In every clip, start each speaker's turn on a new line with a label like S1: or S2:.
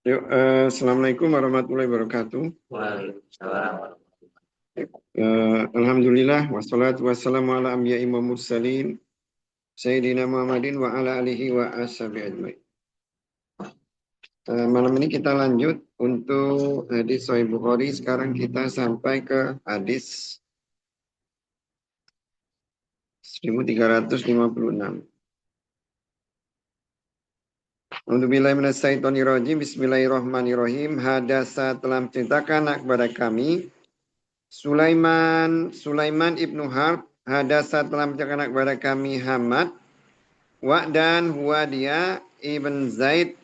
S1: Yuk, Assalamualaikum warahmatullahi wabarakatuh.
S2: Waalaikumsalam.
S1: Alhamdulillah, wassalatu wassalamu ala anbiya'i wa mursalin, Sayyidina Muhammadin wa ala alihi wa ashabihi ajma'in. Malam ini kita lanjut untuk hadis Sahih Bukhari. Sekarang kita sampai ke hadis 1356. Untuk Bismillahirrahmanirrahim. Hadasa telah menceritakan kepada kami Sulaiman ibnu Harb. Hadasa telah menceritakan kepada kami Hamad dan huwa dia ibn Zaid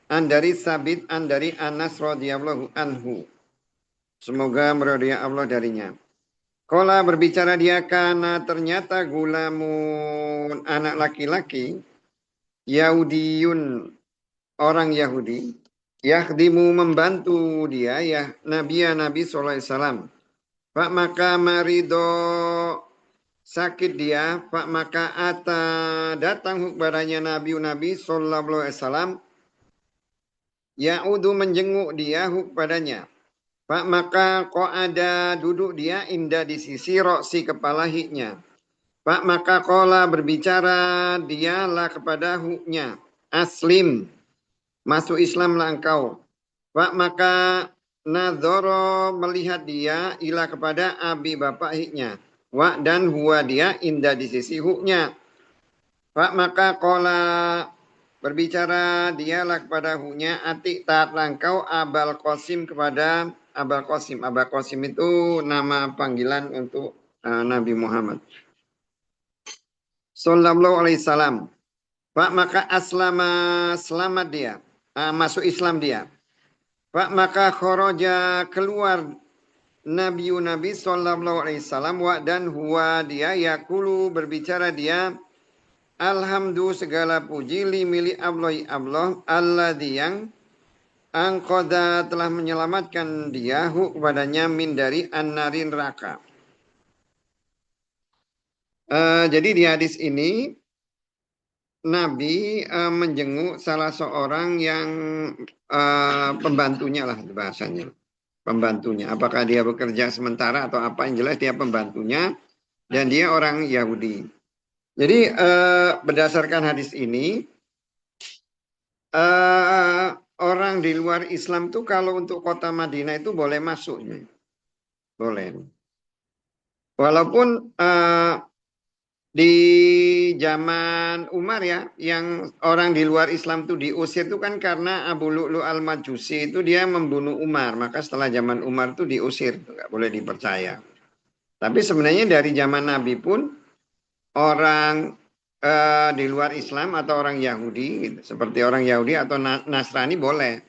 S1: dari Sabit dari Anas radhiyallahu anhu. Semoga meridhai Allah darinya. Qala berbicara dia, karena ternyata gulamun anak laki-laki Yahudiyun, orang Yahudi, yakhdimu membantu dia ya Nabi sallallahu alaihi wasallam. Pak maka marido sakit dia, Pak maka ata datang kepadanya Nabi sallallahu alaihi wasallam, yaudu menjenguk dia kepadanya. Pak maka ko ada duduk dia indah di sisi roksi kepala hiknya. Pak maka kola berbicara dialah kepada huknya, aslim, masuk Islamlah engkau. Pak maka nadhoro melihat dia ila kepada abi bapak hiknya. Wa dan huwa dia indah di sisi huknya. Pak maka kola berbicara dialah kepada huknya, atik taatlah engkau Abal Qasim kepada Abal Qasim. Abal Qasim itu nama panggilan untuk Nabi Muhammad sallallahu alaihi wasallam. Pak maka aslama, selamat dia, masuk Islam dia. Pak maka kharaja keluar Nabi sallallahu alaihi wasallam wa dan huwa dia yakulu berbicara dia, alhamdulillah segala puji li milik Allah alladzi yang angkoda telah menyelamatkan dia kepadanya min dari an-narin neraka. Jadi di hadis ini Nabi menjenguk salah seorang yang pembantunya lah bahasanya. Pembantunya. Apakah dia bekerja sementara atau apa, yang jelas dia pembantunya dan dia orang Yahudi. Jadi berdasarkan hadis ini orang di luar Islam tuh kalau untuk kota Madinah itu boleh masuknya. Boleh. Walaupun di zaman Umar ya, yang orang di luar Islam itu diusir itu kan karena Abu Lu'lu al-Majusi itu dia membunuh Umar. Maka setelah zaman Umar itu diusir, nggak boleh dipercaya. Tapi sebenarnya dari zaman Nabi pun orang di luar Islam atau orang Yahudi, gitu, seperti orang Yahudi atau Nasrani boleh.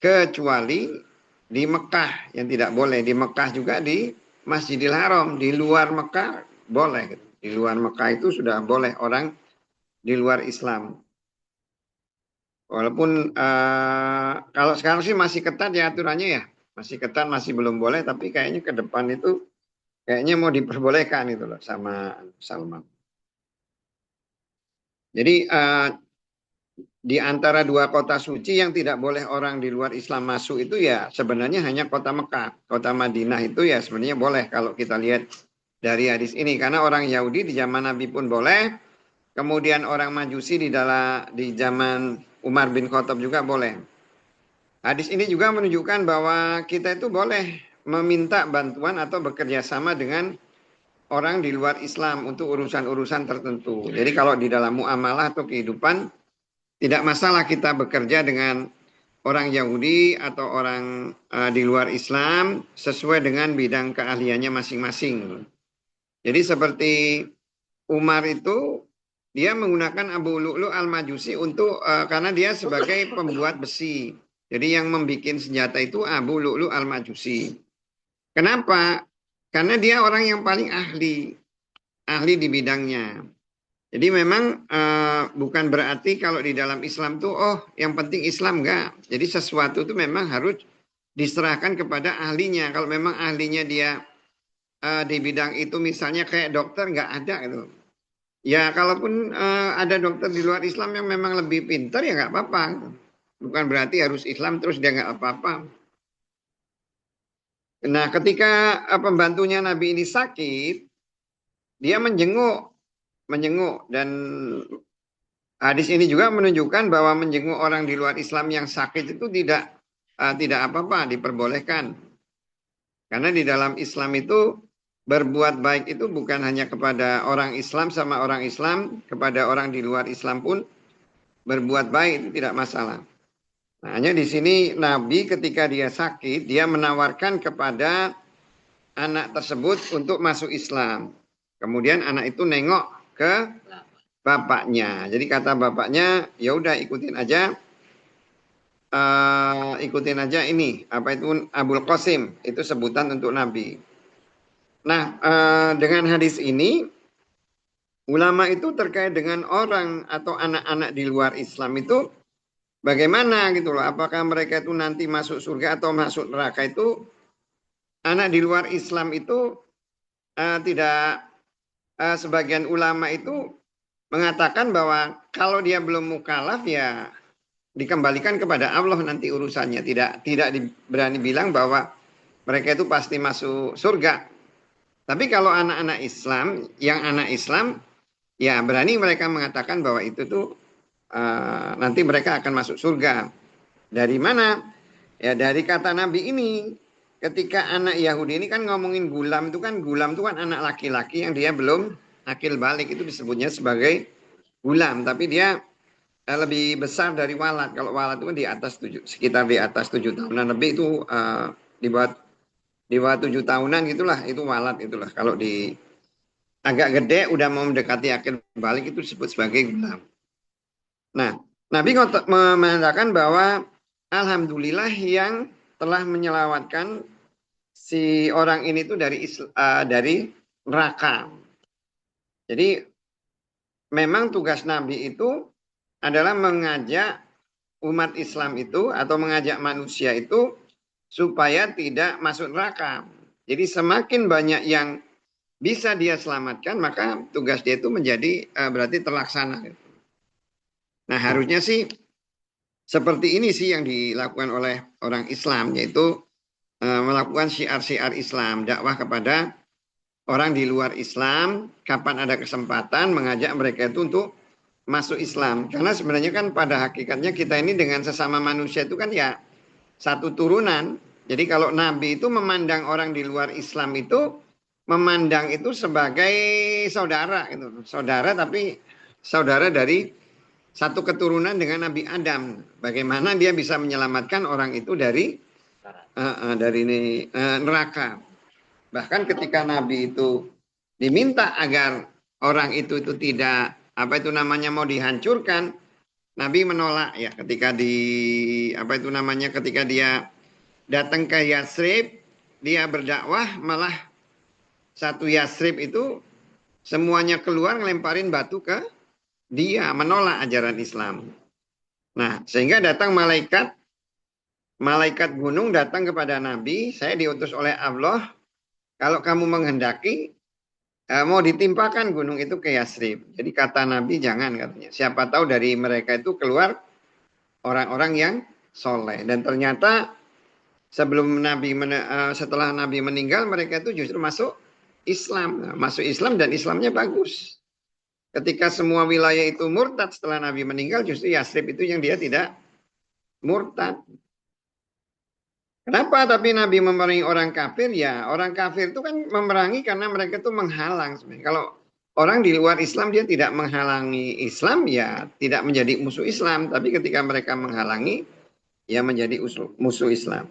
S1: Kecuali di Mekah yang tidak boleh. Di Mekah juga di Masjidil Haram. Di luar Mekah boleh gitu. Di luar Mekah itu sudah boleh orang di luar Islam. Walaupun kalau sekarang sih masih ketat ya aturannya ya. Masih ketat, masih belum boleh. Tapi kayaknya ke depan itu kayaknya mau diperbolehkan itu loh sama Salman. Jadi di antara dua kota suci yang tidak boleh orang di luar Islam masuk itu ya sebenarnya hanya kota Mekah. Kota Madinah itu ya sebenarnya boleh kalau kita lihat dari hadis ini, karena orang Yahudi di zaman Nabi pun boleh, kemudian orang Majusi di zaman Umar bin Khattab juga boleh. Hadis ini juga menunjukkan bahwa kita itu boleh meminta bantuan atau bekerja sama dengan orang di luar Islam untuk urusan-urusan tertentu. Jadi kalau di dalam muamalah atau kehidupan tidak masalah kita bekerja dengan orang Yahudi atau orang di luar Islam sesuai dengan bidang keahliannya masing-masing. Jadi seperti Umar itu dia menggunakan Abu Lu'lu al-Majusi untuk karena dia sebagai pembuat besi. Jadi yang membuat senjata itu Abu Lu'lu al-Majusi. Kenapa? Karena dia orang yang paling ahli di bidangnya. Jadi memang bukan berarti kalau di dalam Islam tuh yang penting Islam enggak. Jadi sesuatu itu memang harus diserahkan kepada ahlinya. Kalau memang ahlinya dia di bidang itu misalnya kayak dokter nggak ada gitu. Ya kalaupun ada dokter di luar Islam yang memang lebih pintar ya nggak apa-apa. bukan berarti harus Islam terus dia nggak apa-apa. Nah, ketika pembantunya Nabi ini sakit, dia menjenguk dan hadis ini juga menunjukkan bahwa menjenguk orang di luar Islam yang sakit itu tidak apa-apa, diperbolehkan. Karena di dalam Islam itu berbuat baik itu bukan hanya kepada orang Islam sama orang Islam, kepada orang di luar Islam pun berbuat baik itu tidak masalah. Nah, hanya di sini Nabi ketika dia sakit, dia menawarkan kepada anak tersebut untuk masuk Islam. Kemudian anak itu nengok ke bapaknya. Jadi kata bapaknya, ya udah ikutin aja ini apa itu Abul Qasim, itu sebutan untuk Nabi. Nah, dengan hadis ini ulama itu terkait dengan orang atau anak-anak di luar Islam itu bagaimana gitu loh. Apakah mereka itu nanti masuk surga atau masuk neraka itu anak di luar Islam itu tidak sebagian ulama itu mengatakan bahwa kalau dia belum mukalaf ya dikembalikan kepada Allah nanti urusannya. Tidak berani bilang bahwa mereka itu pasti masuk surga. Tapi kalau anak-anak Islam, yang anak Islam, ya berani mereka mengatakan bahwa itu tuh nanti mereka akan masuk surga. Dari mana? Ya dari kata Nabi ini. Ketika anak Yahudi ini kan ngomongin gulam itu kan anak laki-laki yang dia belum akil balik, itu disebutnya sebagai gulam. Tapi dia lebih besar dari walad. Kalau walad itu kan di atas sekitar di atas 7 tahunan lebih itu di bawah 7 tahunan gitulah itu walad itulah. Kalau di agak gede udah mau mendekati akil balik itu disebut sebagai gulam. Nah, Nabi mengatakan bahwa alhamdulillah yang telah menyelamatkan si orang ini tuh dari neraka. Jadi memang tugas Nabi itu adalah mengajak umat Islam itu atau mengajak manusia itu supaya tidak masuk neraka. Jadi semakin banyak yang bisa dia selamatkan, maka tugas dia itu menjadi berarti terlaksana. Nah, harusnya sih seperti ini sih yang dilakukan oleh orang Islam, yaitu melakukan syiar-syiar Islam, dakwah kepada orang di luar Islam, kapan ada kesempatan mengajak mereka itu untuk masuk Islam. Karena sebenarnya kan pada hakikatnya kita ini dengan sesama manusia itu kan ya satu turunan. Jadi kalau Nabi itu memandang orang di luar Islam itu memandang itu sebagai saudara itu. Saudara tapi saudara dari satu keturunan dengan Nabi Adam. Bagaimana dia bisa menyelamatkan orang itu dari neraka. Bahkan ketika Nabi itu diminta agar orang itu tidak mau dihancurkan, Nabi menolak ya ketika ketika dia datang ke Yasrib, dia berdakwah malah satu Yasrib itu semuanya keluar ngelemparin batu ke dia, menolak ajaran Islam. Nah, sehingga datang malaikat gunung datang kepada Nabi, saya diutus oleh Allah, kalau kamu menghendaki mau ditimpakan gunung itu ke Yasrib. Jadi kata Nabi jangan katanya. Siapa tahu dari mereka itu keluar orang-orang yang soleh. Dan ternyata setelah Nabi meninggal mereka itu justru masuk Islam. Masuk Islam dan Islamnya bagus. Ketika semua wilayah itu murtad setelah Nabi meninggal, justru Yasrib itu yang dia tidak murtad. Kenapa tapi Nabi memerangi orang kafir? Ya orang kafir itu kan memerangi karena mereka itu menghalang. Kalau orang di luar Islam dia tidak menghalangi Islam ya tidak menjadi musuh Islam. Tapi ketika mereka menghalangi ya menjadi musuh Islam.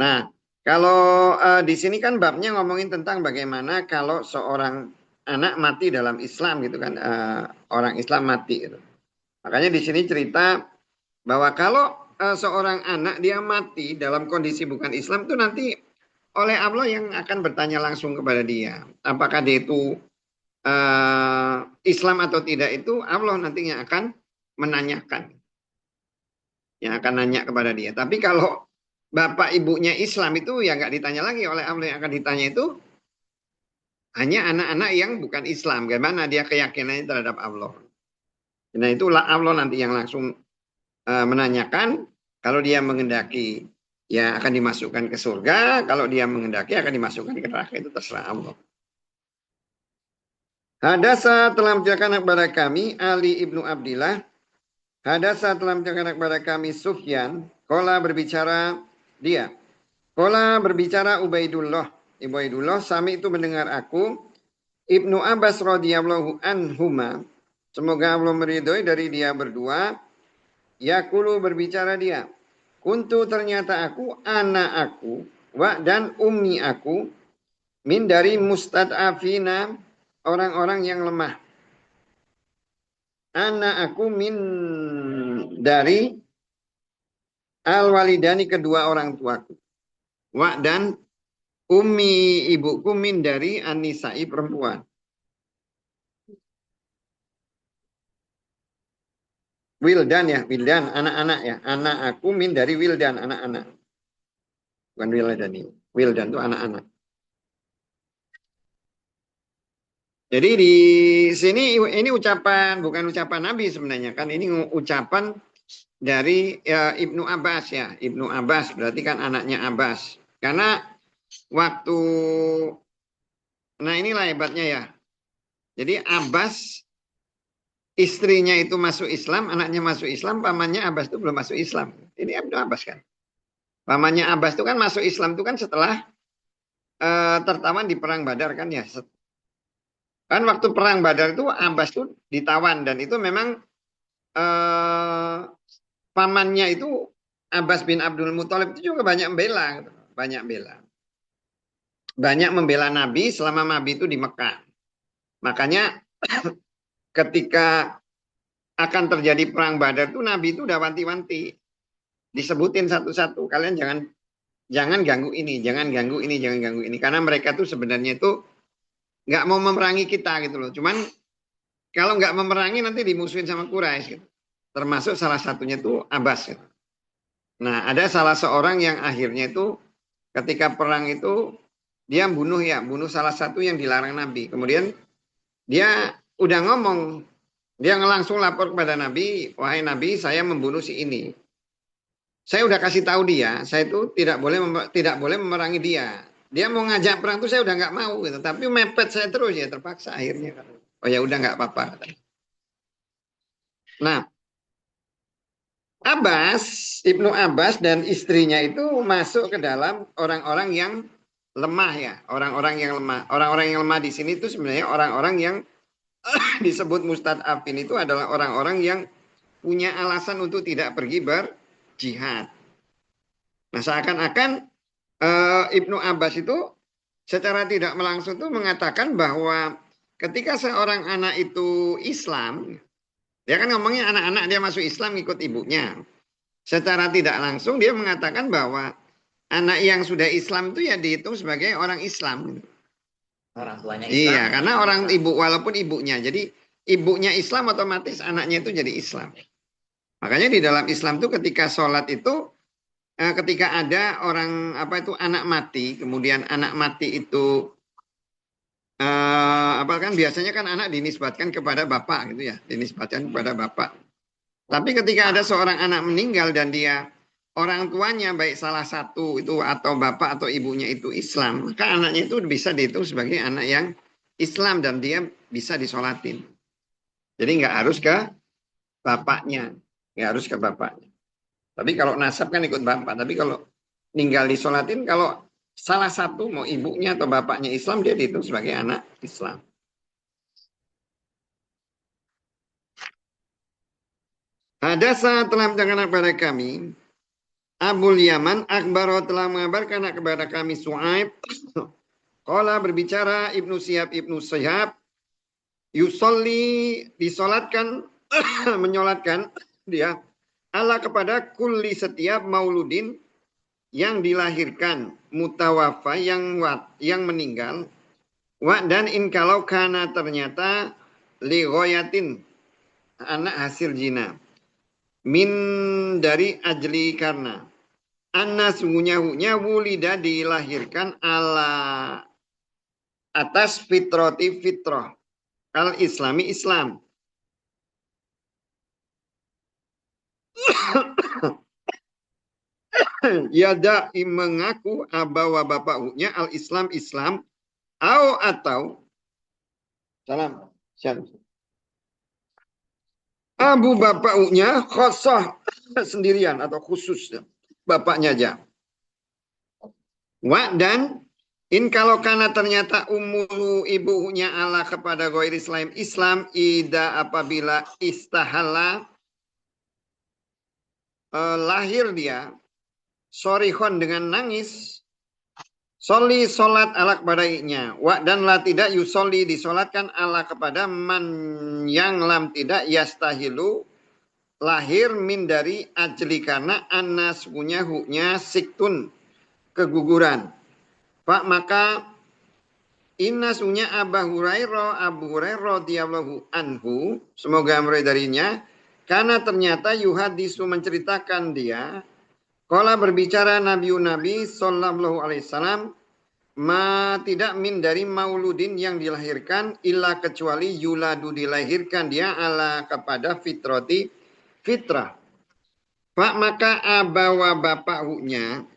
S1: Nah kalau di sini kan babnya ngomongin tentang bagaimana kalau seorang anak mati dalam Islam gitu kan. Orang Islam mati gitu. Makanya di sini cerita bahwa kalau seorang anak dia mati dalam kondisi bukan Islam itu nanti oleh Allah yang akan bertanya langsung kepada dia. Apakah dia itu Islam atau tidak itu Allah nantinya akan menanyakan. Yang akan nanya kepada dia. Tapi kalau bapak ibunya Islam itu ya nggak ditanya lagi oleh Allah, yang akan ditanya itu hanya anak-anak yang bukan Islam. Bagaimana dia keyakinannya terhadap Allah. Nah itulah Allah nanti yang langsung menanyakan Kalau dia menghendaki ya akan dimasukkan ke surga, kalau dia menghendaki akan dimasukkan ke neraka, itu terserah Allah. Hadasa telah menceritakan kepada kami Ali ibnu Abdillah. Hadasa telah menceritakan kepada kami Sufyan. Qala berbicara dia. Qala berbicara Ubaidullah. Ubaidullah sami itu mendengar aku. Ibnu Abbas radhiyallahu anhuma. Semoga Allah meridhoi dari dia berdua. Yakulu berbicara dia. Kuntu ternyata aku, anak aku, wa dan ummi aku, min dari mustad'afina, orang-orang yang lemah. Anak aku min dari al-walidani, kedua orang tuaku. Wa dan ummi, ibuku, min dari an-nisa'i, perempuan. Wildan ya, wildan, anak-anak ya. Anak aku min dari wildan, anak-anak. Bukan wildani. Wildan itu anak-anak. Jadi di sini ini ucapan, bukan ucapan Nabi sebenarnya. Kan ini ucapan dari Ibnu Abbas ya. Ibnu Abbas berarti kan anaknya Abbas. Karena waktu, nah inilah hebatnya ya. Jadi Abbas, istrinya itu masuk Islam, anaknya masuk Islam, pamannya Abbas itu belum masuk Islam. Ini Ibnu Abbas kan. Pamannya Abbas itu kan masuk Islam itu kan setelah tertawan di Perang Badar kan ya. Kan waktu Perang Badar itu Abbas itu ditawan dan itu memang pamannya itu Abbas bin Abdul Muthalib itu juga banyak membela, gitu. Banyak membela Nabi selama Nabi itu di Mekah. Makanya ketika akan terjadi Perang Badar itu Nabi itu udah wanti-wanti. Disebutin satu-satu, kalian jangan ganggu ini, jangan ganggu ini, jangan ganggu ini. Karena mereka tuh sebenarnya itu nggak mau memerangi kita gitu loh. Cuman kalau nggak memerangi nanti dimusuhin sama Quraisy gitu. Termasuk salah satunya itu Abbas gitu. Nah, ada salah seorang yang akhirnya itu ketika perang itu dia bunuh salah satu yang dilarang Nabi. Kemudian dia udah ngomong, dia langsung lapor kepada Nabi, wahai Nabi, saya membunuh si ini. Saya udah kasih tahu dia, saya itu tidak boleh memerangi dia. Dia mau ngajak perang itu saya udah nggak mau gitu, tapi mepet saya terus ya terpaksa akhirnya. Oh ya udah nggak apa-apa. Nah, Ibnu Abbas dan istrinya itu masuk ke dalam orang-orang yang lemah ya, orang-orang yang lemah. Orang-orang yang lemah di sini itu sebenarnya orang-orang yang disebut mustad'afin itu adalah orang-orang yang punya alasan untuk tidak pergi berjihad. Nah, seakan-akan Ibnu Abbas itu secara tidak langsung itu mengatakan bahwa ketika seorang anak itu Islam, dia kan ngomongnya anak-anak dia masuk Islam ikut ibunya. Secara tidak langsung dia mengatakan bahwa anak yang sudah Islam itu ya dihitung sebagai orang Islam.
S2: Orang tuanya Islam.
S1: Iya, karena orang ibu walaupun ibunya. Jadi ibunya Islam otomatis anaknya itu jadi Islam. Makanya di dalam Islam itu ketika sholat itu ketika ada orang anak mati, kemudian anak mati itu kan biasanya kan anak dinisbatkan kepada bapak gitu ya, dinisbatkan kepada bapak. Tapi ketika ada seorang anak meninggal dan dia orang tuanya baik salah satu itu atau bapak atau ibunya itu Islam, maka anaknya itu bisa dihitung sebagai anak yang Islam dan dia bisa disolatin. Jadi nggak harus ke bapaknya, nggak harus ke bapaknya. Tapi kalau nasab kan ikut bapak. Tapi kalau ninggal disolatin, kalau salah satu mau ibunya atau bapaknya Islam, dia dihitung sebagai anak Islam. Hadasa telah menceritakan kepada kami, Abul Yaman Akbaro telah mengabarkan kepada kami Su'aib. Qala berbicara Ibnu Syihab, yusolli disolatkan, menyolatkan dia Allah kepada kulli setiap mauludin yang dilahirkan, mutawafa yang meninggal, dan kalau kana ternyata li ghayatin anak hasil zina. Min dari ajli karena anna sungguhnya wulida dilahirkan ala atas fitrati fitrah al islami Islam. yadai mengaku abawa bapaknya al-Islam Islam atau salam abu bapaknya khosoh sendirian atau khusus bapaknya aja. Dan kalau karena ternyata umulu ibunya Allah kepada ghairi Islam ida apabila istahala lahir dia sorihon dengan nangis soli solat ala kepadanya dan la tidak yusoli disolatkan ala kepada man yang lam tidak yastahilu lahir min dari ajli karena anas punya huknya siktun keguguran. Pak maka innasunya Abu Hurairah radhiyallahu anhu semoga mulai darinya karena ternyata yuhadisu menceritakan dia kala berbicara Nabi sallallahu alaihi wasallam ma tidak min dari mauludin yang dilahirkan illa kecuali yuladu dilahirkan dia ala kepada fitrah. Pak maka abawa bapaknya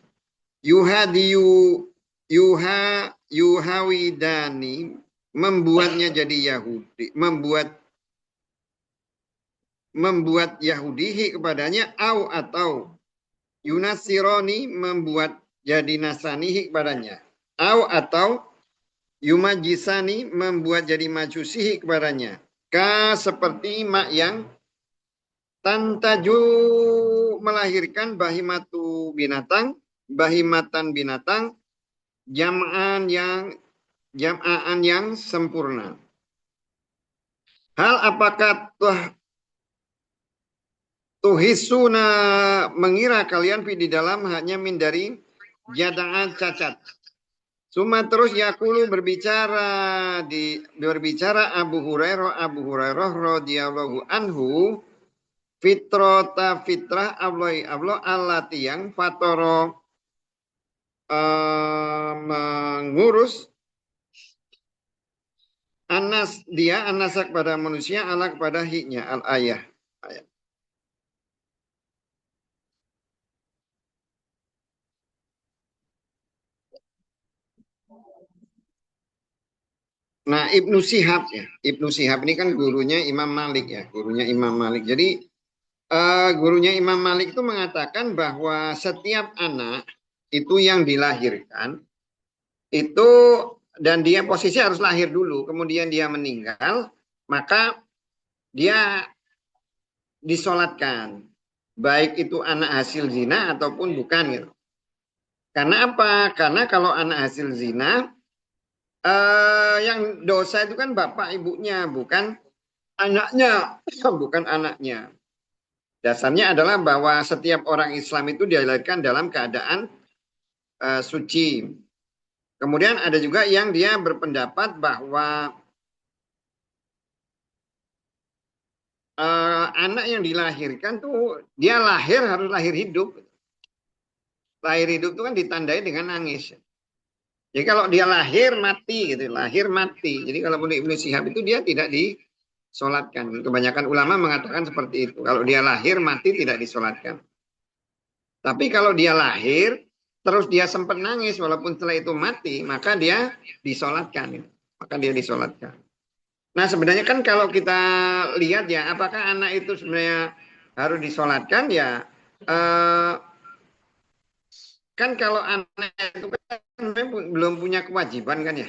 S1: yuhawidani membuatnya jadi Yahudi, membuat Yahudihi kepadanya atau Yunasironi membuat jadi Nasanihi kepadanya atau Yumajisani membuat jadi Majusihi kepadanya seperti mak yang tantaju melahirkan bahimatan binatang jam'an yang sempurna. Hal apakah tuhisuna mengira kalian di dalam hanya min dari jada'an cacat. Suma terus yakulu berbicara Abu Hurairah radhiyallahu anhu fitrah Allah allati yang fatoro mengurus anasak pada manusia ala kepada hiknya al-ayah. Nah, Ibnu Syihab ini kan gurunya Imam Malik ya, Jadi gurunya Imam Malik itu mengatakan bahwa setiap anak itu yang dilahirkan itu dan dia posisi harus lahir dulu, kemudian dia meninggal, maka dia disolatkan, baik itu anak hasil zina ataupun bukan gitu. Karena apa? Karena kalau anak hasil zina yang dosa itu kan bapak ibunya, bukan anaknya. Dasarnya adalah bahwa setiap orang Islam itu dilahirkan dalam keadaan suci. Kemudian ada juga yang dia berpendapat bahwa anak yang dilahirkan tuh dia harus lahir hidup. Lahir hidup itu kan ditandai dengan nangis. Jadi kalau dia lahir mati. Jadi kalau menurut Ibnu Syihab itu dia tidak disolatkan. Kebanyakan ulama mengatakan seperti itu. Kalau dia lahir mati tidak disolatkan. Tapi kalau dia lahir terus dia sempat nangis walaupun setelah itu mati, maka dia disolatkan. Nah sebenarnya kan kalau kita lihat ya, apakah anak itu sebenarnya harus disolatkan ya? Kan kalau anak itu kan belum punya kewajiban kan ya.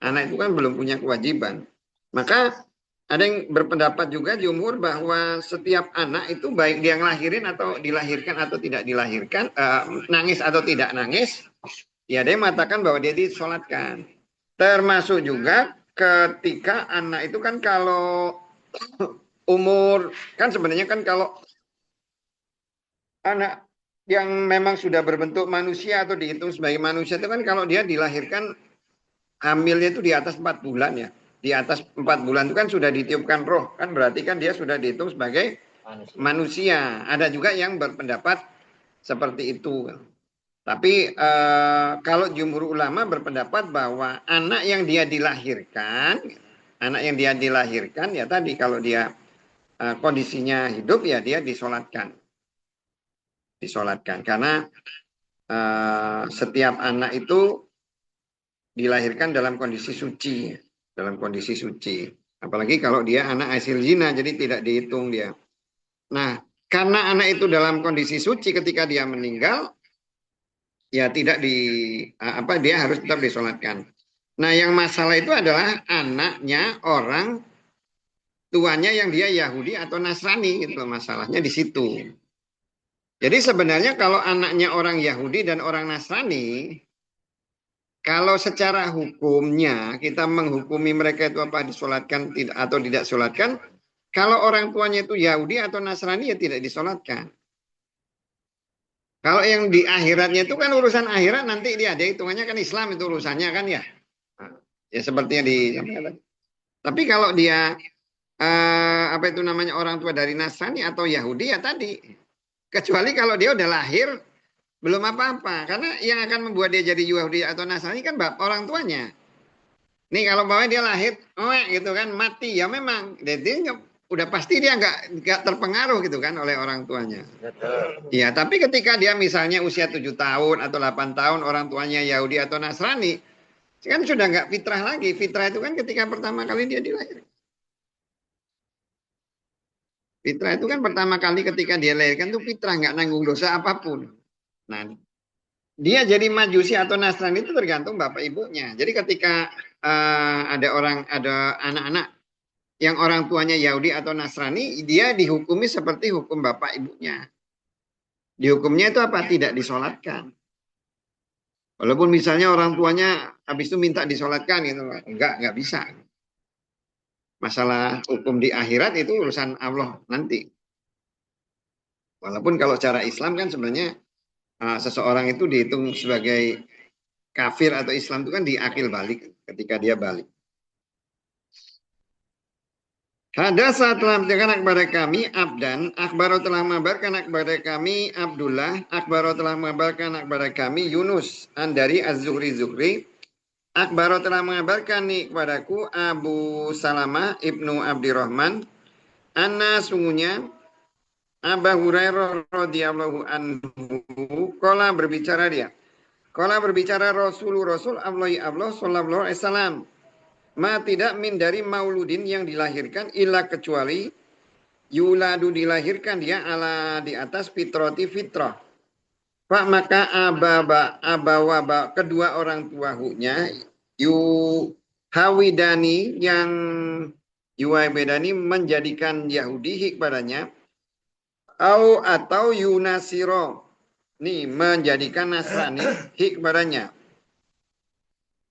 S1: Anak itu kan belum punya kewajiban. Maka ada yang berpendapat juga jumhur bahwa setiap anak itu baik dia ngelahirin atau dilahirkan atau tidak dilahirkan, nangis atau tidak nangis, ya dia mengatakan bahwa dia disolatkan. Termasuk juga ketika anak itu kan kalau umur, kan sebenarnya kan kalau anak yang memang sudah berbentuk manusia atau dihitung sebagai manusia itu kan kalau dia dilahirkan hamilnya itu di atas 4 bulan ya. Di atas 4 bulan itu kan sudah ditiupkan roh. Kan berarti kan dia sudah dihitung sebagai manusia. Ada juga yang berpendapat seperti itu. Tapi kalau jumhur ulama berpendapat bahwa anak yang dia dilahirkan ya tadi kalau dia kondisinya hidup ya dia disolatkan karena setiap anak itu dilahirkan dalam kondisi suci, dalam kondisi suci. Apalagi kalau dia anak hasil zina, jadi tidak dihitung dia. Nah, karena anak itu dalam kondisi suci ketika dia meninggal, ya tidak dia harus tetap disolatkan. Nah, yang masalah itu adalah anaknya orang tuanya yang dia Yahudi atau Nasrani, gitu masalahnya di situ. Jadi sebenarnya kalau anaknya orang Yahudi dan orang Nasrani, kalau secara hukumnya kita menghukumi mereka itu apa disolatkan atau tidak disolatkan, kalau orang tuanya itu Yahudi atau Nasrani ya tidak disolatkan. Kalau yang di akhiratnya itu kan urusan akhirat, nanti dia ada hitungannya kan Islam itu urusannya kan ya. Ya sepertinya tapi kalau dia apa itu namanya orang tua dari Nasrani atau Yahudi ya tadi, kecuali kalau dia udah lahir belum apa-apa, karena yang akan membuat dia jadi Yahudi atau Nasrani kan orang tuanya. Nih kalau bawahnya dia lahir, gitu kan, mati ya memang, dia udah pasti dia nggak terpengaruh gitu kan oleh orang tuanya. Iya, tapi ketika dia misalnya usia 7 tahun atau 8 tahun orang tuanya Yahudi atau Nasrani, kan sudah nggak fitrah lagi. Fitrah itu kan ketika pertama kali dia dilahirkan. Fitrah itu kan pertama kali ketika dia lahirkan tuh fitrah, nggak nanggung dosa apapun. Nah, dia jadi Majusi atau Nasrani itu tergantung bapak ibunya. Jadi ketika ada anak-anak yang orang tuanya Yahudi atau Nasrani, dia dihukumi seperti hukum bapak ibunya. Dihukumnya itu apa? Tidak disolatkan. Walaupun misalnya orang tuanya habis itu minta disolatkan gitu, enggak bisa. Masalah hukum di akhirat itu urusan Allah nanti. Walaupun kalau cara Islam kan sebenarnya seseorang itu dihitung sebagai kafir atau Islam itu kan diakil balik ketika dia balik. Hadasa telah menceritakan kepada kami Abdan, Akbaro telah mengabarkan kepada kami Abdullah, Akbaro telah mengabarkan kepada kami Yunus, dari Az-Zuhri, Akbaro telah mengabarkan kepadaku Abu Salamah ibnu Abdirrahman, anna sungguhnya Abu Hurairah radhiyallahu anhu, qala berbicara dia. Qala berbicara Rasul Allah sallallahu alaihi wasallam. Ma tidak min dari mauludin yang dilahirkan illa kecuali yuladu dilahirkan dia ala di atas fitrati fitrah. Pak maka abawaba kedua orang tuahunya hawidani yang yuwaibedani menjadikan Yahudi kepadanya atau yunasiro nih menjadikan Nasrani kepadanya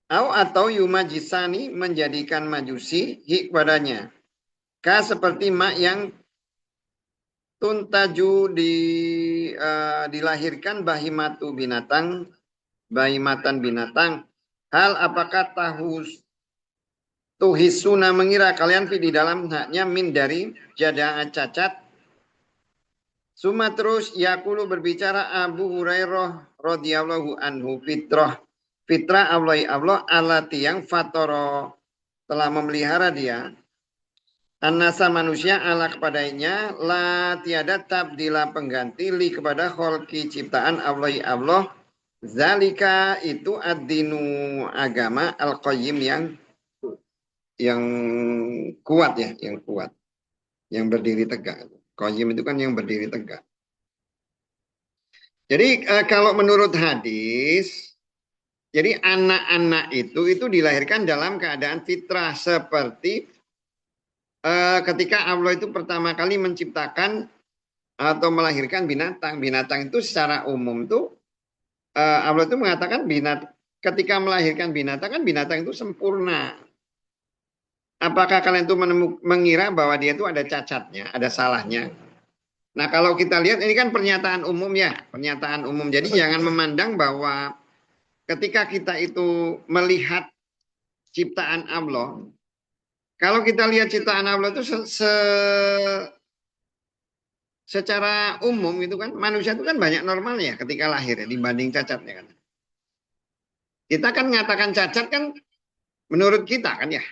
S1: atau yumajisani menjadikan majusi kepadanya. Seperti mak yang tuntaju dilahirkan bahimatan binatang. Hal apakah tuhisuna mengira kalian di dalam haknya min dari jadaah cacat. Suma terus yakulu berbicara Abu Hurairah radhiyallahu anhu fitrah Allah alati yang fatoro telah memelihara dia annasa manusia ala kepadanya la tiada tabdila pengganti li kepada kholki ciptaan Allah zalika itu ad-dinu agama al-qayyim yang kuat ya, yang kuat, yang berdiri tegak. Qayyim itu kan yang berdiri tegak. Jadi kalau menurut hadis, jadi anak-anak itu dilahirkan dalam keadaan fitrah seperti ketika Allah itu pertama kali menciptakan atau melahirkan binatang. Binatang itu secara umum tuh Allah itu mengatakan ketika melahirkan binatang kan binatang itu sempurna. Apakah kalian itu mengira bahwa dia itu ada cacatnya, ada salahnya? Nah kalau kita lihat ini kan pernyataan umum ya, pernyataan umum. Jadi jangan memandang bahwa ketika kita itu melihat ciptaan Allah, kalau kita lihat ciptaan Allah itu secara umum itu kan manusia itu kan banyak normalnya ketika lahir ya, dibanding cacatnya kan. Kita kan mengatakan cacat kan menurut kita kan ya.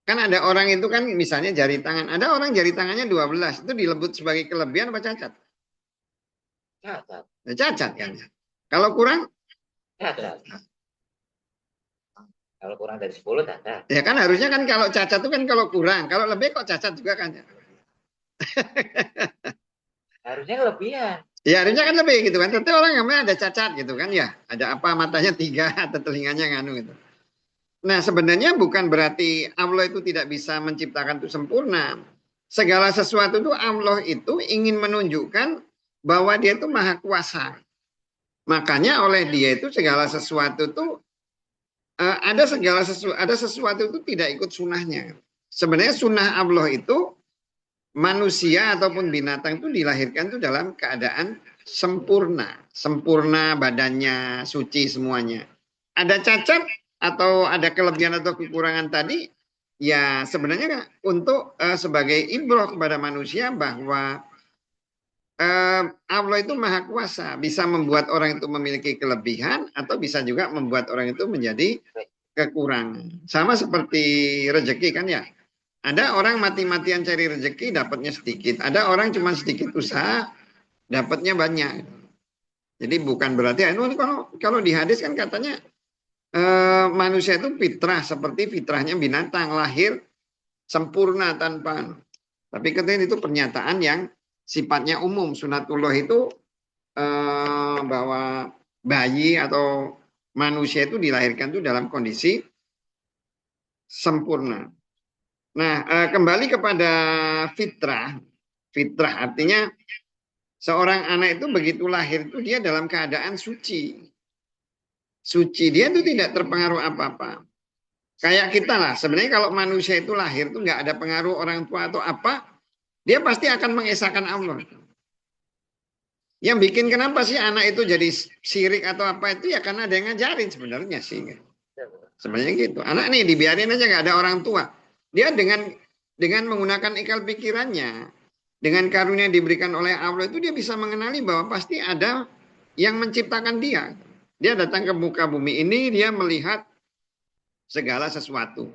S1: Kan ada orang itu kan misalnya jari tangan, ada orang jari tangannya 12 itu dilebut sebagai kelebihan apa cacat?
S2: Cacat.
S1: Ya, cacat kan. Kalau kurang,
S2: Cacat. Kalau kurang dari 10 cacat.
S1: ya kan harusnya kan kalau cacat itu kan kalau kurang. Kalau lebih kok cacat juga kan.
S2: Harusnya kelebihan.
S1: Ya harusnya kan lebih gitu kan. Tapi orang namanya ada cacat gitu kan ya. Ada apa matanya 3 atau telinganya nganu gitu. Nah sebenarnya bukan berarti Allah itu tidak bisa menciptakan itu sempurna. Segala sesuatu itu Allah itu ingin menunjukkan bahwa dia itu maha kuasa. Makanya oleh dia itu segala sesuatu itu ada sesuatu itu tidak ikut sunnahnya. Sebenarnya sunnah Allah itu manusia ataupun binatang itu dilahirkan itu dalam keadaan sempurna, sempurna badannya, suci semuanya. Ada cacat atau ada kelebihan atau kekurangan tadi, ya sebenarnya untuk sebagai ibrah kepada manusia bahwa Allah itu maha kuasa, bisa membuat orang itu memiliki kelebihan atau bisa juga membuat orang itu menjadi kekurangan. Sama seperti rezeki kan ya. Ada orang mati-matian cari rezeki dapatnya sedikit. Ada orang cuma sedikit usaha dapatnya banyak. Jadi bukan berarti kalau di hadis kan katanya manusia itu fitrah seperti fitrahnya binatang lahir sempurna tanpa. Tapi katanya itu pernyataan yang sifatnya umum. Sunatullah itu bahwa bayi atau manusia itu dilahirkan itu dalam kondisi sempurna. Nah, kembali kepada fitrah. Fitrah artinya seorang anak itu begitu lahir itu dia dalam keadaan suci. Suci, dia itu tidak terpengaruh apa-apa. Kayak kita lah, sebenarnya kalau manusia itu lahir itu nggak ada pengaruh orang tua atau apa, dia pasti akan mengesahkan Allah. Yang bikin kenapa sih anak itu jadi sirik atau apa itu ya karena ada yang ngajarin sebenarnya sih. Sebenarnya gitu. Anak nih dibiarin aja nggak ada orang tua. Dia dengan menggunakan ikal pikirannya, dengan karunia yang diberikan oleh Allah itu dia bisa mengenali bahwa pasti ada yang menciptakan dia. Dia datang ke muka bumi ini, dia melihat segala sesuatu.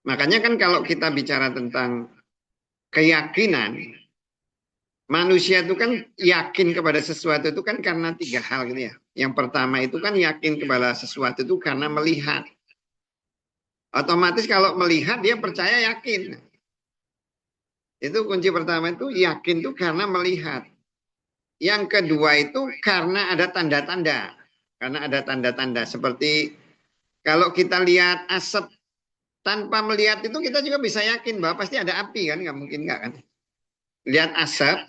S1: Makanya kan kalau kita bicara tentang keyakinan, manusia itu kan yakin kepada sesuatu itu kan karena 3 hal gitu ya. Yang pertama itu kan yakin kepada sesuatu itu karena melihat. Otomatis kalau melihat dia percaya yakin. Itu kunci pertama itu yakin itu karena melihat. Yang kedua itu karena ada tanda-tanda. Karena ada tanda-tanda seperti kalau kita lihat asap tanpa melihat itu kita juga bisa yakin bahwa pasti ada api kan, nggak mungkin nggak kan. Lihat asap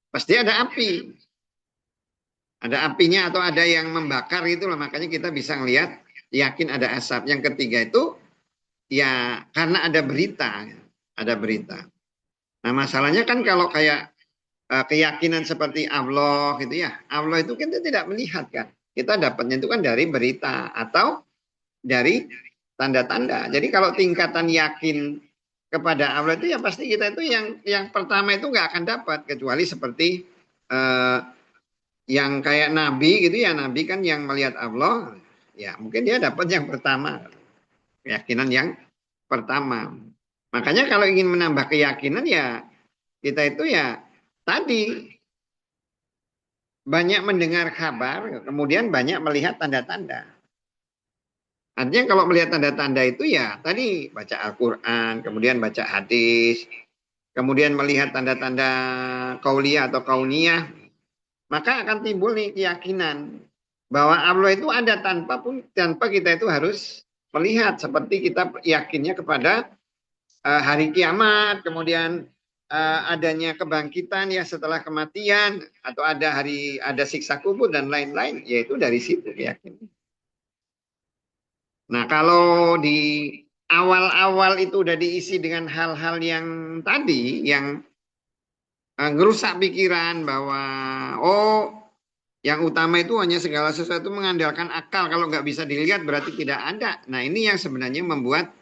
S1: pasti ada api. Ada apinya atau ada yang membakar gitu loh, makanya kita bisa ngelihat yakin ada asap. Yang ketiga itu ya karena ada berita, ada berita. Nah masalahnya kan kalau kayak keyakinan seperti Allah gitu ya, Allah itu kita tidak melihat kan, kita dapatnya itu kan dari berita atau dari tanda-tanda. Jadi kalau tingkatan yakin kepada Allah itu ya pasti kita itu yang pertama itu nggak akan dapat kecuali seperti yang kayak Nabi gitu ya, Nabi kan yang melihat Allah, ya mungkin dia dapat yang pertama, keyakinan yang pertama. Makanya kalau ingin menambah keyakinan ya kita itu ya tadi banyak mendengar kabar, kemudian banyak melihat tanda-tanda. Artinya kalau melihat tanda-tanda itu ya tadi baca Al-Quran, kemudian baca hadis, kemudian melihat tanda-tanda kauliyah atau kauniyah, maka akan timbul nih keyakinan bahwa Allah itu ada tanpa kita itu harus melihat, seperti kita yakinnya kepada hari kiamat, kemudian adanya kebangkitan ya setelah kematian, atau ada siksa kubur dan lain-lain, yaitu dari situ keyakinan. Nah kalau di awal-awal itu udah diisi dengan hal-hal yang tadi, yang ngerusak pikiran bahwa yang utama itu hanya segala sesuatu mengandalkan akal, kalau nggak bisa dilihat berarti tidak ada. Nah ini yang sebenarnya membuat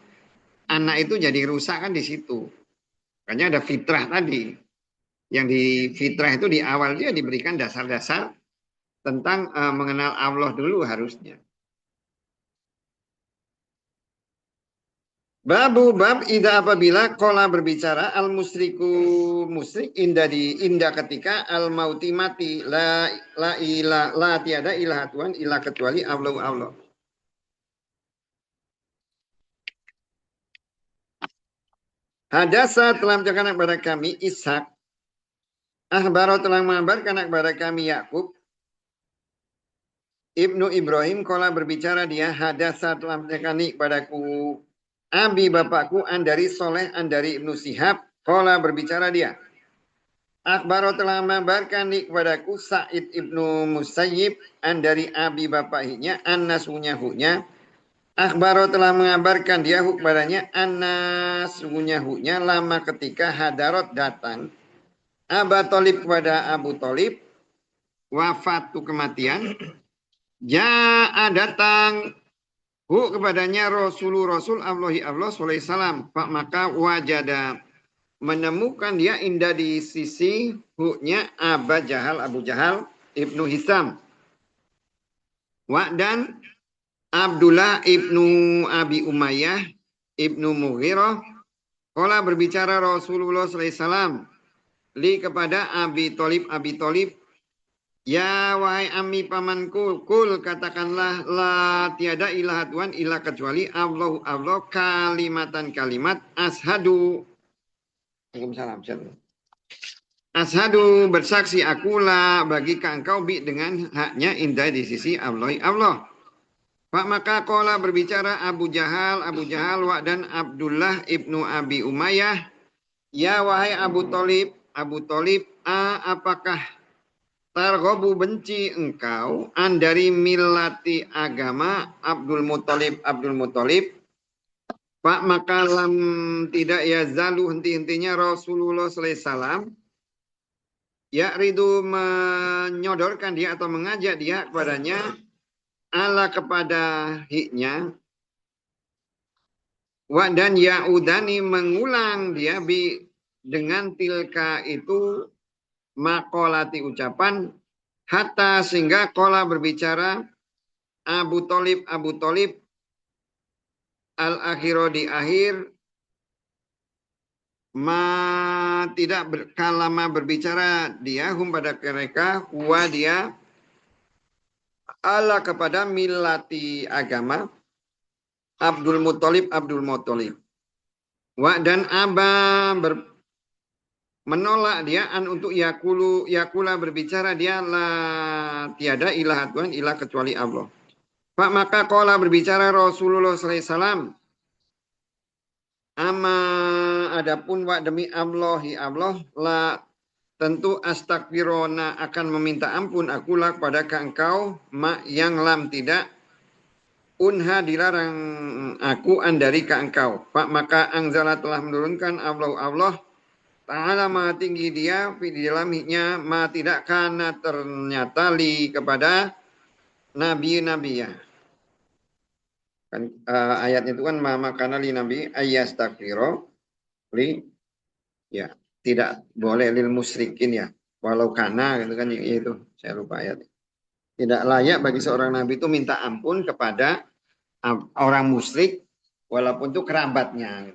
S1: anak itu jadi rusak kan di situ. Makanya ada fitrah tadi. Yang di fitrah itu di awal dia diberikan dasar-dasar tentang mengenal Allah dulu harusnya. Babu bab ida apabila kola berbicara al musyriku musyrik indah ketika al mauti mati la tiada ilah Tuhan ilah kecuali Allah Allah. Hadasa telah menceritakan kepada kami Ishak. Ahbaro telah mengabarkan kepada kami Yakub. Ibnu Ibrahim kola berbicara dia hadasa telah menceritakan kepadaku Abi bapakku Andari Soleh Andari Ibnu Sihab kola berbicara dia. Akbaro telah mengabarkan kepadaku Sa'id Ibnu Musayyib Andari Abi bapaknya Anas hunyahunya. Akbaro telah mengabarkan dia kepadanya Anas hunyahunya lama ketika Hadarot datang. Aba Tolib kepada Abu Tolib wafatu kematian. Ja'a datang kepadanya Rasul Allahi Allah SAW. Maka wajada menemukan dia indah di sisi huknya Abu Jahal Ibnu Hisam. Dan Abdullah Ibnu Abi Umayyah Ibnu Mughirah. Kala berbicara Rasulullah SAW li kepada Abi Tolib ya wahai ami pamanku kul katakanlah la tiada ilah Tuhan ilah kecuali Allah kalimatan kalimat ashadu. Waalaikumsalam. Ashadu bersaksi akulah bagi engkau bi dengan haknya indah di sisi Allah. Pak maka kola berbicara Abu Jahal dan Abdullah Ibnu Abi Umayyah ya wahai Abu Tolib apakah targhabu benci engkau dari milati agama Abdul Muthalib Pak maka lam tidak ya zalu henti-hentinya Rasulullah SAW ya ridu menyodorkan dia atau mengajak dia kepadanya ala kepada hiknya dan yaudani mengulang dia dengan tilka itu makolati ucapan hatta sehingga kola berbicara Abu Tolib al-akhiro di akhir tidak kalama berbicara dia pada mereka dia ala kepada milati agama Abdul Muthalib dan menolak dia untuk yakula berbicara dia la tiada ilah Tuhan ilah kecuali Allah. Pak maka kola berbicara Rasulullah SAW ama adapun demi Allah la tentu astagfirona akan meminta ampun akulah kepada engkau yang lam tidak unha dilarang aku dari engkau. Pak maka angzala telah menurunkan Allah Ta'ala maha tinggi dia di dalamnya ma tidak karena ternyata li kepada nabi-nabi ya. Kan ayatnya itu kan ma makana li nabi ayyastaghfiro li ya tidak boleh lil musyrikin ya. Walau kana gitu kan itu saya lupa ayat. Tidak layak bagi seorang nabi itu minta ampun kepada orang musyrik walaupun itu kerabatnya.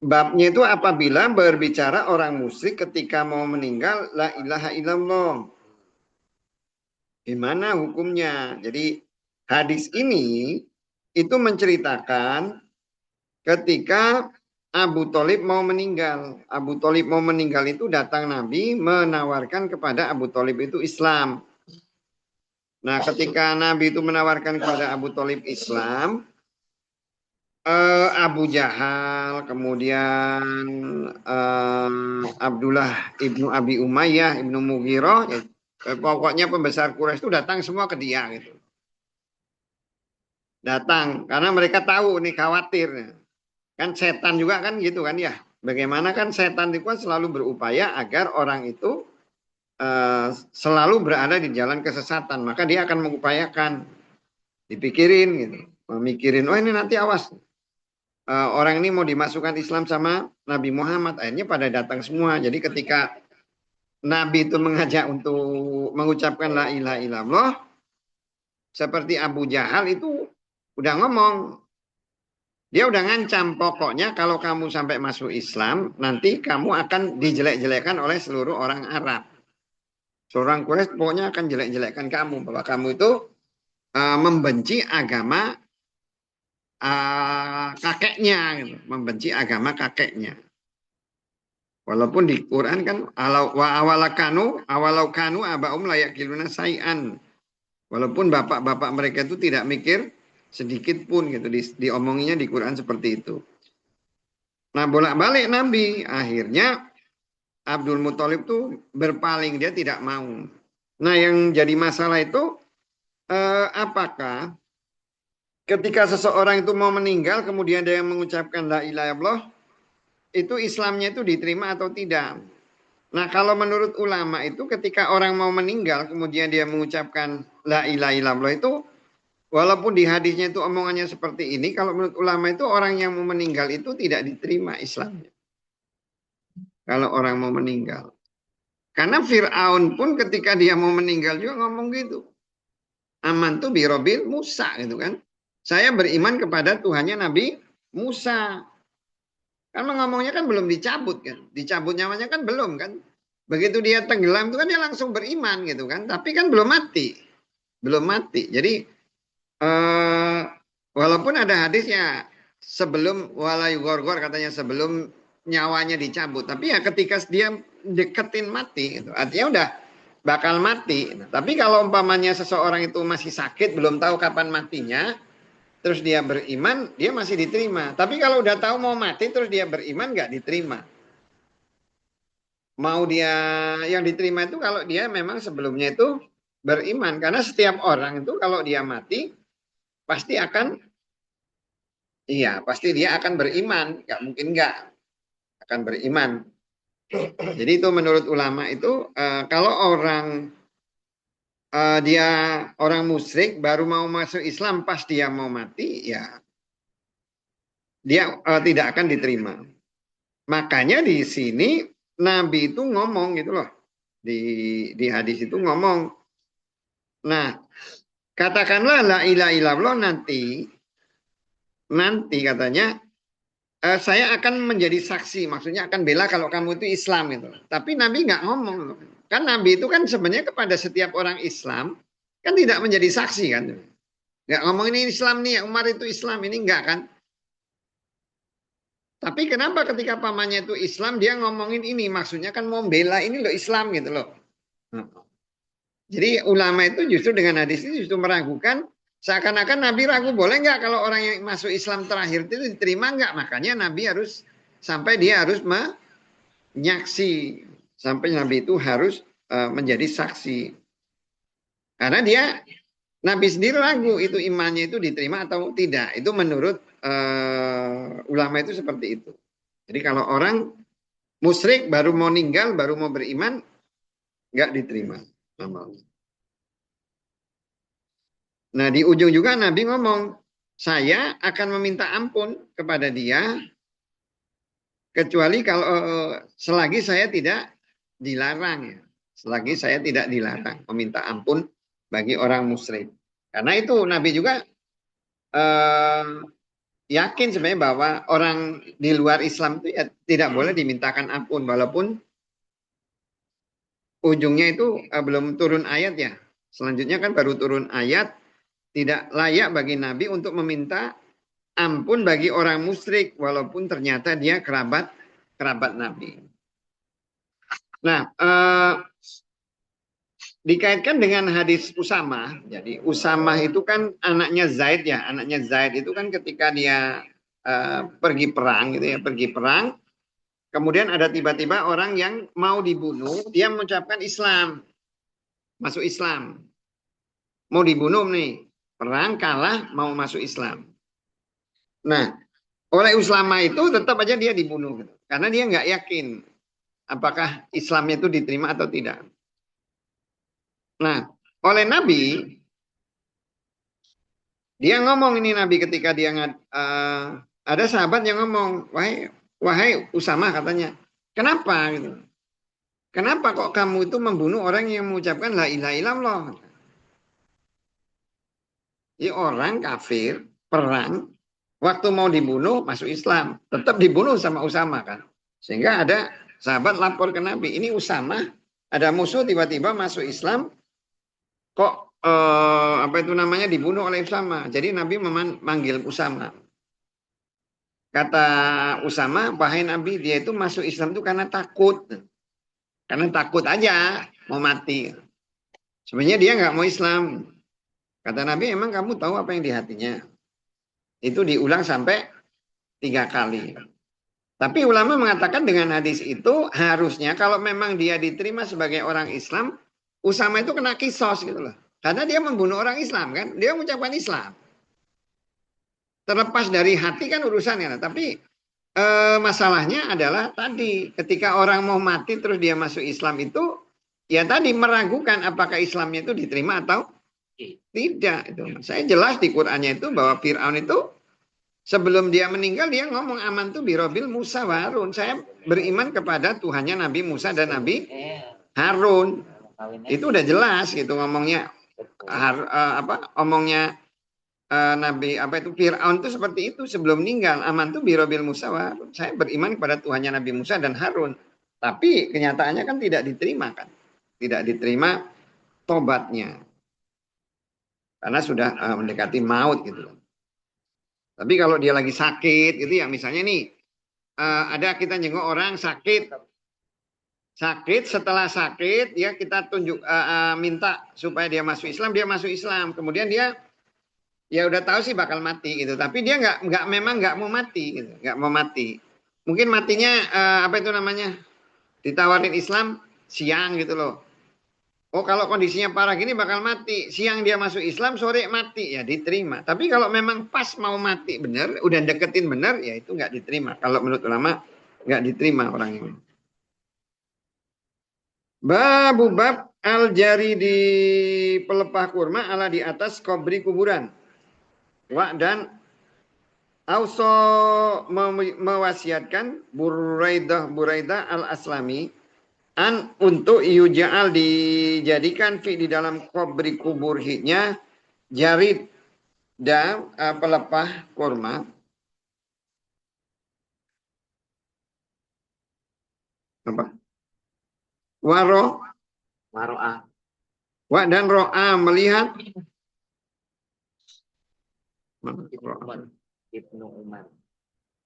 S1: Babnya itu apabila berbicara orang musyrik ketika mau meninggal la ilaha illallah. Gimana hukumnya? Jadi hadis ini itu menceritakan ketika Abu Thalib mau meninggal. Abu Thalib mau meninggal itu datang Nabi menawarkan kepada Abu Thalib itu Islam. Nah, ketika Nabi itu menawarkan kepada Abu Thalib Islam, Abu Jahal, kemudian Abdullah Ibnu Abi Umayyah, Ibnu Mughirah, pokoknya pembesar Quraisy itu datang semua ke dia gitu. Datang karena mereka tahu nih khawatir. Kan setan juga kan gitu kan ya. Bagaimana kan setan itu kan selalu berupaya agar orang itu selalu berada di jalan kesesatan. Maka dia akan mengupayakan dipikirin gitu. Memikirin, oh ini nanti awas. Orang ini mau dimasukkan Islam sama Nabi Muhammad. Akhirnya pada datang semua. Jadi ketika Nabi itu mengajak untuk mengucapkan la ilaha illallah, seperti Abu Jahal itu udah ngomong. Dia udah ngancam, pokoknya kalau kamu sampai masuk Islam, nanti kamu akan dijelek-jelekan oleh seluruh orang Arab. Seorang Quraisy pokoknya akan jelek-jelekkan kamu, bahwa kamu itu membenci agama kakeknya, gitu. Membenci agama kakeknya. Walaupun di Quran kan awalau kanu abaum layak kiluna sayan. Walaupun bapak-bapak mereka itu tidak mikir sedikit pun gitu, diomonginya di Quran seperti itu. Nah, bolak-balik Nabi akhirnya Abdul Muthalib tuh berpaling, dia tidak mau. Nah, yang jadi masalah itu apakah ketika seseorang itu mau meninggal kemudian dia mengucapkan la ilaha illallah, itu Islamnya itu diterima atau tidak? Nah, kalau menurut ulama itu ketika orang mau meninggal kemudian dia mengucapkan la ilaha illallah itu, walaupun di hadisnya itu omongannya seperti ini, kalau menurut ulama itu orang yang mau meninggal itu tidak diterima Islamnya. Kalau orang mau meninggal. Karena Fir'aun pun ketika dia mau meninggal juga ngomong gitu. Amantu birobil Musa gitu kan. Saya beriman kepada Tuhannya Nabi Musa. Karena ngomongnya kan belum dicabut kan. Dicabut nyawanya kan belum kan. Begitu dia tenggelam itu kan dia langsung beriman gitu kan. Tapi kan belum mati. Belum mati. Jadi walaupun ada hadisnya sebelum walayu gorgor katanya sebelum nyawanya dicabut. Tapi ya ketika dia deketin mati gitu. Artinya udah bakal mati. Tapi kalau umpamanya seseorang itu masih sakit, belum tahu kapan matinya, terus dia beriman, dia masih diterima. Tapi kalau udah tahu mau mati, terus dia beriman, nggak diterima. Mau dia yang diterima itu kalau dia memang sebelumnya itu beriman. Karena setiap orang itu kalau dia mati, pasti akan, iya, pasti dia akan beriman. Nggak mungkin nggak akan beriman. Jadi itu menurut ulama itu kalau orang dia orang musyrik baru mau masuk Islam pas dia mau mati, ya dia tidak akan diterima. Makanya di sini Nabi itu ngomong gitu loh, di hadis itu ngomong. Nah, katakanlah la ilaha illallah nanti katanya saya akan menjadi saksi, maksudnya akan bela kalau kamu itu Islam gitu. Tapi Nabi nggak ngomong. Kan Nabi itu kan sebenarnya kepada setiap orang Islam kan tidak menjadi saksi kan. Nggak ngomong ini Islam nih, Umar itu Islam, ini enggak kan. Tapi kenapa ketika pamannya itu Islam dia ngomongin ini, maksudnya kan mau bela ini loh Islam gitu loh. Jadi ulama itu justru dengan hadis ini justru meragukan, seakan-akan Nabi ragu boleh nggak kalau orang yang masuk Islam terakhir itu diterima nggak. Makanya Nabi harus sampai dia harus menyaksi, sampai Nabi itu harus menjadi saksi. Karena dia Nabi sendiri ragu itu imannya itu diterima atau tidak. Itu menurut ulama itu seperti itu. Jadi kalau orang musyrik baru mau meninggal, baru mau beriman, nggak diterima amalnya. Nah di ujung juga Nabi ngomong, saya akan meminta ampun kepada dia, kecuali kalau selagi saya tidak dilarang ya. Selagi saya tidak dilarang meminta ampun bagi orang musyrik. Karena itu Nabi juga yakin sebenarnya bahwa orang di luar Islam itu ya tidak boleh dimintakan ampun. Walaupun ujungnya itu belum turun ayat ya. Selanjutnya kan baru turun ayat. Tidak layak bagi Nabi untuk meminta ampun bagi orang musyrik walaupun ternyata dia kerabat Nabi. Nah, dikaitkan dengan hadis Usamah. Jadi Usamah itu kan anaknya Zaid ya. Anaknya Zaid itu kan ketika dia pergi perang gitu ya, pergi perang. Kemudian ada tiba-tiba orang yang mau dibunuh, dia mengucapkan Islam. Masuk Islam. Mau dibunuh nih. Perang kalah mau masuk Islam. Nah, oleh Usamah itu tetap aja dia dibunuh gitu. Karena dia nggak yakin apakah Islamnya itu diterima atau tidak. Nah, oleh Nabi dia ngomong ini Nabi ketika dia ada sahabat yang ngomong, wahai Usamah katanya, kenapa gitu? Kenapa kok kamu itu membunuh orang yang mengucapkan la ilaha illallah? Ini orang kafir, perang, waktu mau dibunuh masuk Islam. Tetap dibunuh sama Usama kan. Sehingga ada sahabat lapor ke Nabi, ini Usama, ada musuh tiba-tiba masuk Islam, kok apa itu namanya dibunuh oleh Usama. Jadi Nabi memanggil Usama. Kata Usama, wahai Nabi, dia itu masuk Islam itu karena takut. Karena takut aja mau mati. Sebenarnya dia nggak mau Islam. Kata Nabi, emang kamu tahu apa yang di hatinya? Itu diulang sampai 3 kali. Tapi ulama mengatakan dengan hadis itu harusnya kalau memang dia diterima sebagai orang Islam, Usama itu kena kisos gitu loh. Karena dia membunuh orang Islam kan, dia mengucapkan Islam. Terlepas dari hati kan urusannya, tapi masalahnya adalah tadi ketika orang mau mati terus dia masuk Islam itu, ya tadi meragukan apakah Islamnya itu diterima atau tidak. Itu saya jelas di Qurannya itu bahwa Fir'aun itu sebelum dia meninggal dia ngomong aman tuh birobil Musa wa Harun. Saya beriman kepada Tuhannya Nabi Musa dan Nabi Harun. Itu udah jelas gitu ngomongnya. Omongnya Nabi apa itu Fir'aun itu seperti itu sebelum meninggal. Aman tuh birobil Musa wa Harun. Saya beriman kepada Tuhannya Nabi Musa dan Harun. Tapi kenyataannya kan tidak diterima kan. Tidak diterima tobatnya. Karena sudah mendekati maut gitu. Tapi kalau dia lagi sakit gitu ya, misalnya nih ada kita jenguk orang sakit setelah sakit ya kita tunjuk minta supaya dia masuk Islam, kemudian dia ya udah tahu sih bakal mati gitu, tapi dia memang nggak mau mati gitu, nggak mau mati. Mungkin matinya apa itu namanya ditawarin Islam siang gitu loh. Oh kalau kondisinya parah gini bakal mati. Siang dia masuk Islam, sore mati. Ya diterima. Tapi kalau memang pas mau mati benar, udah deketin benar, ya itu nggak diterima. Kalau menurut ulama nggak diterima orang ini. Bab al-jari di pelepah kurma ala di atas kubri kuburan. Dan Auso mewasiatkan Buraidah al-Aslami untuk yuja'al dijadikan di dalam kubri kubur hitnya jarid dan pelepah kurma. Apa?
S2: Waro'ah.
S1: Dan ro'a melihat
S2: Ibnu Umar.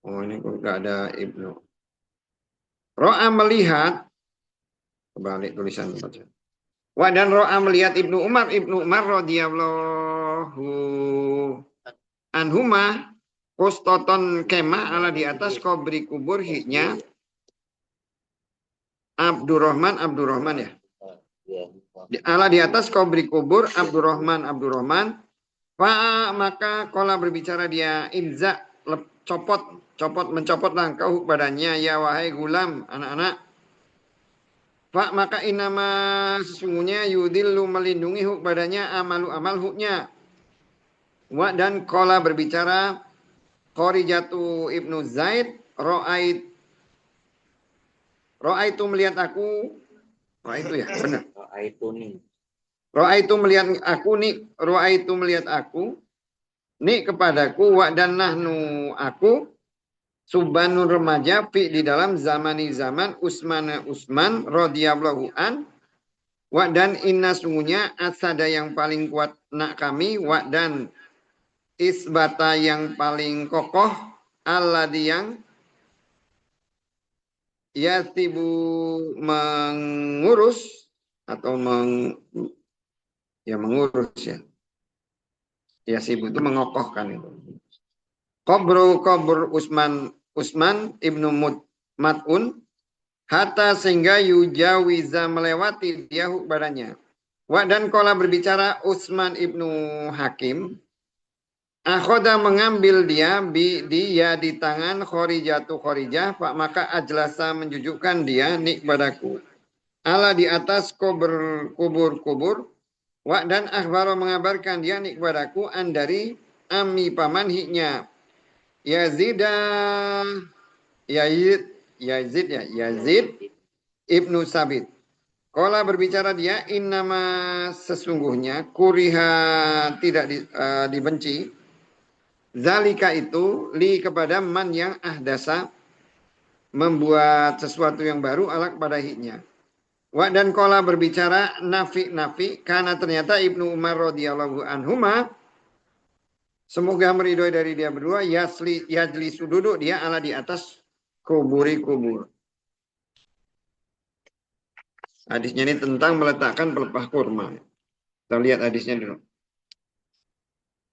S1: Oh ini kok nggak ada Ibnu. Ro'a melihat kebalik tulisan baca. Dan ro'a melihat Ibnu Umar radhiyallahu anhuma kustoton kemah ala di atas kubri kubur hiknya Abdurrahman ya. Ala di atas kubri kubur Abdurrahman. Maka kola berbicara dia inza mencopot langkah badannya ya wahai gulam anak-anak. Maka inama sesungguhnya yudillu melindungi huk badannya amal huknya. Dan kola berbicara Khorijatu ibnu Zaid Ro'aitu melihat aku. Ro'aitu ya benar. Ro'aitu melihat aku. Ni kepadaku dan nahnu aku Subbanun remaja di dalam zaman Utsman radhiyallahu an dan inna sungguhnya asada yang paling kuat nak kami dan isbata yang paling kokoh alladhi yang yatibu mengurus atau mengurus ya. Yasibu itu mengokohkan itu. Kubur Utsman ibnu Mat'un hatta sehingga yujawiza melewati dia badannya. Dan kola berbicara Utsman ibnu Hakim akhoda mengambil dia di tangan Khorijah maka ajlasa menjujukkan dia padaku ala di atas kubur dan akhbaro mengabarkan dia padaku dari ami paman hiknya Yazid ibnu Sabit Qala berbicara dia, innama sesungguhnya kuriha tidak dibenci. Zalika itu li kepada man yang ahdasa membuat sesuatu yang baru ala kepada hiknya. Wa dan qala berbicara nafi karena ternyata Ibnu Umar radhiyallahu anhuma semoga meridhoi dari dia berdua yajli duduk dia ala di atas kubur. Hadisnya ini tentang meletakkan pelepah kurma. Kita lihat hadisnya dulu.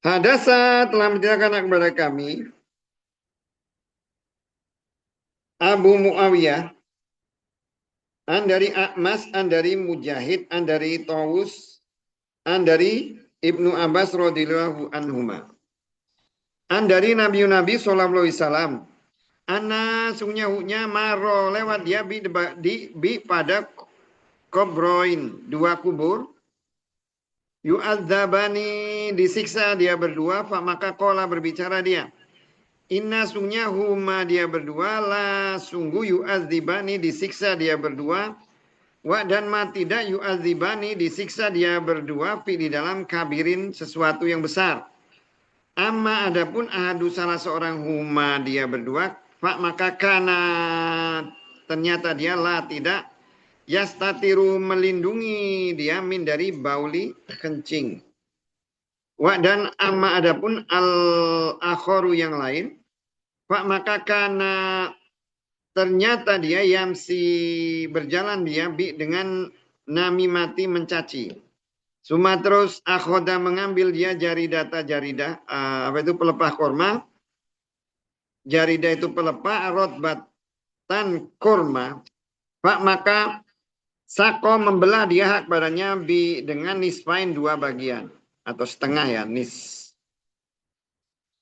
S1: Hadasa telah menceritakan kepada kami Abu Muawiyah an dari A'mas, an dari Mujahid, an dari Tawus, an dari Ibnu Abbas radhiyallahu anhuma. An dari Nabi sallallahu alaihi wasallam. Ana sungnya maro lewat dia bi pada kubroin, dua kubur. Yu'adzabani disiksa dia berdua, maka kola berbicara dia. Inna sungnya huma dia berdua, la sungguh yu'adzibani disiksa dia berdua. Wa dan ma tidak yu'adzibani disiksa dia berdua fi di dalam kabirin sesuatu yang besar. Amma adapun ahadu salah seorang huma dia berdua, maka kana ternyata dia la tidak yastatiru melindungi dia min dari bauli kencing. Wa dan amma adapun al akharu yang lain, maka karena ternyata dia yamsi berjalan dia dengan namimati mencaci. Suma terus akhoda mengambil dia jaridah apa itu pelepah korma. Jaridah itu pelepah rotbatan korma. Maka Sako membelah dia hak badannya dengan nisfain dua bagian. Atau setengah ya,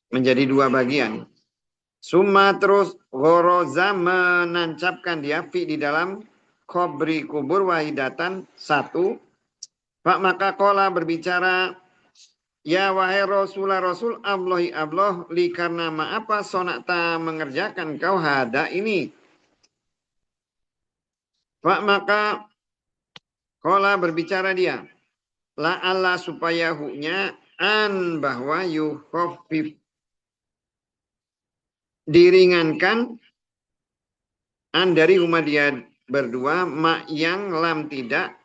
S1: menjadi dua bagian. Suma terus goroza menancapkan dia di dalam kubur wahidatan satu. Maka kola berbicara, ya wahai Rasulullah Rasul Allahi Allah li karena apa sonakta mengerjakan kau hada ini. Maka kola berbicara dia, la Allah supaya huknya an bahwa yukhafif diringankan an dari umat dia berdua mak yang lam tidak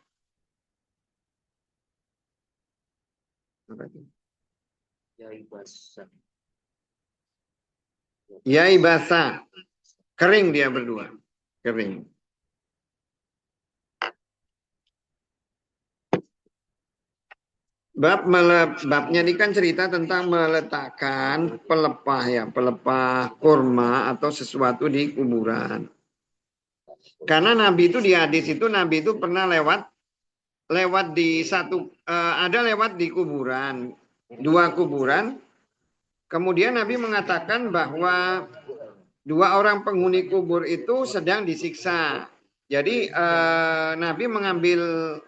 S1: yai basah kering dia berdua kering. Babnya ini kan cerita tentang meletakkan pelepah kurma atau sesuatu di kuburan. Karena Nabi itu di hadis itu Nabi itu pernah lewat di lewat di kuburan, dua kuburan. Kemudian Nabi mengatakan bahwa dua orang penghuni kubur itu sedang disiksa. Jadi Nabi mengambil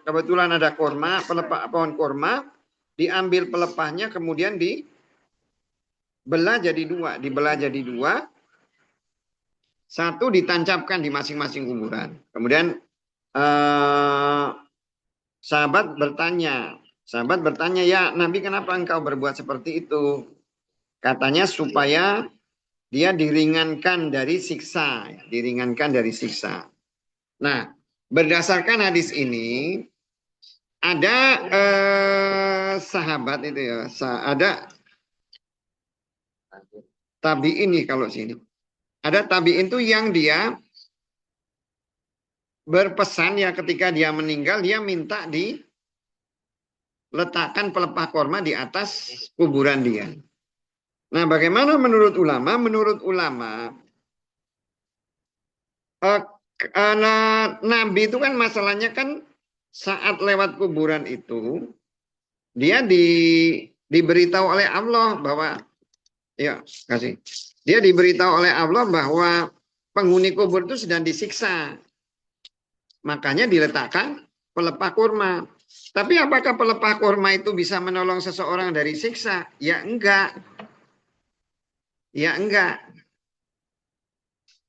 S1: kebetulan ada kurma, pelepah pohon kurma. Diambil pelepahnya kemudian dibelah jadi dua. Satu ditancapkan di masing-masing kuburan. Kemudian sahabat bertanya, ya Nabi kenapa engkau berbuat seperti itu? Katanya supaya dia diringankan dari siksa. Nah, berdasarkan hadis ini, ada sahabat itu ya, ada tabi'in nih kalau sini. Ada tabi'in itu yang dia berpesan ya ketika dia meninggal, dia minta diletakkan pelepah korma di atas kuburan dia. Nah, bagaimana menurut ulama? Menurut ulama, Nabi itu kan masalahnya kan saat lewat kuburan itu, dia diberitahu oleh Allah bahwa, dia diberitahu oleh Allah bahwa penghuni kubur itu sedang disiksa. Makanya diletakkan pelepah kurma. Tapi apakah pelepah kurma itu bisa menolong seseorang dari siksa? Ya enggak.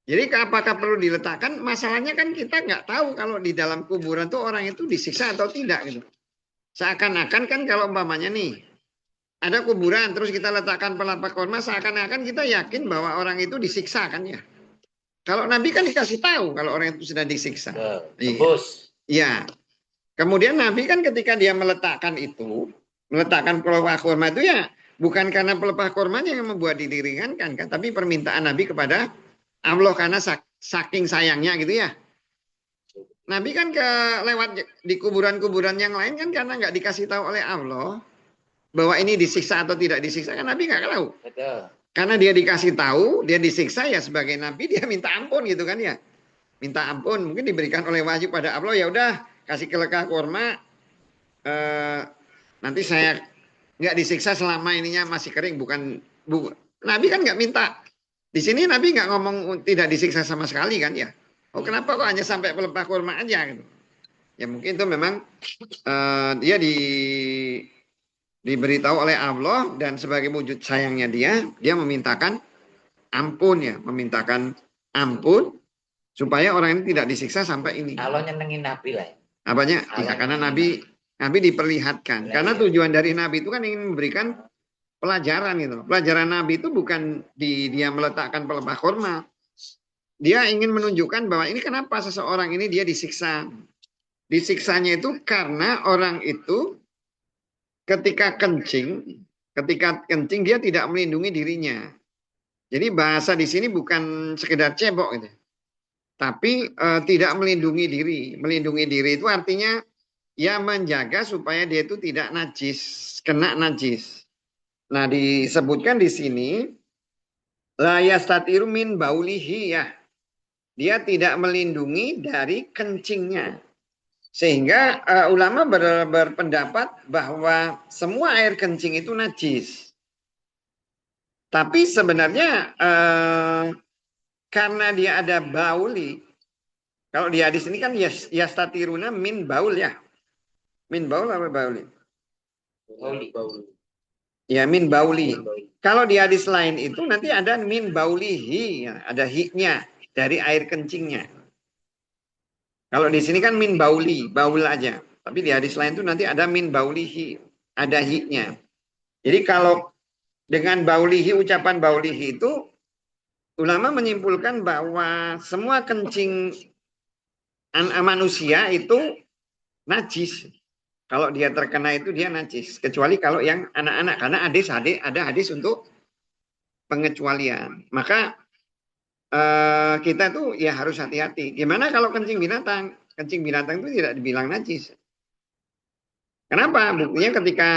S1: Jadi apakah perlu diletakkan? Masalahnya kan kita nggak tahu kalau di dalam kuburan tuh orang itu disiksa atau tidak gitu. Seakan-akan kan kalau umpamanya nih ada kuburan terus kita letakkan pelapa korma, seakan-akan kita yakin bahwa orang itu disiksa kan ya. Kalau Nabi kan dikasih tahu kalau orang itu sudah disiksa. Iya.
S2: Tebus.
S1: Iya. Kemudian Nabi kan ketika dia meletakkan itu, meletakkan pelepah korma itu ya bukan karena pelepah kormanya yang membuat diringankan kan, tapi permintaan Nabi kepada Allah karena saking sayangnya gitu ya. Nabi kan lewat di kuburan-kuburan yang lain kan karena nggak dikasih tahu oleh Allah bahwa ini disiksa atau tidak disiksa kan Nabi nggak tahu.
S2: Betul.
S1: Karena dia dikasih tahu, dia disiksa ya sebagai Nabi dia minta ampun gitu kan ya. Minta ampun mungkin diberikan oleh wahyu pada Allah, ya udah kasih kelekah korma, nanti saya nggak disiksa selama ininya masih kering, Nabi kan nggak minta. Di sini Nabi nggak ngomong tidak disiksa sama sekali kan ya. Oh kenapa kok hanya sampai pelepah korma aja gitu. Ya mungkin itu memang dia diberitahu oleh Allah dan sebagai wujud sayangnya dia memintakan ampun ya, memintakan ampun supaya orang ini tidak disiksa sampai ini.
S2: Allah nyenengin Nabi lah.
S1: Apanya? Ya, karena Nabi diperlihatkan. Karena tujuan dari Nabi itu kan ingin memberikan pelajaran gitu. Pelajaran Nabi itu bukan dia meletakkan pelepah korma. Dia ingin menunjukkan bahwa ini kenapa seseorang ini dia disiksa. Disiksanya itu karena orang itu ketika kencing dia tidak melindungi dirinya. Jadi bahasa di sini bukan sekedar cebok gitu. Tapi tidak melindungi diri. Melindungi diri itu artinya ya menjaga supaya dia itu tidak najis, kena najis. Nah, disebutkan di sini la yastatiru min baulihi ya. Dia tidak melindungi dari kencingnya. Sehingga ulama berpendapat bahwa semua air kencing itu najis. Tapi sebenarnya karena dia ada bauli, kalau di hadis ini kan yastatiruna min baul ya. Min baul apa bauli?
S2: Bauli.
S1: Ya min bauli. Kalau di hadis lain itu nanti ada min baulihi, ya, ada hi-nya dari air kencingnya. Kalau di sini kan min bauli, baul aja. Tapi di hadis lain itu nanti ada min baulihi, ada hi-nya. Jadi kalau dengan baulihi, ucapan baulihi itu ulama menyimpulkan bahwa semua kencing manusia itu najis. Kalau dia terkena itu dia najis. Kecuali kalau yang anak-anak. Karena ada hadis untuk pengecualian. Maka kita tuh ya harus hati-hati. Gimana kalau kencing binatang? Kencing binatang itu tidak dibilang najis. Kenapa? Buktinya ketika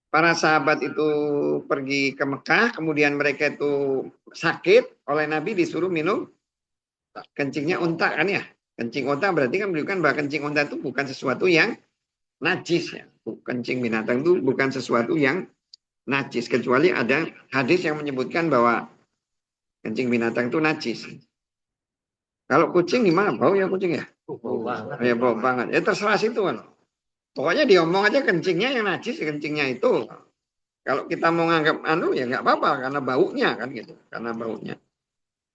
S1: para sahabat itu pergi ke Mekah, kemudian mereka itu sakit, oleh Nabi disuruh minum kencingnya unta kan ya. Kencing unta berarti kan menunjukkan bahwa kencing unta itu bukan sesuatu yang najis ya. Kencing binatang itu bukan sesuatu yang najis. Kecuali ada hadis yang menyebutkan bahwa kencing binatang itu najis. Kalau kucing gimana? Bau ya kucing ya?
S2: Bau banget.
S1: Ya bau banget. Ya terserah situ kan. Pokoknya diomong aja kencingnya yang najis, kencingnya itu. Kalau kita mau nganggap ya nggak apa-apa karena baunya kan gitu, karena baunya.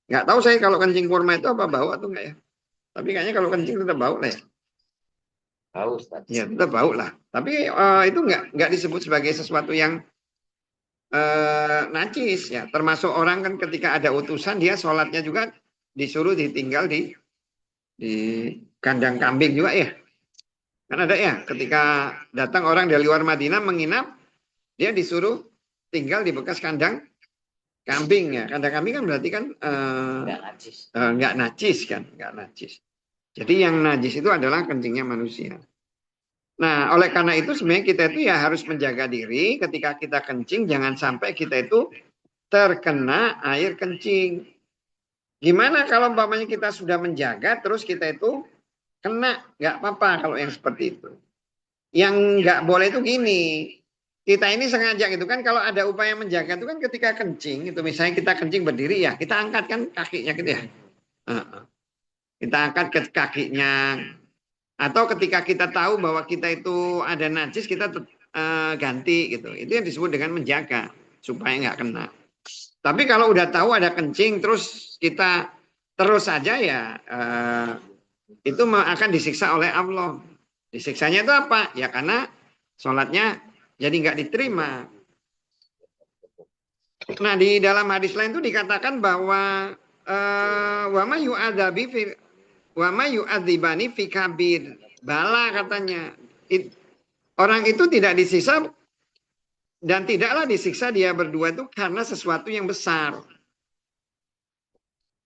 S1: Nggak tahu saya kalau kencing kurma itu apa bau atau enggak ya. Tapi kayaknya kalau kencing tetap bau lah ya.
S2: Bau, Ustaz.
S1: Ya tetap bau lah. Tapi itu nggak disebut sebagai sesuatu yang najis ya. Termasuk orang kan ketika ada utusan dia sholatnya juga disuruh ditinggal di kandang kambing juga ya. Kan ada ya, ketika datang orang dari luar Madinah menginap, dia disuruh tinggal di bekas kandang kambing ya. Kandang kambing kan berarti kan nggak najis kan, nggak najis. Jadi yang najis itu adalah kencingnya manusia. Nah, oleh karena itu sebenarnya kita itu ya harus menjaga diri ketika kita kencing, jangan sampai kita itu terkena air kencing. Gimana kalau umpamanya kita sudah menjaga, terus kita itu kena, nggak apa-apa kalau yang seperti itu. Yang nggak boleh itu gini, kita ini sengaja gitu kan, kalau ada upaya menjaga itu kan ketika kencing, itu misalnya kita kencing berdiri ya, kita angkat kan kakinya gitu ya. Kita angkat ke kakinya. Atau ketika kita tahu bahwa kita itu ada najis, kita ganti gitu. Itu yang disebut dengan menjaga, supaya nggak kena. Tapi kalau udah tahu ada kencing, terus kita terus saja ya itu akan disiksa oleh Allah. Disiksanya itu apa? Ya karena sholatnya jadi nggak diterima. Nah di dalam hadis lain itu dikatakan bahwa wama yu'adzabi fi wama yu'adzibani fi kabir. Bala katanya. Orang itu tidak disiksa dan tidaklah disiksa dia berdua itu karena sesuatu yang besar.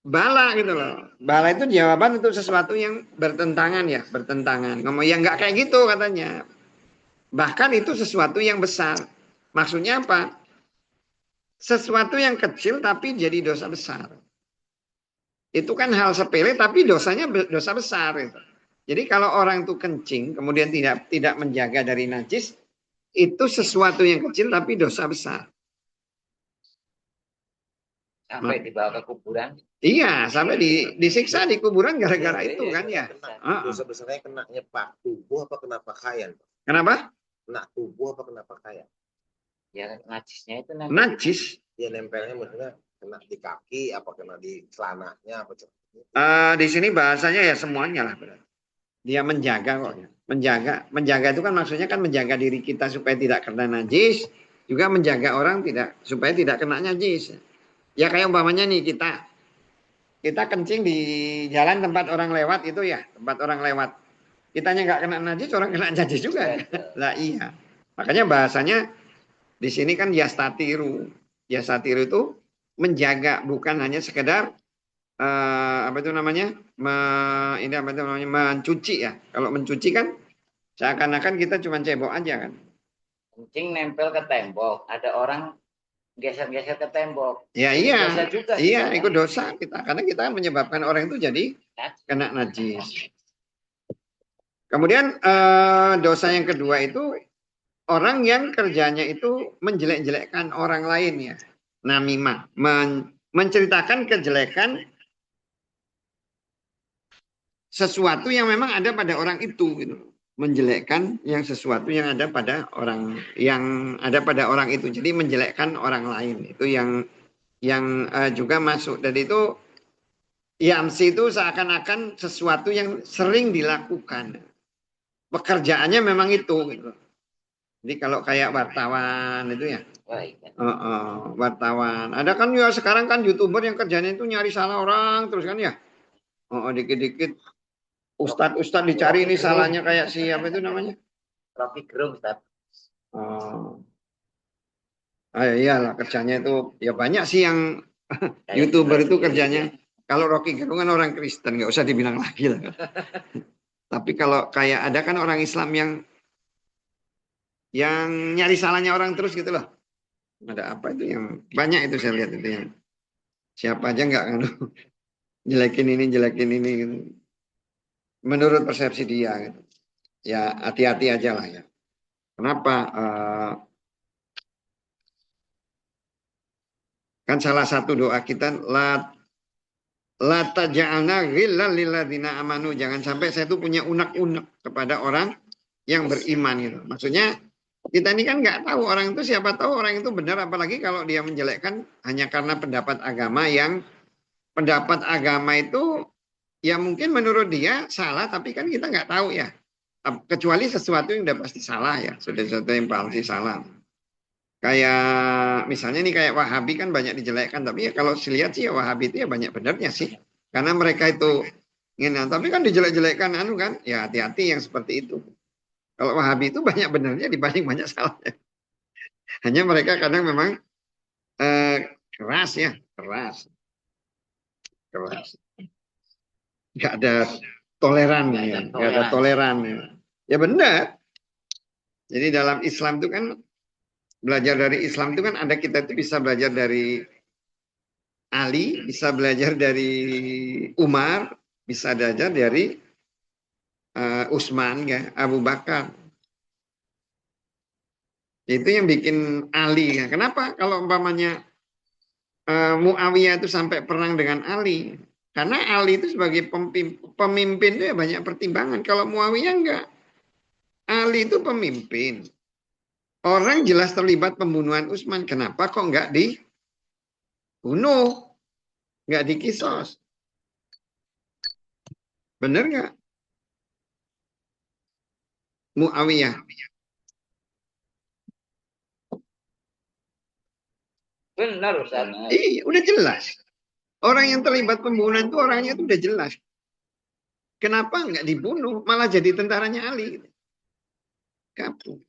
S1: Bala gitu loh. Bala itu jawaban untuk sesuatu yang bertentangan ya, bertentangan. Ngomong ya nggak kayak gitu katanya. Bahkan itu sesuatu yang besar. Maksudnya apa? Sesuatu yang kecil tapi jadi dosa besar. Itu kan hal sepele tapi dosanya dosa besar itu. Jadi kalau orang itu kencing kemudian tidak menjaga dari najis, itu sesuatu yang kecil tapi dosa besar.
S2: Sampai dibawa ke kuburan.
S1: Iya, sampai disiksa di kuburan gara-gara itu kan ya.
S3: Dosa besarnya kena nyepak tubuh apa kena pakaian?
S1: Kenapa?
S3: Kena tubuh apa kena pakaian?
S2: Ya najisnya itu nempel.
S1: Najis.
S3: Ya nempelnya maksudnya kena di kaki apa kena di celananya apa?
S1: Di sini bahasanya ya semuanya lah berarti. Dia menjaga kok ya. Menjaga itu kan maksudnya kan menjaga diri kita supaya tidak kena najis, juga menjaga orang supaya tidak kena najis. Ya kayak umpamanya nih kita kencing di jalan tempat orang lewat itu ya, tempat orang lewat. Kitanya nggak kena najis, orang kena najis juga. Lah iya. Makanya bahasanya di sini kan yastatiru. Yastatiru itu menjaga, bukan hanya sekedar apa itu namanya? Ini apa itu namanya? Mencuci ya. Kalau mencuci kan seakan-akan kita cuma cebok aja kan.
S2: Kencing nempel ke tembok, ada orang geser-geser ke tembok.
S1: Ya iya.
S2: Dosa juga,
S1: iya,
S2: kan?
S1: ikut dosa kita karena kita menyebabkan orang itu jadi kena najis. Kemudian dosa yang kedua itu orang yang kerjanya itu menjelek-jelekkan orang lain ya. Namimah, menceritakan kejelekan sesuatu yang memang ada pada orang itu gitu. Menjelekkan yang sesuatu yang ada pada orang itu. Jadi menjelekkan orang lain itu yang juga masuk. Dan itu yamsi itu seakan-akan sesuatu yang sering dilakukan. Pekerjaannya memang itu gitu. Jadi kalau kayak wartawan itu ya. Wartawan. Ada kan ya sekarang kan YouTuber yang kerjanya itu nyari salah orang terus kan ya. Dikit-dikit Ustadz dicari ini salahnya kayak siapa itu namanya?
S2: Rocky Gerung, Ustaz.
S1: Iyalah kerjanya itu ya banyak sih yang YouTuber itu kerjanya. Kalau Rocky Gerung kan orang Kristen nggak usah dibilang lagi lah. Tapi kalau kayak ada kan orang Islam yang nyari salahnya orang terus gitu loh. Ada apa itu yang banyak itu saya lihat itu yang siapa aja nggak jelekin ini gitu. Menurut persepsi dia gitu. Ya hati-hati aja lah ya. Kenapa? Kan salah satu doa kita la taj'alna ghillan lil ladzina amanu. Jangan sampai saya tuh punya unek-unek kepada orang yang beriman gitu. Maksudnya kita ini kan nggak tahu orang itu, siapa tahu orang itu benar, apalagi kalau dia menjelekkan hanya karena pendapat agama itu ya mungkin menurut dia salah, tapi kan kita nggak tahu ya. Kecuali sesuatu yang udah pasti salah ya, sudah sesuatu yang pasti salah. Kayak misalnya nih kayak Wahabi kan banyak dijelekkan, tapi ya kalau dilihat sih ya Wahabi itu ya banyak benarnya sih. Karena mereka itu tapi kan dijelek-jelekkan kan, ya hati-hati yang seperti itu. Kalau Wahabi itu banyak benarnya dibanding banyak salahnya. Hanya mereka kadang memang keras. Nggak ada toleran ya, nggak ada toleran ya. Ya benar. Jadi dalam Islam itu kan belajar dari Islam itu kan ada kita itu bisa belajar dari Ali, bisa belajar dari Umar, bisa belajar dari Utsman ya, Abu Bakar. Itu yang bikin Ali. Kenapa kalau umpamanya Muawiyah itu sampai perang dengan Ali? Karena Ali itu sebagai pemimpin itu ya banyak pertimbangan. Kalau Muawiyah enggak. Ali itu pemimpin. Orang jelas terlibat pembunuhan Utsman. Kenapa kok enggak dibunuh? Enggak dikisos? Bener nggak? Muawiyah.
S2: Benar Ustaz.
S1: Iya, udah jelas. Orang yang terlibat pembunuhan itu orangnya itu udah jelas. Kenapa nggak dibunuh? Malah jadi tentaranya Ali. Kapung.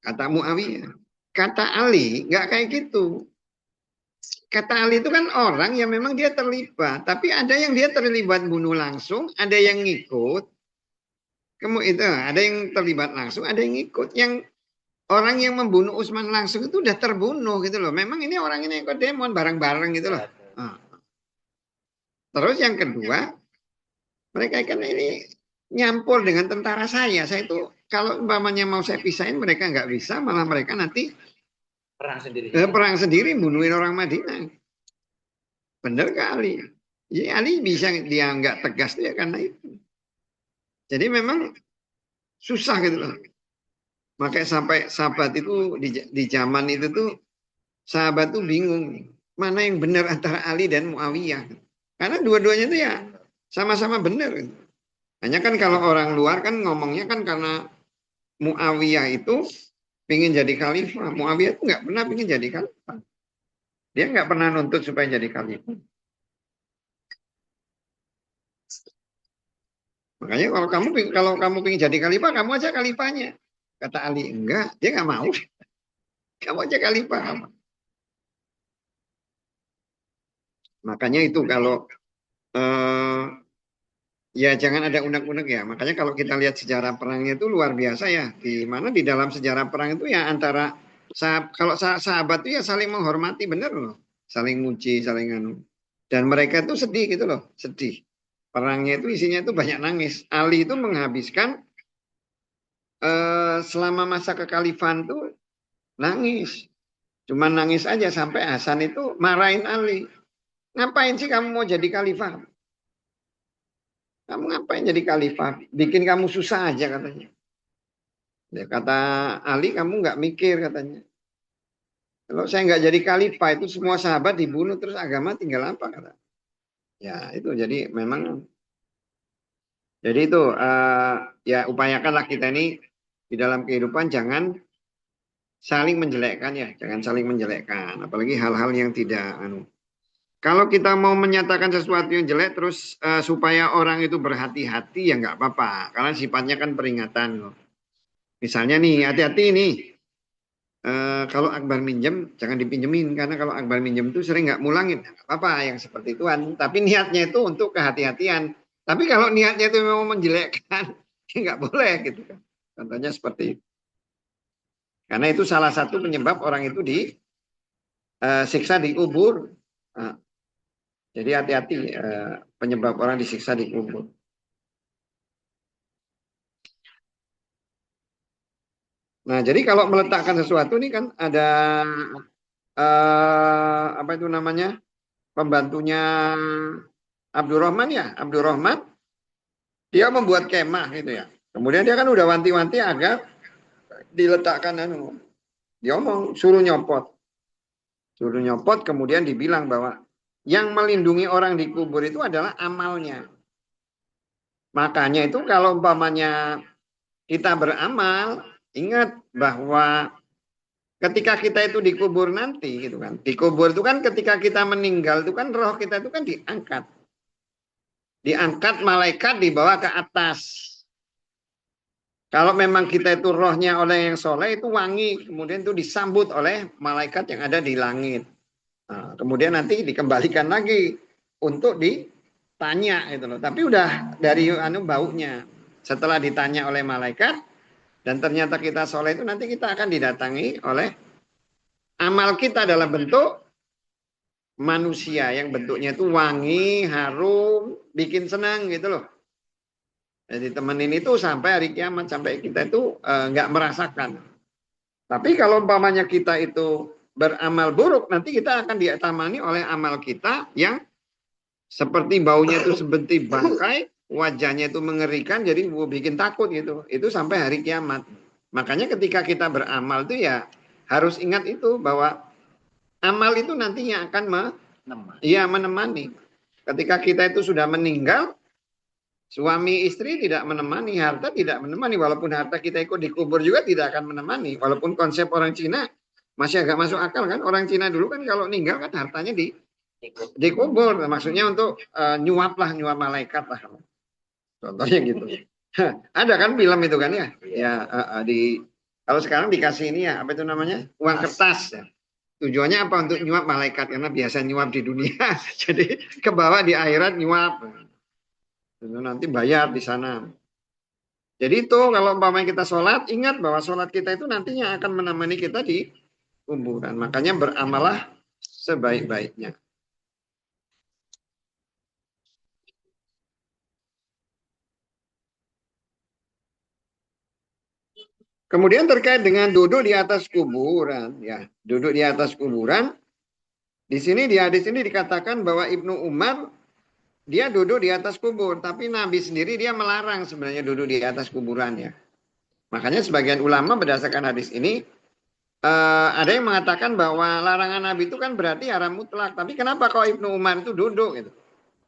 S1: Kata Muawiyah. Kata Ali nggak kayak gitu. Kata Ali itu kan orang yang memang dia terlibat. Tapi ada yang dia terlibat bunuh langsung, ada yang ngikut. Kemudian itu ada yang terlibat langsung, ada yang ngikut. Yang orang yang membunuh Utsman langsung itu udah terbunuh gitu loh. Memang ini orang ini ikut demon bareng-bareng gitu loh. Nah. Terus yang kedua, mereka kan ini nyampur dengan tentara saya. Saya itu kalau umpamanya mau saya pisahin mereka nggak bisa, malah mereka nanti perang sendiri bunuhin orang Madinah. Bener kali. Jadi Ali bisa dia nggak tegas dia karena itu. Jadi memang susah gitu loh. Makanya sampai sahabat itu di zaman itu tuh sahabat tuh bingung mana yang benar antara Ali dan Muawiyah. Karena dua-duanya itu ya sama-sama benar. Hanya kan kalau orang luar kan ngomongnya kan karena Muawiyah itu pengen jadi khalifah. Muawiyah itu nggak pernah pengen jadi khalifah. Dia nggak pernah nuntut supaya jadi khalifah. Makanya kalau kamu pengen jadi khalifah, kamu aja khalifahnya. Kata Ali, enggak, dia nggak mau. Kamu aja khalifah. Kamu. Makanya itu kalau ya jangan ada unek-unek ya. Makanya kalau kita lihat sejarah perangnya itu luar biasa ya. Di mana di dalam sejarah perang itu ya antara kalau sahabat itu ya saling menghormati bener loh. Saling muji, saling anu. Dan mereka itu sedih gitu loh, sedih. Perangnya itu isinya itu banyak nangis. Ali itu menghabiskan selama masa kekhalifahan itu nangis. Cuma nangis aja sampai Hasan itu marahin Ali. Ngapain sih kamu mau jadi khalifah? Kamu ngapain jadi khalifah? Bikin kamu susah aja katanya. Ya, kata Ali, kamu nggak mikir katanya. Kalau saya nggak jadi khalifah itu semua sahabat dibunuh terus agama tinggal apa kata. Ya itu jadi memang. Jadi itu ya upayakanlah kita ini di dalam kehidupan jangan saling menjelekkan ya, jangan saling menjelekkan. Apalagi hal-hal yang tidak kalau kita mau menyatakan sesuatu yang jelek terus supaya orang itu berhati-hati ya nggak apa-apa. Karena sifatnya kan peringatan. Misalnya nih, hati-hati nih. Kalau Akbar minjem jangan dipinjemin. Karena kalau Akbar minjem itu sering nggak mulangin. Nggak apa-apa yang seperti itu. Tapi niatnya itu untuk kehati-hatian. Tapi kalau niatnya itu memang menjelekkan, ya nggak boleh gitu kan. Contohnya seperti itu. Karena itu salah satu penyebab orang itu disiksa di kubur. Jadi hati-hati penyebab orang disiksa di kubur. Nah, jadi kalau meletakkan sesuatu ini kan ada apa itu namanya pembantunya Abdurrahman ya, Abdurrahman dia membuat kemah gitu ya. Kemudian dia kan udah wanti-wanti agar diletakkan dia ngomong suruh nyopot, kemudian dibilang bahwa yang melindungi orang di kubur itu adalah amalnya. Makanya itu kalau umpamanya kita beramal, ingat bahwa ketika kita itu dikubur nanti gitu kan. Dikubur itu kan ketika kita meninggal itu kan roh kita itu kan diangkat. Diangkat malaikat dibawa ke atas. Kalau memang kita itu rohnya oleh yang soleh itu wangi. Kemudian itu disambut oleh malaikat yang ada di langit. Nah, kemudian nanti dikembalikan lagi untuk ditanya itu loh. Tapi udah dari baunya. Setelah ditanya oleh malaikat dan ternyata kita soleh itu nanti kita akan didatangi oleh amal kita dalam bentuk manusia yang bentuknya itu wangi, harum, bikin senang gitu loh. Jadi temenin itu sampai hari kiamat, sampai kita itu nggak merasakan. Tapi kalau umpamanya kita itu beramal buruk, nanti kita akan ditemani oleh amal kita yang seperti baunya itu seperti bangkai, wajahnya itu mengerikan, jadi bikin takut gitu. Itu sampai hari kiamat. Makanya ketika kita beramal itu ya harus ingat itu bahwa amal itu nantinya akan Iya, menemani. Ketika kita itu sudah meninggal, suami istri tidak menemani, harta tidak menemani. Walaupun harta kita ikut dikubur juga tidak akan menemani. Walaupun konsep orang Cina masih agak masuk akal kan. Orang Cina dulu kan kalau meninggal kan hartanya dikubur. Maksudnya untuk nyuap malaikat lah. Contohnya gitu. Ada kan film itu kan ya? Ya kalau sekarang dikasih ini ya, apa itu namanya? Uang kertas ya. Tujuannya apa? Untuk nyuap malaikat karena biasa nyuap di dunia. Jadi ke bawah di akhirat nyuap. Nanti bayar di sana. Jadi itu kalau umpamanya kita sholat, ingat bahwa sholat kita itu nantinya akan menemani kita di kuburan. Makanya beramalah sebaik-baiknya. Kemudian terkait dengan duduk di atas kuburan, ya, duduk di atas kuburan. Di sini di hadis ini dikatakan bahwa Ibnu Umar dia duduk di atas kubur, tapi Nabi sendiri dia melarang sebenarnya duduk di atas kuburannya. Makanya sebagian ulama berdasarkan hadis ini ada yang mengatakan bahwa larangan Nabi itu kan berarti haram mutlak. Tapi kenapa kok Ibnu Umar itu duduk gitu?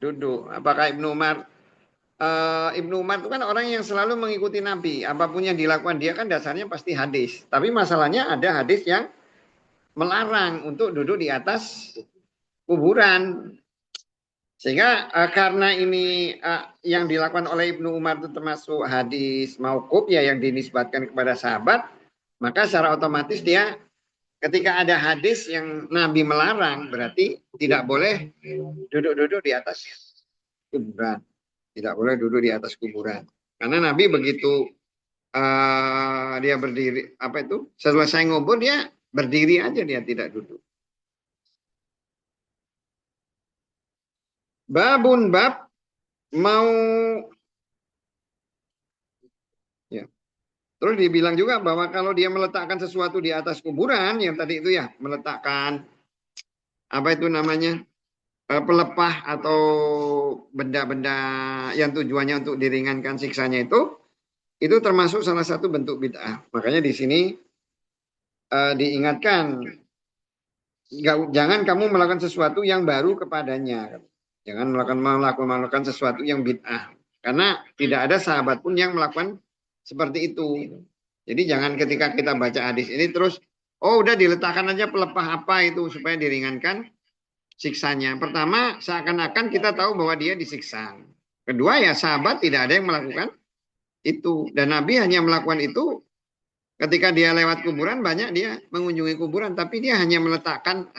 S1: Duduk. Apakah Ibnu Umar itu kan orang yang selalu mengikuti Nabi. Apapun yang dilakukan dia kan dasarnya pasti hadis. Tapi masalahnya ada hadis yang melarang untuk duduk di atas kuburan. Sehingga karena ini yang dilakukan oleh Ibnu Umar itu termasuk hadis mauquf ya yang dinisbatkan kepada sahabat, maka secara otomatis dia ketika ada hadis yang Nabi melarang berarti tidak boleh duduk-duduk di atas kuburan. Tidak boleh duduk di atas kuburan. Karena Nabi begitu dia berdiri, selesai ngubur dia berdiri aja, dia tidak duduk. Babun bab mau ya. Terus dibilang juga bahwa kalau dia meletakkan sesuatu di atas kuburan yang tadi itu ya, meletakkan apa itu namanya? Pelepah atau benda-benda yang tujuannya untuk diringankan siksanya itu termasuk salah satu bentuk bid'ah. Makanya di sini diingatkan jangan kamu melakukan sesuatu yang baru kepadanya. Jangan melakukan sesuatu yang bid'ah. Karena tidak ada sahabat pun yang melakukan seperti itu. Jadi jangan ketika kita baca hadis ini terus, oh udah diletakkan aja pelepah apa itu supaya diringankan siksanya. Pertama, seakan-akan kita tahu bahwa dia disiksa. Kedua ya sahabat tidak ada yang melakukan itu. Dan Nabi hanya melakukan itu ketika dia lewat kuburan, banyak dia mengunjungi kuburan. Tapi dia hanya meletakkan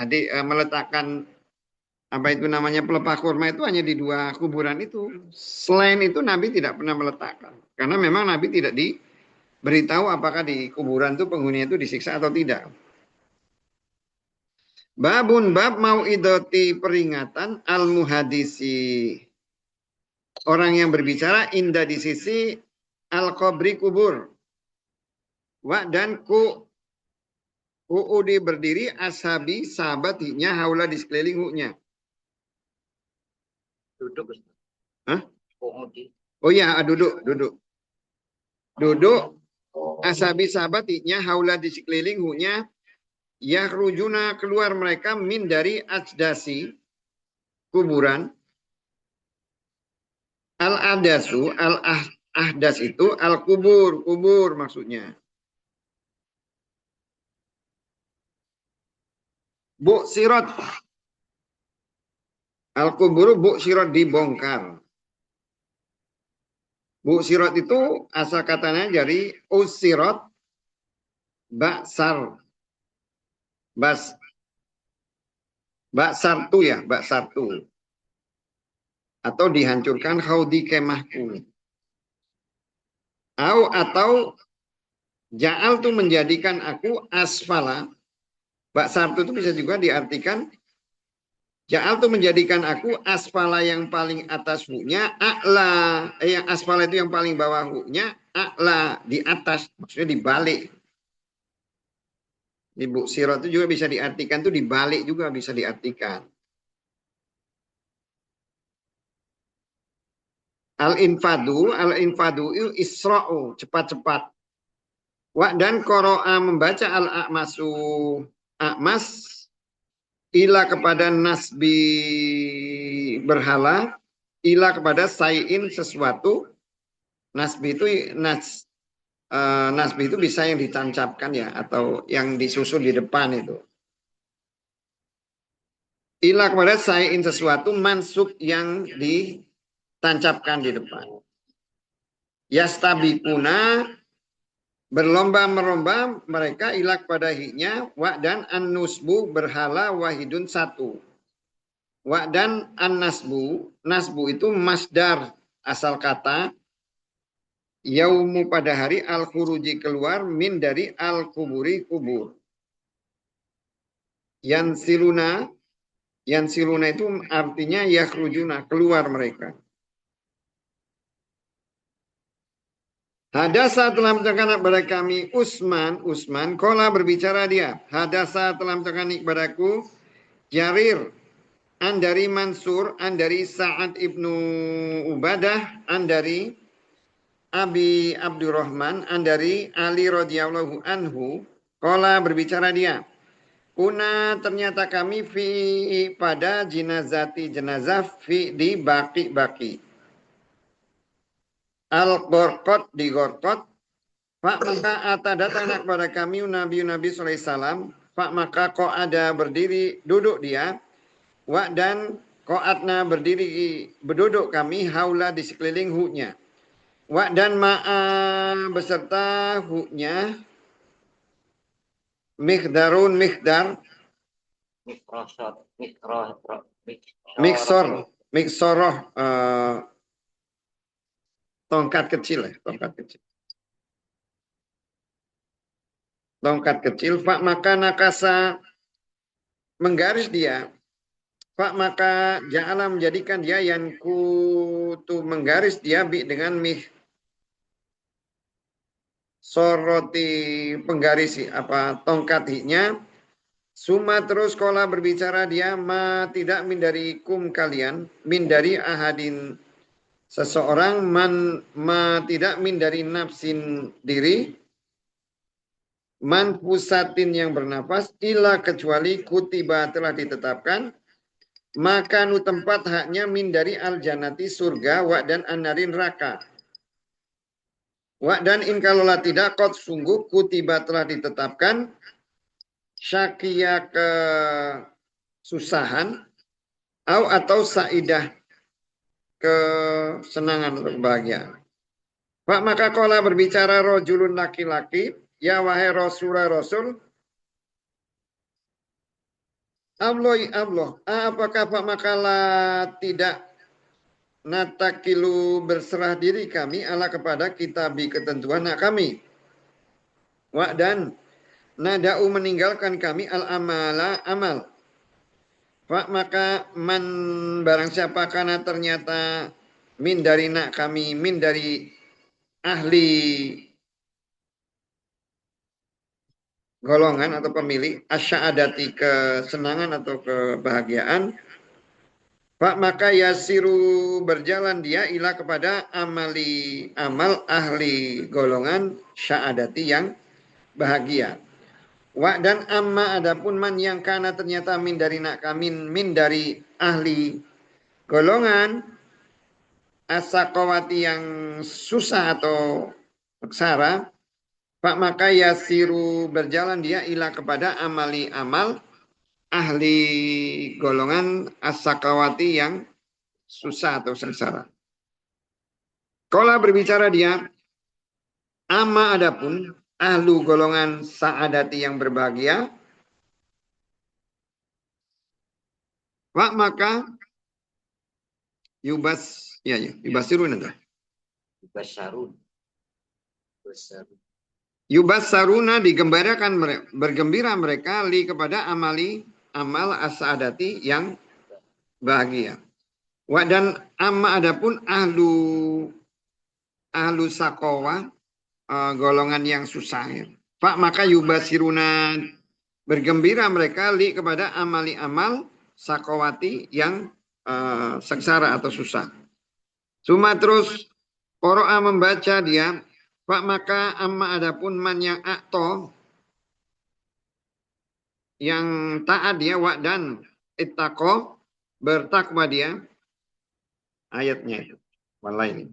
S1: apa itu namanya pelepah kurma itu hanya di 2 kuburan itu. Selain itu Nabi tidak pernah meletakkan. Karena memang Nabi tidak diberitahu apakah di kuburan itu penghuni itu disiksa atau tidak. Babun bab mau idoti peringatan al-muhadisi. Orang yang berbicara indah di sisi al-qabri kubur. Wa dan ku'udi berdiri ashabi sahabatnya haula di sekeliling huknya.
S2: Duduk.
S1: Hah? Oh iya, duduk. Duduk ashabi sahabatnya haula di sekeliling huknya. Yakhrujuna keluar mereka min dari ajdasi kuburan. Al-adasu al-ahdas itu kubur maksudnya. Bu sirat al-kuburu bu sirat dibongkar. Bu sirat itu asal katanya dari usirat baksar. Baksartu ya, baksartu. Atau dihancurkan haudi kemahku. Atau ja'al tu menjadikan aku asfala. Baksartu itu bisa juga diartikan ja'al tu menjadikan aku asfala yang paling atas huknya, a'la. Yang asfala itu yang paling bawah huknya, a'la di atas, maksudnya dibalik. Ibu sirat itu juga bisa diartikan tuh dibalik juga bisa diartikan. Al-infadu itu isra'u, cepat-cepat. Wa dan qara'a membaca al-a'masu. A'mas ila kepada nasbi berhala, ila kepada sayin sesuatu. Nasbi itu nasbi itu bisa yang ditancapkan ya, atau yang disusun di depan itu. Ila kepada sayin sesuatu mansub yang ditancapkan di depan. Yastabikuna berlomba-lomba mereka ila kepada hiknya wa dan an-nusbu berhala wahidun satu. Wa dan an-nasbu, nasbu itu masdar asal kata yaumu pada hari al-khuruji keluar min dari al-kuburi kubur. Yansiluna itu artinya yakhrujuna keluar mereka. Hadasa telah menceritakan kepada kami Usman kola berbicara dia. Hadasa telah menceritakan kepadaku Jarir an dari Mansur an dari Sa'ad ibnu Ubadah an dari Abi Abdurrahman an dari Ali radhiyallahu anhu kola berbicara dia. Kuna ternyata kami pada jenazah di baki-baki. Al-Gorkot di Gorkot. Pak maka datang kepada kami Nabi SAW. Pak maka kok ada berdiri duduk dia. Wa dan koatna berduduk kami haula di sekeliling huknya. Wa dan ma'a beserta huknya. Mikdar. Miksoroh. Tongkat kecil. Tongkat kecil. Pak maka nakasa menggaris dia. Pak maka ja'ala menjadikan dia yang kutu menggaris dia dengan soroti penggaris tongkat hiknya. Suma terus kola berbicara dia tidak min dari kum kalian min dari ahadin seseorang tidak min dari nafsin diri man pusatin yang bernafas illa kecuali kutiba telah ditetapkan maka nu tempat haknya min dari al janati surga wa dan anarin neraka. Wa dan in kalola tidak kot sungguh kutiba telah ditetapkan syakia kesusahan atau saidah kesenangan atau kebahagiaan. Pak maka kola berbicara rojulun laki-laki ya wahai Rasul Allah, apakah Pak Makala tidak natakilu berserah diri kami ala kepada kitabi ketentuan kami. Wa dan nada'u meninggalkan kami al-amala amal. Pak maka barang siapa karena ternyata min dari kami, min dari ahli golongan atau pemilik asy'adati kesenangan atau kebahagiaan. Pak maka yasiru berjalan dia ila kepada amal ahli golongan sya'adati yang bahagia. Wa dan amma adapun man yang kana ternyata min dari min dari ahli golongan asaqawati yang susah atau sengsara. Pak maka yasiru berjalan dia ila kepada amal ahli golongan as-sakawati yang susah atau sengsara. Kala berbicara dia, ama adapun ahlu golongan sa'adati yang berbahagia, Pak maka yubasirun ada. Yubassaruna digembirakan bergembira mereka kepada amal as-sa'adati yang bahagia. Wa dan amma adapun ahlu saqawa golongan yang susah ya. Pak maka yubassiruna bergembira mereka kepada amal saqawati yang sengsara atau susah. Cuma terus qara'a membaca dia Pak maka amma adapun man yang akto yang taat dia, dan ittaqo, bertakwa dia. Ayatnya itu. Wallahi ini.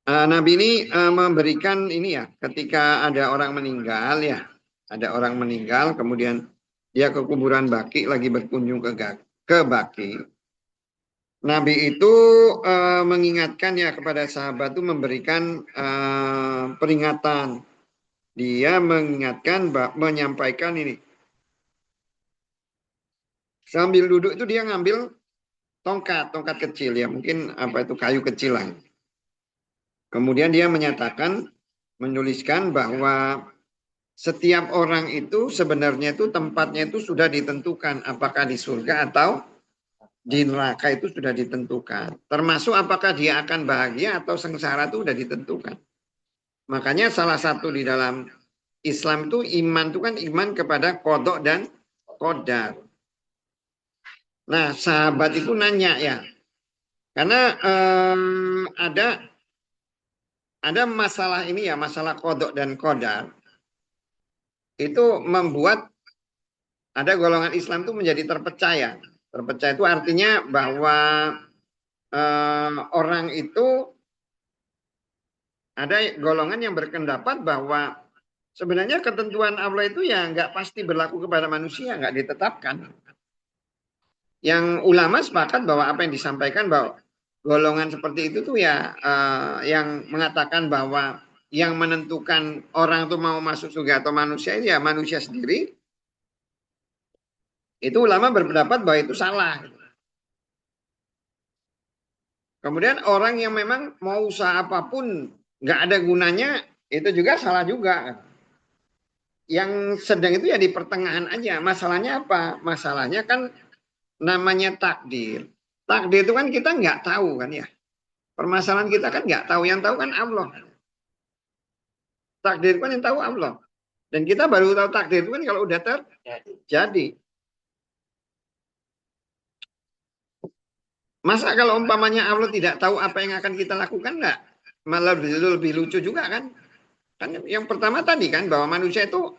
S1: Nabi ini memberikan ini ya, ketika ada orang meninggal ya, ada orang meninggal, kemudian dia ke kuburan Baki, lagi berkunjung ke Baki. Nabi itu mengingatkan ya kepada sahabat itu, memberikan peringatan. Dia mengingatkan, menyampaikan ini. Sambil duduk itu dia ngambil tongkat kecil ya, mungkin apa itu, kayu kecil lah. Kemudian dia menyatakan, menuliskan bahwa setiap orang itu sebenarnya itu tempatnya itu sudah ditentukan, apakah di surga atau di neraka itu sudah ditentukan. Termasuk apakah dia akan bahagia atau sengsara itu sudah ditentukan. Makanya salah satu di dalam Islam itu iman itu kan iman kepada qada dan qadar. Nah, sahabat itu nanya ya, karena ada masalah ini ya, masalah qada dan qadar. Itu membuat ada golongan Islam itu menjadi terpecah ya. Terpecah itu artinya bahwa orang itu, ada golongan yang berpendapat bahwa sebenarnya ketentuan Allah itu ya nggak pasti berlaku kepada manusia, nggak ditetapkan. Yang ulama sepakat bahwa apa yang disampaikan bahwa golongan seperti itu tuh ya yang mengatakan bahwa yang menentukan orang itu mau masuk surga atau manusia ya manusia sendiri. Itu ulama berpendapat bahwa itu salah. Kemudian orang yang memang mau usaha apapun nggak ada gunanya, itu juga salah juga. Yang sedang itu ya di pertengahan aja. Masalahnya apa? Masalahnya kan namanya takdir. Takdir itu kan kita nggak tahu kan ya. Permasalahan kita kan nggak tahu. Yang tahu kan Allah. Takdir kan yang tahu Allah. Dan kita baru tahu takdir itu kan kalau udah terjadi. Masa kalau umpamanya Allah tidak tahu apa yang akan kita lakukan, enggak? Malah lebih lucu juga kan? Kan yang pertama tadi kan bahwa manusia itu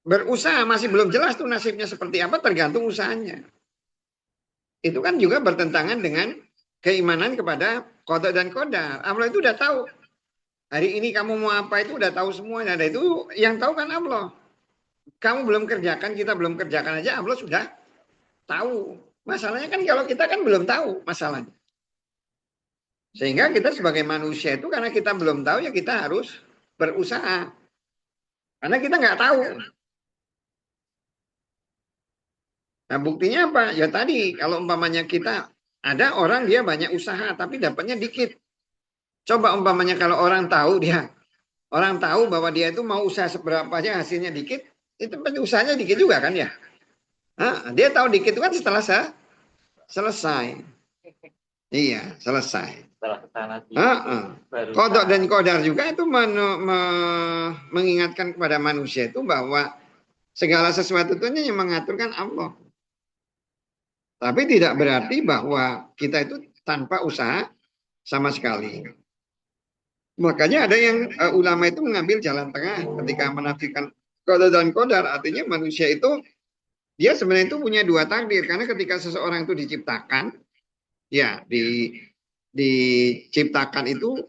S1: berusaha, masih belum jelas tuh nasibnya seperti apa, tergantung usahanya. Itu kan juga bertentangan dengan keimanan kepada qada dan qadar. Allah itu udah tahu. Hari ini kamu mau apa itu udah tahu semuanya. Ada itu yang tahu kan Allah. Kamu belum kerjakan, kita belum kerjakan aja, Allah sudah tahu. Masalahnya kan kalau kita kan belum tahu masalahnya. Sehingga kita sebagai manusia itu karena kita belum tahu ya kita harus berusaha. Karena kita nggak tahu. Nah buktinya apa? Ya tadi kalau umpamanya kita ada orang dia banyak usaha tapi dapatnya dikit. Coba umpamanya kalau orang tahu bahwa dia itu mau usaha seberapa aja hasilnya dikit, itu pasti usahanya dikit juga kan ya. Nah, dia tahu dikit itu kan setelah selesai. Iya, selesai.
S2: Setelah kesana
S1: Qada dan qadar juga itu mengingatkan kepada manusia itu bahwa segala sesuatu itu yang mengaturkan Allah. Tapi tidak berarti bahwa kita itu tanpa usaha sama sekali. Makanya ada yang ulama itu mengambil jalan tengah ketika menafikan qada dan qadar. Artinya manusia itu dia sebenarnya itu punya dua takdir. Karena ketika seseorang itu diciptakan, ya diciptakan itu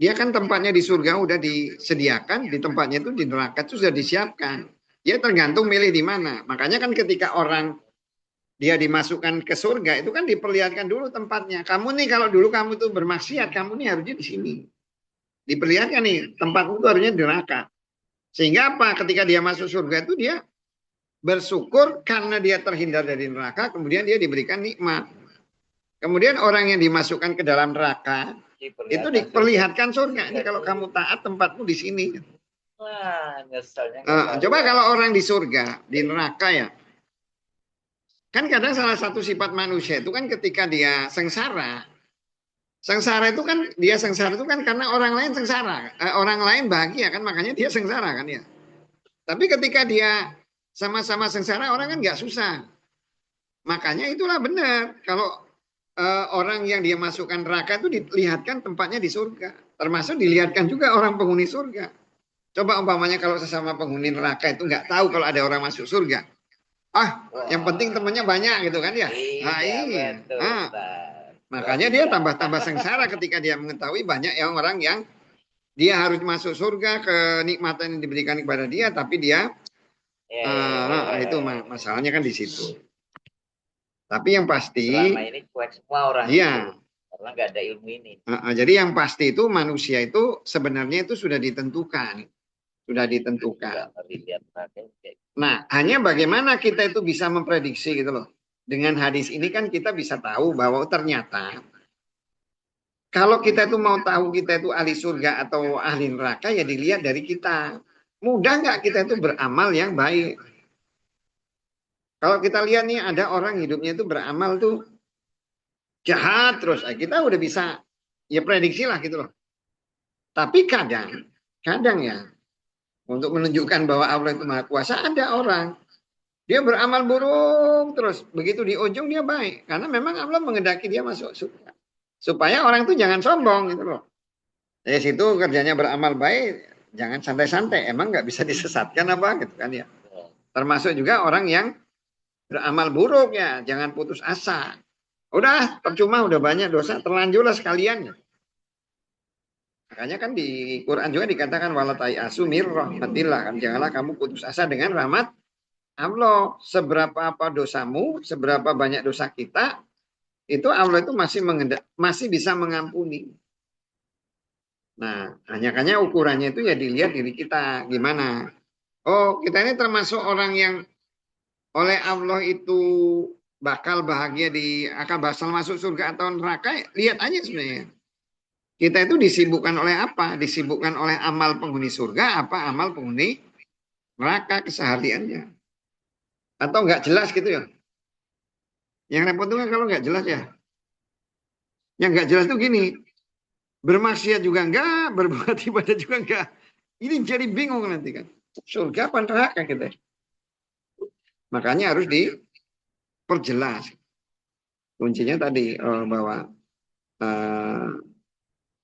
S1: dia kan tempatnya di surga udah disediakan, di tempatnya itu di neraka itu sudah disiapkan. Dia tergantung milih di mana. Makanya kan ketika orang dia dimasukkan ke surga itu kan diperlihatkan dulu tempatnya. Kamu nih kalau dulu kamu tuh bermaksiat, kamu nih harusnya di sini. Diperlihatkan nih tempatmu itu harusnya di neraka. Sehingga apa? Ketika dia masuk surga itu dia bersyukur karena dia terhindar dari neraka, kemudian dia diberikan nikmat. Kemudian orang yang dimasukkan ke dalam neraka itu diperlihatkan surga. Ini kalau kamu taat tempatmu di sini.
S2: Wah, nyeselnya.
S1: Coba kalau orang di surga, di neraka ya. Kan kadang salah satu sifat manusia itu kan ketika dia sengsara. Sengsara itu kan dia sengsara itu kan karena orang lain sengsara, orang lain bahagia kan makanya dia sengsara kan ya. Tapi ketika dia sama-sama sengsara orang kan nggak susah. Makanya itulah benar kalau orang yang dia masukkan neraka itu dilihatkan tempatnya di surga. Termasuk dilihatkan juga orang penghuni surga. Coba umpamanya kalau sesama penghuni neraka itu nggak tahu kalau ada orang masuk surga. Ah, yang penting temannya banyak gitu kan ya. Nah,
S2: Iya,
S1: iya.
S2: betul,
S1: Nah,
S2: Ustaz.
S1: makanya dia tambah-tambah sengsara ketika dia mengetahui banyak yang orang yang dia harus masuk surga, kenikmatan yang diberikan kepada dia, tapi dia itu masalahnya kan di situ. Tapi yang pasti,
S2: selama ini cuek semua orang
S1: iya.
S2: itu, karena nggak ada ilmu ini.
S1: Jadi yang pasti itu manusia itu sebenarnya itu sudah ditentukan. Nah, hanya bagaimana kita itu bisa memprediksi gitu loh. Dengan hadis ini kan kita bisa tahu bahwa ternyata kalau kita itu mau tahu kita itu ahli surga atau ahli neraka ya dilihat dari kita. Mudah nggak kita itu beramal yang baik? Kalau kita lihat nih ada orang hidupnya itu beramal tuh jahat terus, kita udah bisa ya prediksi lah gitu loh. Tapi kadang ya untuk menunjukkan bahwa Allah itu Maha Kuasa ada orang dia beramal buruk terus begitu di ujung dia baik karena memang Allah menghendaki dia masuk surga supaya orang itu jangan sombong gitu loh. Dari situ kerjanya beramal baik jangan santai-santai emang nggak bisa disesatkan apa gitu kan ya. Termasuk juga orang yang beramal buruk ya jangan putus asa. Udah percuma udah banyak dosa terlanjurlah sekalian. Makanya kan di Quran juga dikatakan walatai asumir rahmatillah kan janganlah kamu putus asa dengan rahmat Allah. Seberapa apa dosamu, seberapa banyak dosa kita, itu Allah itu masih bisa mengampuni. Nah, hanya ukurannya itu ya dilihat diri kita gimana. Oh, kita ini termasuk orang yang oleh Allah itu bakal bahagia akan bakal masuk surga atau neraka. Lihat aja sebenarnya. Kita itu disibukkan oleh apa? Disibukkan oleh amal penghuni surga, apa amal penghuni neraka kesehariannya. Atau nggak jelas gitu ya. Yang repot itu kan kalau nggak jelas ya. Yang nggak jelas tuh gini. Bermaksiat juga enggak, berbuat ibadah juga enggak. Ini jadi bingung nanti kan. Surga apa neraka kita. Makanya harus diperjelas. Kuncinya tadi bahwa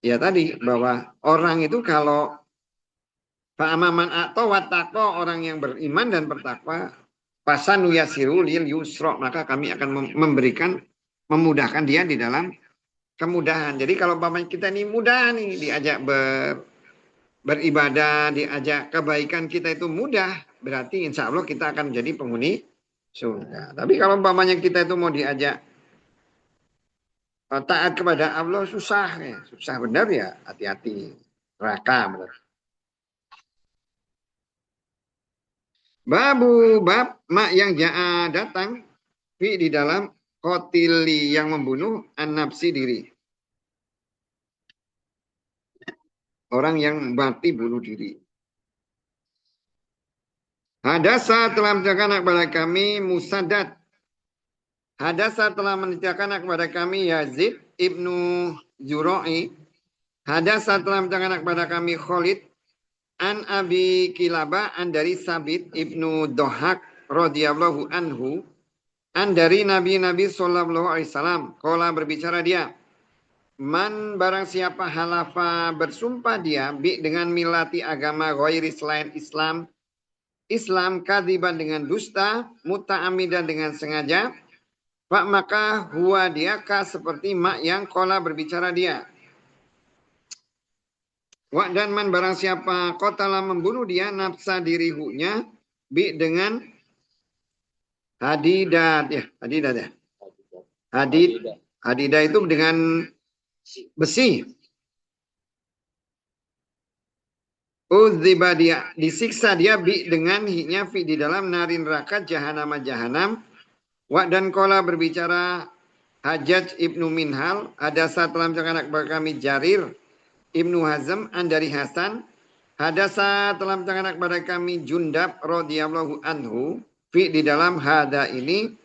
S1: ya tadi bahwa orang itu kalau fa'amaman atau watako orang yang beriman dan bertakwa pasanu yasiru lil yusra maka kami akan memudahkan dia di dalam kemudahan. Jadi kalau paman kita ini mudah nih diajak beribadah, diajak kebaikan kita itu mudah, berarti insya Allah kita akan menjadi penghuni surga. Tapi kalau pamannya kita itu mau diajak taat kepada Allah susah ya, susah benar ya, hati-hati neraka benar. Bab mak yang ja'a datang di dalam qatili yang membunuh an-nafsi diri. Orang yang mati bunuh diri. Hadasa telah menceritakan kepada kami Musaddad. Hadasa telah menceritakan kepada kami Yazid ibnu Zura'i. Hadasa telah menceritakan kepada kami Khalid an Abi Kilabah an dari Sabit ibnu Dohak radhiyallahu anhu an dari Nabi sallallahu alaihi wasallam. Qala berbicara dia. Man barang siapa halafa bersumpah dia dengan milati agama ghairi selain Islam kadiban dengan dusta, muta'amidan dengan sengaja, Pak maka huwa diaka seperti mak yang kola berbicara dia. Wa dan man barang siapa kotala membunuh dia nafsa dirihunya dengan hadidat ya, hadidat ya. Hadidah itu dengan besi. Udziba dia disiksa dia dengan hiknya fi di dalam nari neraka jahanam. Wa dan kola berbicara Hajjaj ibnu Minhal hadasa telah menceritakan kepada kami Jarir ibnu Hazm an dari Hasan hadasa telah menceritakan kepada kami Jundab radhiyallahu anhu fi di dalam hada ini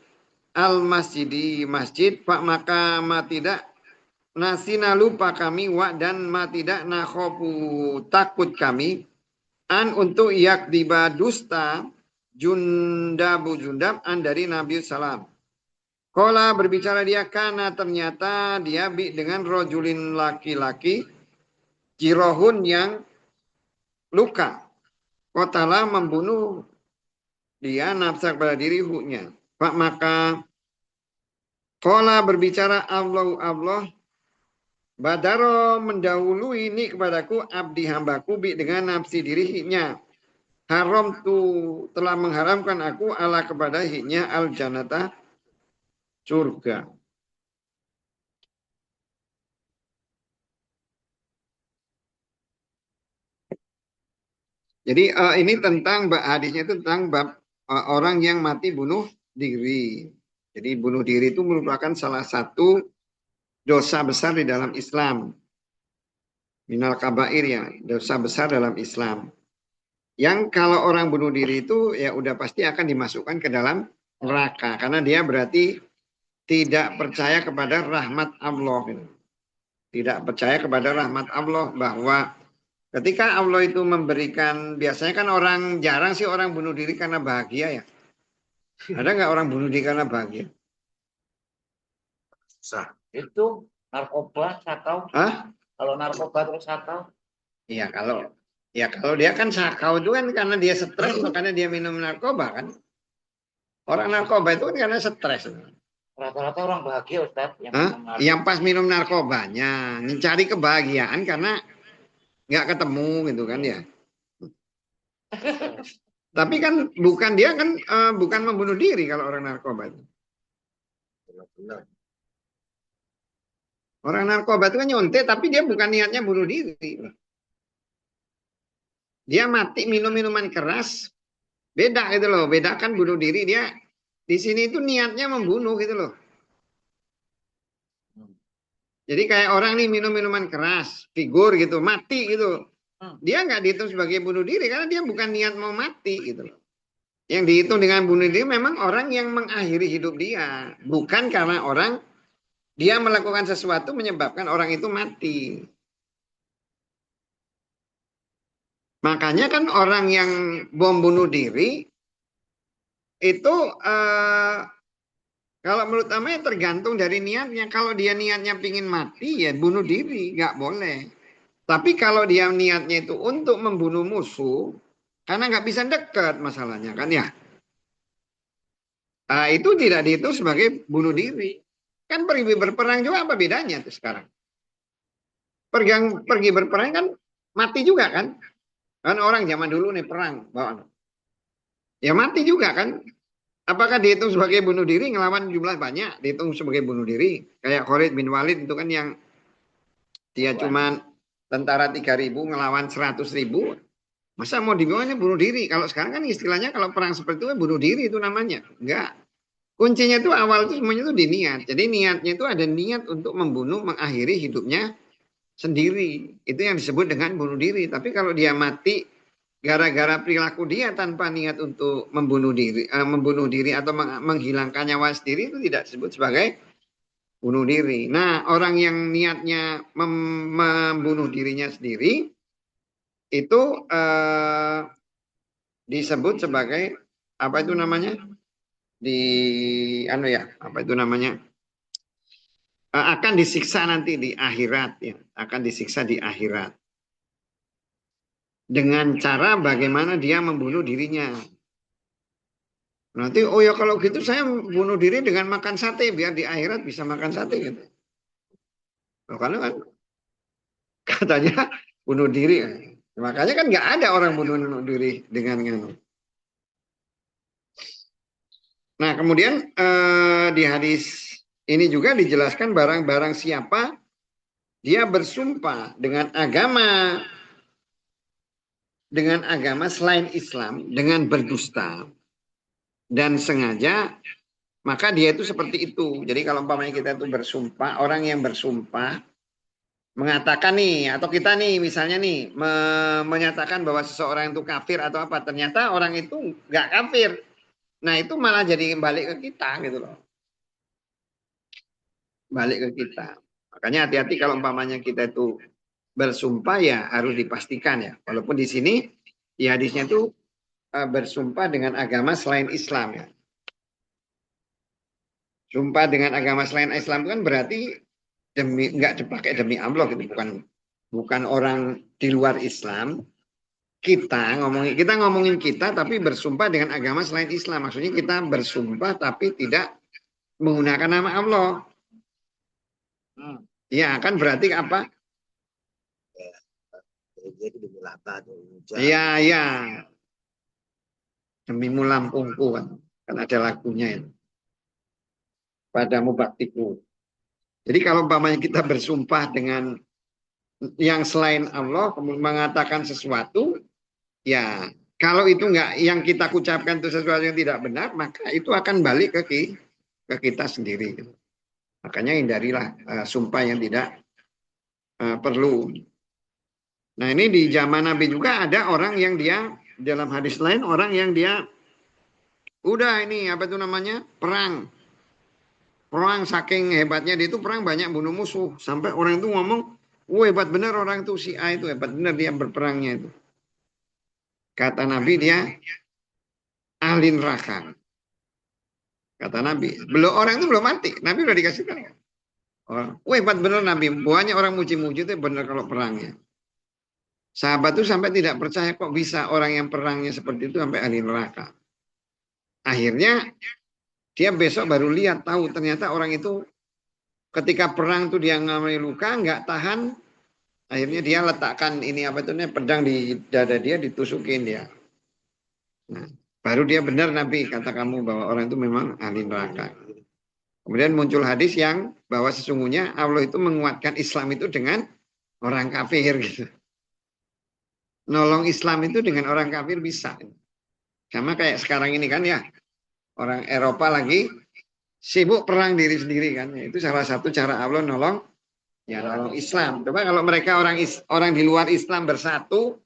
S1: al masjidi masjid pak maka tidak nasina lupa kami wa dan tidak nakhofu takut kami an untuk yakdiba dusta Jundab an dari Nabi Sallam. Kola berbicara dia, karena ternyata dia dengan rojulin laki-laki, jirohun yang luka. Kotala membunuh dia nafsa kepada diri huknya. Maka kola berbicara Allah badaro mendahului ini kepadaku abdi hambaku dengan nafsi diri hiknya. Haram tu telah mengharamkan aku ala kepada hiknya al janata surga. Jadi ini tentang hadisnya itu tentang bab orang yang mati bunuh diri. Jadi bunuh diri itu merupakan salah satu dosa besar di dalam Islam. Minal kabair ya, dosa besar dalam Islam. Yang kalau orang bunuh diri itu ya udah pasti akan dimasukkan ke dalam neraka. Karena dia berarti tidak percaya kepada rahmat Allah. Tidak percaya kepada rahmat Allah bahwa ketika Allah itu memberikan, biasanya kan orang jarang sih orang bunuh diri karena bahagia ya. Ada nggak orang bunuh diri karena bahagia?
S3: Sah.
S2: Itu narkoba, sakau.
S1: Hah?
S2: Kalau narkoba terus sakau.
S1: Iya kalau dia kan sakau itu kan karena dia stres, makanya dia minum narkoba kan. Orang narkoba itu kan karena stres.
S2: Rata-rata orang bahagia Ustaz yang
S1: Yang pas minum narkobanya, mencari kebahagiaan karena nggak ketemu gitu kan ya. Tapi kan bukan dia kan bukan membunuh diri kalau orang narkoba itu.
S3: Benar-benar.
S1: Orang narkoba itu kan nyontek tapi dia bukan niatnya bunuh diri. Dia mati minum minuman keras. Beda gitu loh, bedakan bunuh diri dia di sini itu niatnya membunuh gitu loh. Jadi kayak orang nih minum minuman keras, figur gitu, mati gitu. Dia nggak dihitung sebagai bunuh diri karena dia bukan niat mau mati gitu loh. Yang dihitung dengan bunuh diri memang orang yang mengakhiri hidup dia, bukan karena orang dia melakukan sesuatu menyebabkan orang itu mati. Makanya kan orang yang bom bunuh diri itu kalau menurut Amaya tergantung dari niatnya. Kalau dia niatnya pingin mati ya bunuh diri, nggak boleh. Tapi kalau dia niatnya itu untuk membunuh musuh, karena nggak bisa dekat masalahnya kan ya. Itu tidak dihitung sebagai bunuh diri. Kan pergi berperang juga apa bedanya tuh sekarang? Pergi berperang kan mati juga kan? Kan orang zaman dulu nih perang, ya mati juga kan? Apakah dihitung sebagai bunuh diri ngelawan jumlah banyak? Dihitung sebagai bunuh diri. Kayak Khalid bin Walid itu kan yang dia cuma tentara 3.000 ngelawan 100.000. Masa mau dibilang bunuh diri? Kalau sekarang kan istilahnya kalau perang seperti itu bunuh diri itu namanya. Enggak. Kuncinya itu awal itu semuanya itu di niat. Jadi niatnya itu ada niat untuk membunuh, mengakhiri hidupnya sendiri. Itu yang disebut dengan bunuh diri. Tapi kalau dia mati gara-gara perilaku dia tanpa niat untuk membunuh diri atau menghilangkan nyawa sendiri itu tidak disebut sebagai bunuh diri. Nah, orang yang niatnya membunuh dirinya sendiri itu disebut sebagai apa itu namanya? Apa itu namanya? Akan disiksa nanti di akhirat ya, akan disiksa di akhirat. Dengan cara bagaimana dia membunuh dirinya. Nanti oh ya kalau gitu saya bunuh diri dengan makan sate biar di akhirat bisa makan sate gitu. Karena kan katanya bunuh diri. Makanya kan nggak ada orang bunuh diri dengan nganu. Nah kemudian di hadis ini juga dijelaskan barang-barang siapa dia bersumpah dengan agama selain Islam dengan berdusta dan sengaja, maka dia itu seperti itu. Jadi kalau umpamanya kita itu bersumpah, orang yang bersumpah mengatakan nih, atau kita nih misalnya nih menyatakan bahwa seseorang itu kafir atau apa, ternyata orang itu nggak kafir. Nah itu malah jadi balik ke kita gitu loh. Balik ke kita. Makanya hati-hati kalau umpamanya kita itu bersumpah ya harus dipastikan ya. Walaupun di sini di hadisnya itu bersumpah dengan agama selain Islam ya. Sumpah dengan agama selain Islam kan berarti demi nggak dipakai demi Allah gitu, bukan orang di luar Islam. Kita ngomongin kita tapi bersumpah dengan agama selain Islam. Maksudnya kita bersumpah tapi tidak menggunakan nama Allah. Ya kan berarti apa?
S3: Jadi demi Lata, demi Uja.
S1: Iya, iya. Demimu Lampungku kan ada lagunya itu. Padamu baktiku. Jadi kalau umpamanya kita bersumpah dengan yang selain Allah mengatakan sesuatu, ya kalau itu enggak yang kita ucapkan itu sesuatu yang tidak benar, maka itu akan balik ke kita sendiri. Makanya hindarilah sumpah yang tidak perlu. Nah ini di zaman Nabi juga ada orang yang dia dalam hadis lain orang yang dia udah ini apa itu namanya perang saking hebatnya dia itu perang banyak bunuh musuh sampai orang itu ngomong, wah hebat bener orang itu si A itu hebat bener dia berperangnya itu. Kata Nabi dia ahli neraka. Kata Nabi, belum orang itu belum mati, Nabi udah dikasih tahu. Wah hebat bener Nabi, banyak orang muji-muji itu bener kalau perangnya. Sahabat itu sampai tidak percaya kok bisa orang yang perangnya seperti itu sampai ahli neraka. Akhirnya dia besok baru lihat tahu ternyata orang itu ketika perang tuh dia ngalami luka nggak tahan. Akhirnya dia letakkan ini apa itu pedang di dada dia ditusukin dia. Nah, baru dia benar Nabi kata kamu bahwa orang itu memang ahli neraka. Kemudian muncul hadis yang bahwa sesungguhnya Allah itu menguatkan Islam itu dengan orang kafir gitu. Nolong Islam itu dengan orang kafir bisa. Sama kayak sekarang ini kan ya. Orang Eropa lagi sibuk perang diri sendiri kan. Itu salah satu cara Allah nolong Islam. Coba kalau mereka orang di luar Islam bersatu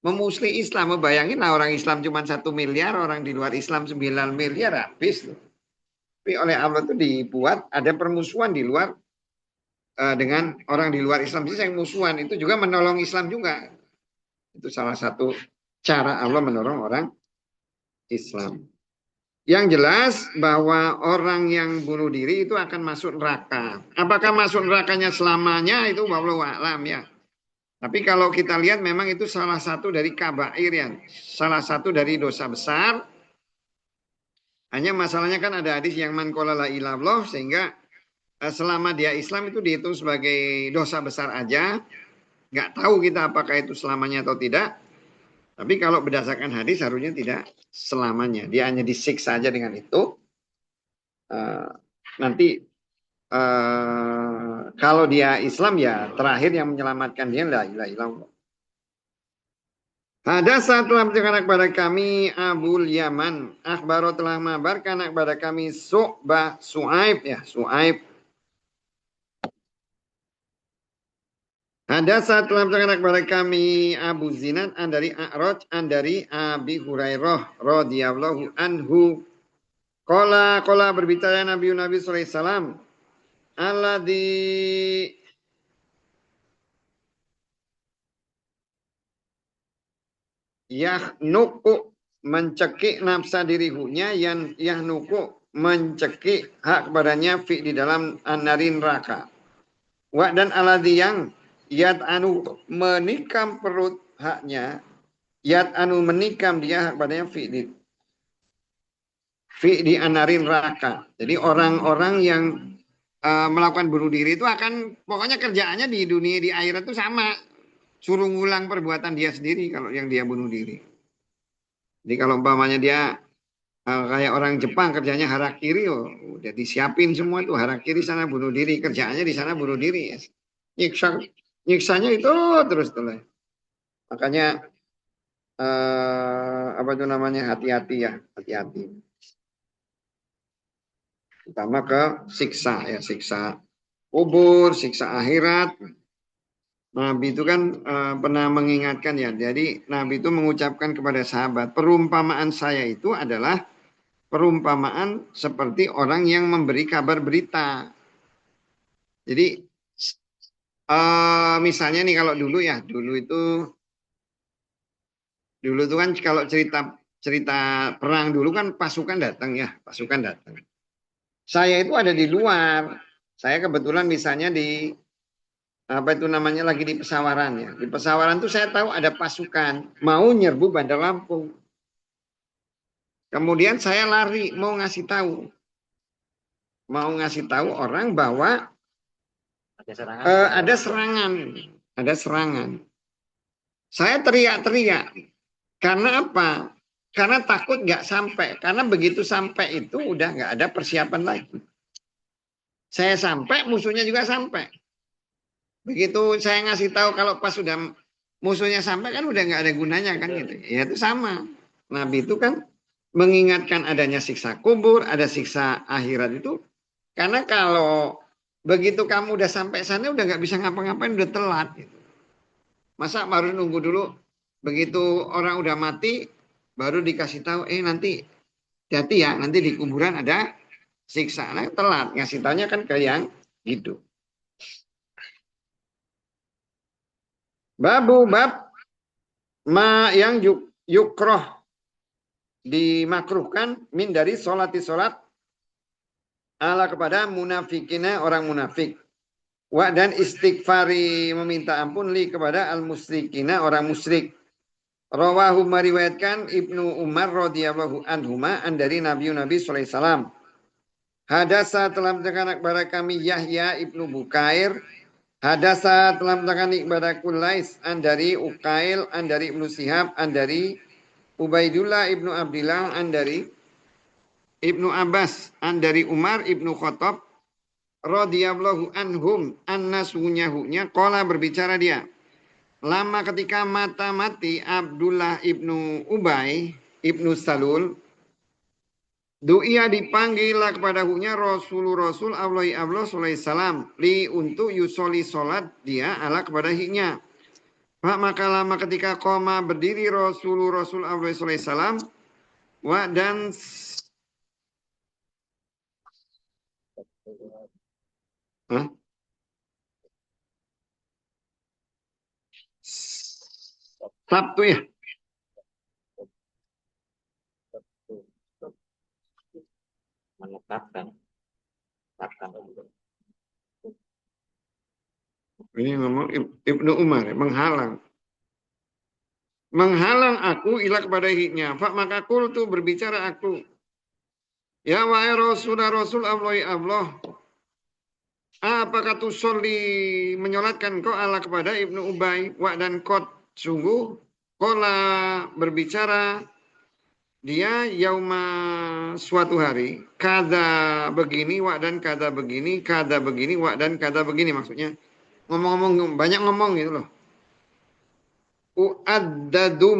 S1: memusli Islam, bayangin lah orang Islam cuma 1 miliar, orang di luar Islam 9 miliar habis. Tapi oleh Allah itu dibuat ada permusuhan di luar dengan orang di luar Islam. Jadi yang musuhan itu juga menolong Islam juga. Itu salah satu cara Allah menolong orang Islam. Yang jelas bahwa orang yang bunuh diri itu akan masuk neraka. Apakah masuk nerakanya selamanya itu wallahu a'lam ya. Tapi kalau kita lihat memang itu salah satu dari kabair ya. Salah satu dari dosa besar. Hanya masalahnya kan ada hadis yang man qala la ilaha illallah sehingga selama dia Islam itu dihitung sebagai dosa besar aja. Nggak tahu kita apakah itu selamanya atau tidak. Tapi kalau berdasarkan hadis harusnya tidak selamanya. Dia hanya disiksa aja dengan itu. Nanti kalau dia Islam ya terakhir yang menyelamatkan dia la ilaha illallah. Ada saat telah menceritakan kepada kami Abul Yaman. Akhbaro telah mengabarkan kepada kami Su'aib ya. Su'aib. Ada saat telah menceritakan kepada kami Abu Zinad dari A'raj dari Abi Hurairah radhiyallahu anhu. Qala berbicara Nabi sallallahu alaihi wasallam. Alladzi yahnuku mencekik nafsa dirihunya yang yahnuku mencekik hak kepadanya fi di dalam anarin neraka. Wa dan alladzi yang yat anu menikam perut haknya, yat anu menikam dia hak kepadanya fi di anarin neraka. Jadi orang-orang yang melakukan bunuh diri itu akan pokoknya kerjaannya di dunia di akhirat itu sama, suruh ngulang perbuatan dia sendiri kalau yang dia bunuh diri. Jadi kalau umpamanya dia kayak orang Jepang kerjanya harakiri, udah disiapin semua tuh harakiri sana bunuh diri, kerjaannya di sana bunuh diri. Nyiksanya itu terus. Makanya apa itu namanya hati-hati ya, hati-hati. Pertama ke siksa ya, siksa kubur, siksa akhirat. Nabi itu kan pernah mengingatkan ya. Jadi Nabi itu mengucapkan kepada sahabat, perumpamaan saya itu adalah perumpamaan seperti orang yang memberi kabar berita. Jadi misalnya nih kalau dulu itu kan kalau cerita perang dulu kan pasukan datang ya, pasukan datang. Saya itu ada di luar. Saya kebetulan misalnya di apa itu namanya lagi di Pesawaran ya. Di Pesawaran tuh saya tahu ada pasukan mau nyerbu Bandar Lampung. Kemudian saya lari mau ngasih tahu orang bahwa
S2: Ada serangan.
S1: ada serangan. Saya teriak-teriak. Karena apa? Karena takut nggak sampai. Karena begitu sampai itu udah nggak ada persiapan lagi. Saya sampai, musuhnya juga sampai. Begitu saya ngasih tahu kalau pas sudah musuhnya sampai kan udah nggak ada gunanya kan gitu. Ya itu sama. Nabi itu kan mengingatkan adanya siksa kubur, ada siksa akhirat itu. Karena kalau begitu kamu udah sampai sana udah nggak bisa ngapa-ngapain, udah telat. Gitu. Masa baru nunggu dulu begitu orang udah mati baru dikasih tahu nanti hati ya nanti di kuburan ada siksa. Nah, telat ngasih taunya kan ke yang hidup. Bab ma yang yukroh dimakruhkan min dari sholat ala kepada munafikina orang munafik. Wa dan istighfari meminta ampun li kepada al musyrikina orang musyrik. Rawahu meriwayatkan Ibnu Umar radhiyallahu anhuma dari Nabi sallallahu alaihi wasallam. Hadasa telah menceritakan kepada kami Yahya Ibnu Bukair. Hadasa telah menceritakan kepada Kulais dari Ukail dari Ibnu Sihab dari Ubaidullah Ibnu Abdillah dari Ibnu Abbas dari Umar Ibnu Khattab radhiyallahu anhum annasunya qala berbicara dia. Lama ketika mati Abdullah ibnu Ubay ibnu Salul, du'ia dipanggillah kepada hunya Rasul Allah salam li untuk yusoli solat dia ala kepada hiknya. Maka lama ketika koma berdiri Rasul Allah salam wa dan Sabtu ya.
S2: Menetapkan.
S1: Ini ngomong Ibnu Umar menghalang. Menghalang aku ila kepada hiknya. Maka kul tu berbicara aku. Ya wahai Rasul Allah. Apakah tusolli menyolatkan kau ala kepada Ibnu Ubay wa dan kot sungguh kola berbicara dia yauma suatu hari kada begini wa dan kada begini wa dan kada begini maksudnya ngomong-ngomong banyak ngomong gitu loh. U'addadu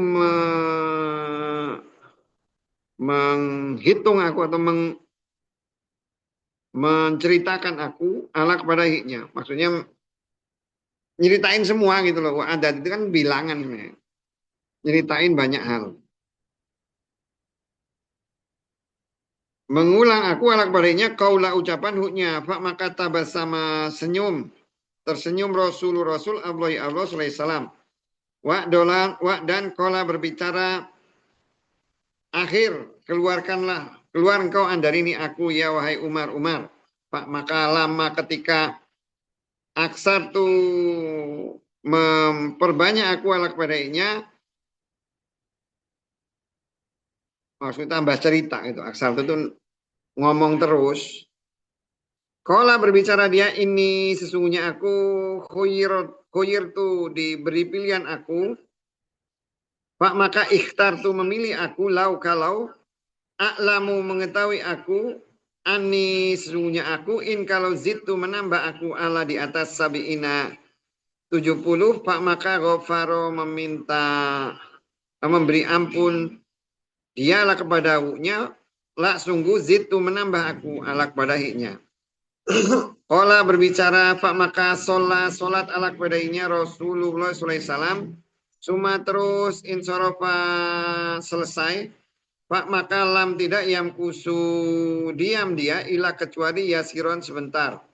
S1: menghitung aku atau menceritakan aku ala kepada hiknya. Maksudnya nyeritain semua gitu loh. Adat itu kan bilangan. Nyeritain banyak hal. Mengulang aku ala kepada hiknya kaulah ucapan huknya. Maka tabasama senyum. Tersenyum Rasul Allah sallallahu alaihi wasallam. Wa dan kola berbicara akhir keluar engkau dari ini aku ya wahai Umar. Maka lama ketika aksar tu memperbanyak aku ala kepadanya maksudnya tambah cerita itu aksar itu ngomong terus. Kola berbicara dia ini sesungguhnya aku khoyir tu diberi pilihan aku. Maka ikhtar tu memilih aku kalau a'lamu mengetahui aku ani sesungguhnya aku in kalau zitu menambah aku ala di atas sabiina 70 maka ghafaro memberi ampun dialah kepada hunya la sungguh zitu menambah aku ala kepada hiknya. Qala berbicara maka solat ala kepadanya Rasulullah sallallahu alaihi wasallam suma terus insorofa selesai maka lam tidak yang kusu diam dia ilah kecuali yasiron sebentar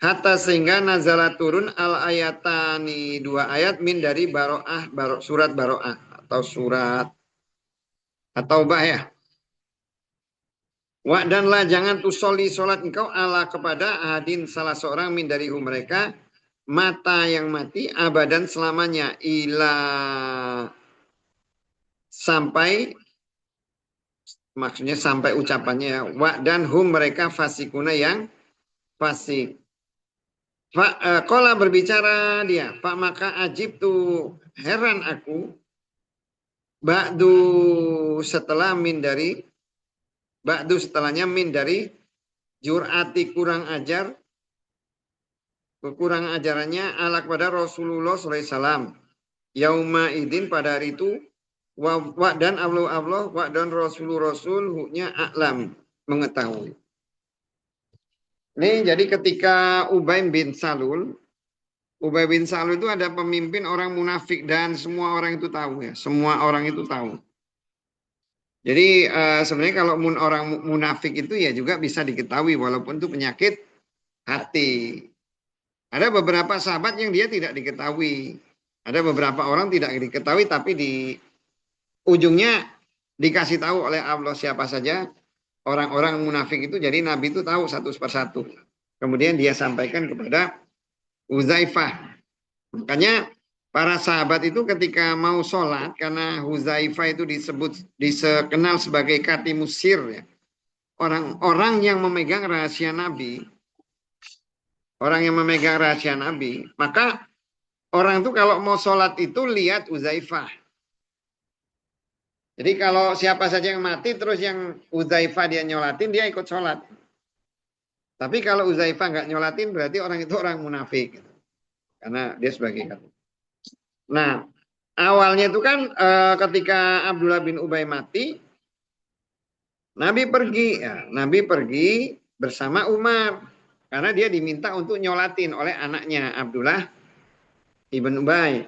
S1: hatta sehingga nazala turun al ayatani 2 ayat min dari surat Baro'ah atau surat atau bah ya. Wa'danlah jangan tusolli solat engkau ala kepada ahadin salah seorang min dari mereka mata yang mati abadan selamanya ila sampai maksudnya sampai ucapannya wa dan hum mereka fasikuna yang fasik. Kola berbicara dia, Pak maka ajib tuh heran aku ba'du setelah min dari ba'du setelahnya min dari jur'ati kurang ajar kekurangan ajarannya ala kepada Rasulullah SAW yauma idin pada hari itu wa dan Allah wa dan Rasul huknya a'lam mengetahui. Ini jadi ketika Ubay bin Salul itu ada pemimpin orang munafik dan semua orang itu tahu ya, semua orang itu tahu. Jadi sebenarnya kalau orang munafik itu ya juga bisa diketahui walaupun itu penyakit hati. Ada beberapa sahabat yang dia tidak diketahui. Ada beberapa orang tidak diketahui tapi di ujungnya dikasih tahu oleh Allah siapa saja orang-orang munafik itu. Jadi Nabi itu tahu satu persatu. Kemudian dia sampaikan kepada Huzaifah. Makanya para sahabat itu ketika mau sholat, karena Huzaifah itu dikenal sebagai katimus sir ya. Orang-orang yang memegang rahasia Nabi. Orang yang memegang rahasia Nabi. Maka orang itu kalau mau sholat itu lihat Huzaifah. Jadi kalau siapa saja yang mati terus yang Huzaifah dia nyolatin, dia ikut sholat. Tapi kalau Huzaifah nggak nyolatin berarti orang itu orang munafik. Karena dia sebagai kata. Nah, awalnya itu kan ketika Abdullah bin Ubay mati, Nabi pergi. Ya, Nabi pergi bersama Umar. Karena dia diminta untuk nyolatin oleh anaknya Abdullah ibn Ubay.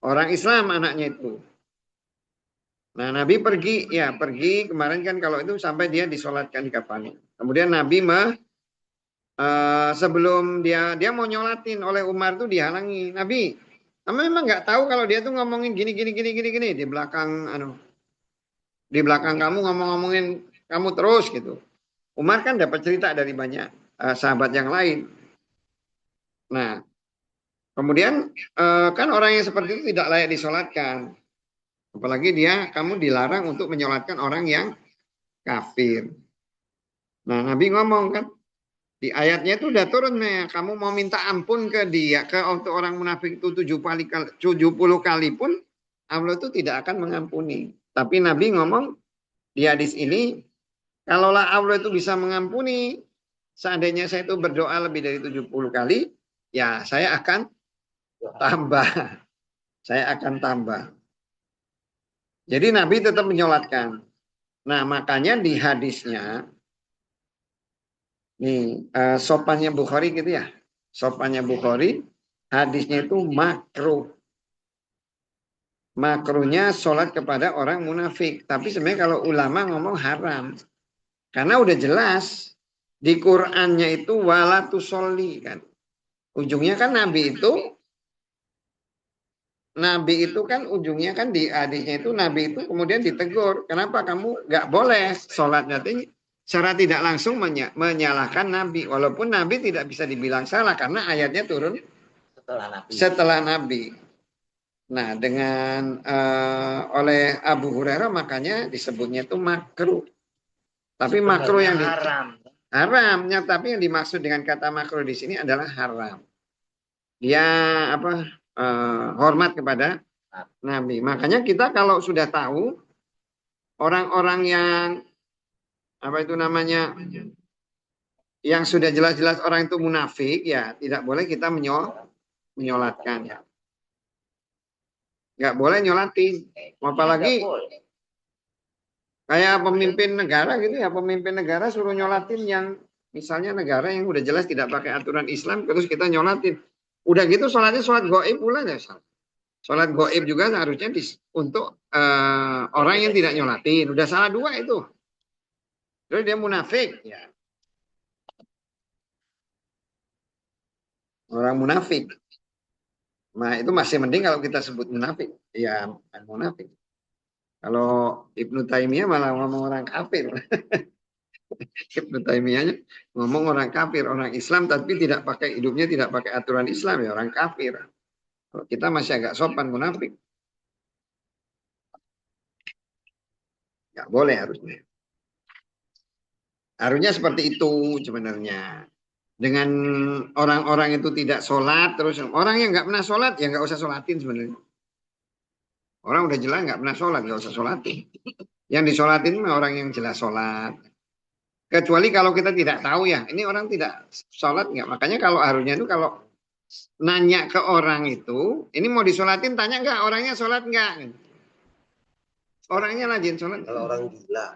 S1: Orang Islam anaknya itu. Nah, Nabi pergi kemarin kan kalau itu sampai dia disolatkan di kafannya. Kemudian Nabi sebelum dia mau nyolatin oleh Umar tuh dihalangi. Nabi, kamu memang nggak tahu kalau dia tuh ngomongin gini di belakang kamu ngomongin kamu terus gitu. Umar kan dapat cerita dari banyak sahabat yang lain. Nah, kemudian kan orang yang seperti itu tidak layak disolatkan. Apalagi kamu dilarang untuk menyolatkan orang yang kafir. Nah, Nabi ngomong kan, di ayatnya itu udah turun nih, kamu mau minta ampun ke dia, untuk orang munafik itu 70 kali pun, Allah itu tidak akan mengampuni. Tapi Nabi ngomong di hadis ini, kalaulah Allah itu bisa mengampuni, seandainya saya itu berdoa lebih dari 70 kali, ya saya akan tambah. Saya akan tambah. Jadi Nabi tetap menyolatkan. Nah, makanya di hadisnya, nih sopannya Bukhari gitu ya. Sopannya Bukhari, hadisnya itu makruh. Makruhnya sholat kepada orang munafik. Tapi sebenarnya kalau ulama ngomong haram. Karena udah jelas di Qur'annya itu wala tusolli kan. Ujungnya kan Nabi itu kan ujungnya kan di hadisnya itu Nabi itu kemudian ditegur. Kenapa kamu nggak boleh sholatnya secara tidak langsung menyalahkan Nabi. Walaupun Nabi tidak bisa dibilang salah karena ayatnya turun setelah Nabi. Nah dengan oleh Abu Hurairah makanya disebutnya itu makruh. Tapi makruh yang haramnya, tapi yang dimaksud dengan kata makruh di sini adalah haram. Dia hormat kepada Nabi. Makanya kita kalau sudah tahu orang-orang yang yang sudah jelas-jelas orang itu munafik, ya tidak boleh kita menyolatkan ya. Nggak boleh nyolatin. Apalagi kayak pemimpin negara gitu ya, pemimpin negara suruh nyolatin yang misalnya negara yang udah jelas tidak pakai aturan Islam, terus kita nyolatin. Udah gitu sholatnya sholat goib pula ya. Sholat goib juga seharusnya untuk orang yang tidak nyolatin. Udah salah dua itu. Terus dia munafik. Ya. Orang munafik. Nah itu masih mending kalau kita sebut munafik. Ya munafik. Kalau Ibnu Taimiyah malah ngomong orang kafir. Ibnu Taimiyah ngomong orang kafir, orang Islam tapi tidak pakai hidupnya tidak pakai aturan Islam ya orang kafir. Kalau kita masih agak sopan munafik, nggak boleh harusnya. Harusnya seperti itu sebenarnya. Dengan orang-orang itu tidak sholat, terus orang yang nggak pernah sholat ya nggak usah sholatin sebenarnya. Orang udah jelas nggak pernah sholat, nggak usah sholatin. Yang disolatin mah orang yang jelas sholat. Kecuali kalau kita tidak tahu ya, ini orang tidak sholat nggak. Makanya kalau harusnya itu kalau nanya ke orang itu, ini mau disolatin, tanya nggak orangnya sholat nggak? Orangnya rajin sholat.
S3: Kalau orang gila,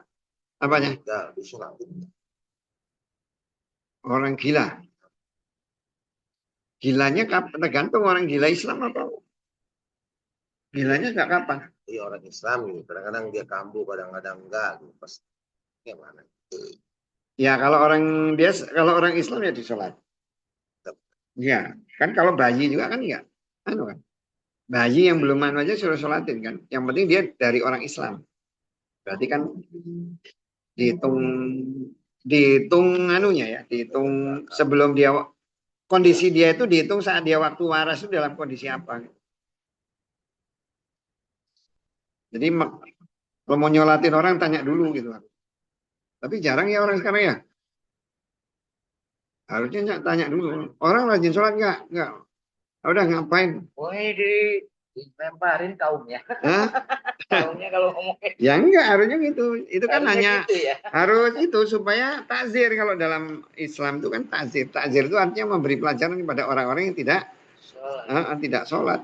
S1: Apanya?
S3: nggak disolatin.
S1: Orang gila. Gilanya tergantung orang gila Islam apa? Gilanya nggak kapan?
S3: Iya orang Islam gitu. Kadang-kadang dia kambuh, kadang-kadang enggak. Gitu. Pas gimana?
S1: Ya kalau orang Islam ya disolat. Ya kan kalau bayi juga kan enggak. Anu kan. Bayi yang belum anu aja suruh sholatin kan. Yang penting dia dari orang Islam. Berarti kan dihitung dihitung anunya ya, dihitung sebelum dia kondisi dia itu dihitung saat dia waktu waras itu dalam kondisi apa. Jadi kalau mau nyolatin orang tanya dulu gitu. Tapi jarang ya orang sekarang ya. Harusnya tanya dulu. Orang rajin sholat nggak? Nggak. Udah ngapain?
S2: Woi dilemparin kaumnya.
S1: Hah?
S2: Kaumnya kalau ngomong
S1: Ya enggak, harusnya gitu. Itu kan
S2: harusnya
S1: hanya
S2: gitu ya.
S1: harus itu supaya takzir. Kalau dalam Islam itu kan takzir. Takzir itu artinya memberi pelajaran kepada orang-orang yang tidak sholat.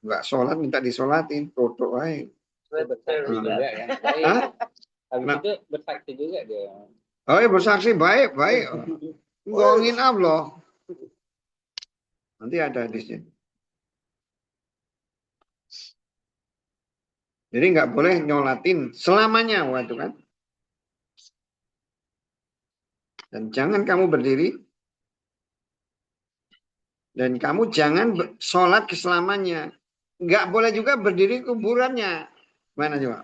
S1: Enggak sholat minta disolatin, foto aja.
S2: Betul
S4: juga ya.
S1: Hah?
S4: Habis itu bersaksi juga dia.
S1: Oh ya bersaksi baik. Bohongin Allah. Nanti ada hadisnya. Jadi nggak boleh nyolatin selamanya waktu kan. Dan jangan kamu berdiri. Dan kamu jangan sholat keselamanya. Nggak boleh juga berdiri kuburannya. Mana juga?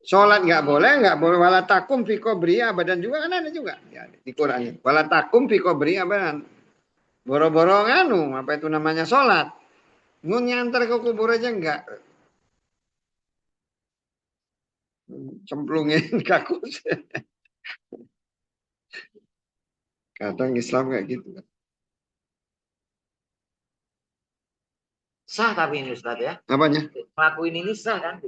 S1: Sholat nggak boleh. Walatakum fi qabri abadan juga kan ada juga. Ya, di Quran ini. Walatakum fi qabri abadan. Boro-boro nganu, apa itu namanya sholat. Nyantar ke kubur aja enggak. Cemplungin kakus. Kadang Islam kayak gitu.
S2: Sah tapi ini Ustaz ya.
S1: Apanya?
S2: Ngelakuin ini sah kan?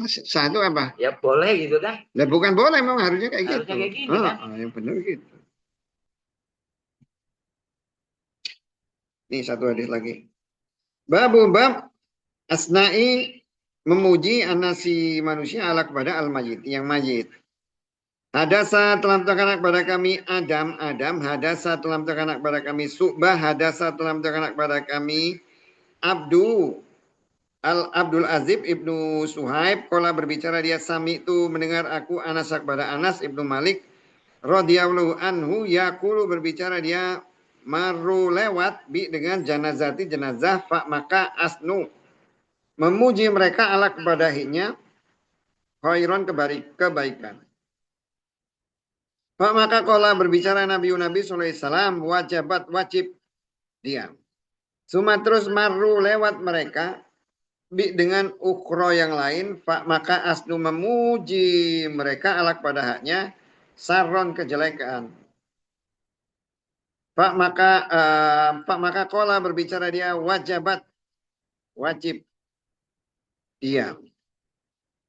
S1: Sah itu apa?
S2: Ya boleh gitu kan.
S1: Nah, bukan boleh, memang harusnya kayak gitu.
S2: Harusnya kayak gini kan.
S1: Yang benar gitu. Ini satu hadis lagi. Bab asna'i memuji anasi manusia ala kepada al-majid, yang majid. Hadasa telah terkena kepada kami Adam, hadasa telah terkena kepada kami Su'bah, hadasa telah terkena kepada kami Abdul Azib ibnu Suhaib. Kala berbicara dia sami itu mendengar aku Anas kepada Anas ibnu Malik radhiyallahu anhu yaqulu berbicara dia maru lewat dengan jenazah fa maka asnu memuji mereka ala kebadahinya khairon kebaikan. Fa maka kala berbicara Nabi sallallahu alaihi wasallam wajib dia. Suma terus maru lewat mereka dengan ukro yang lain, maka asnu memuji mereka ala pada haknya saron kejelekan. Pak maka kola berbicara dia wajib dia.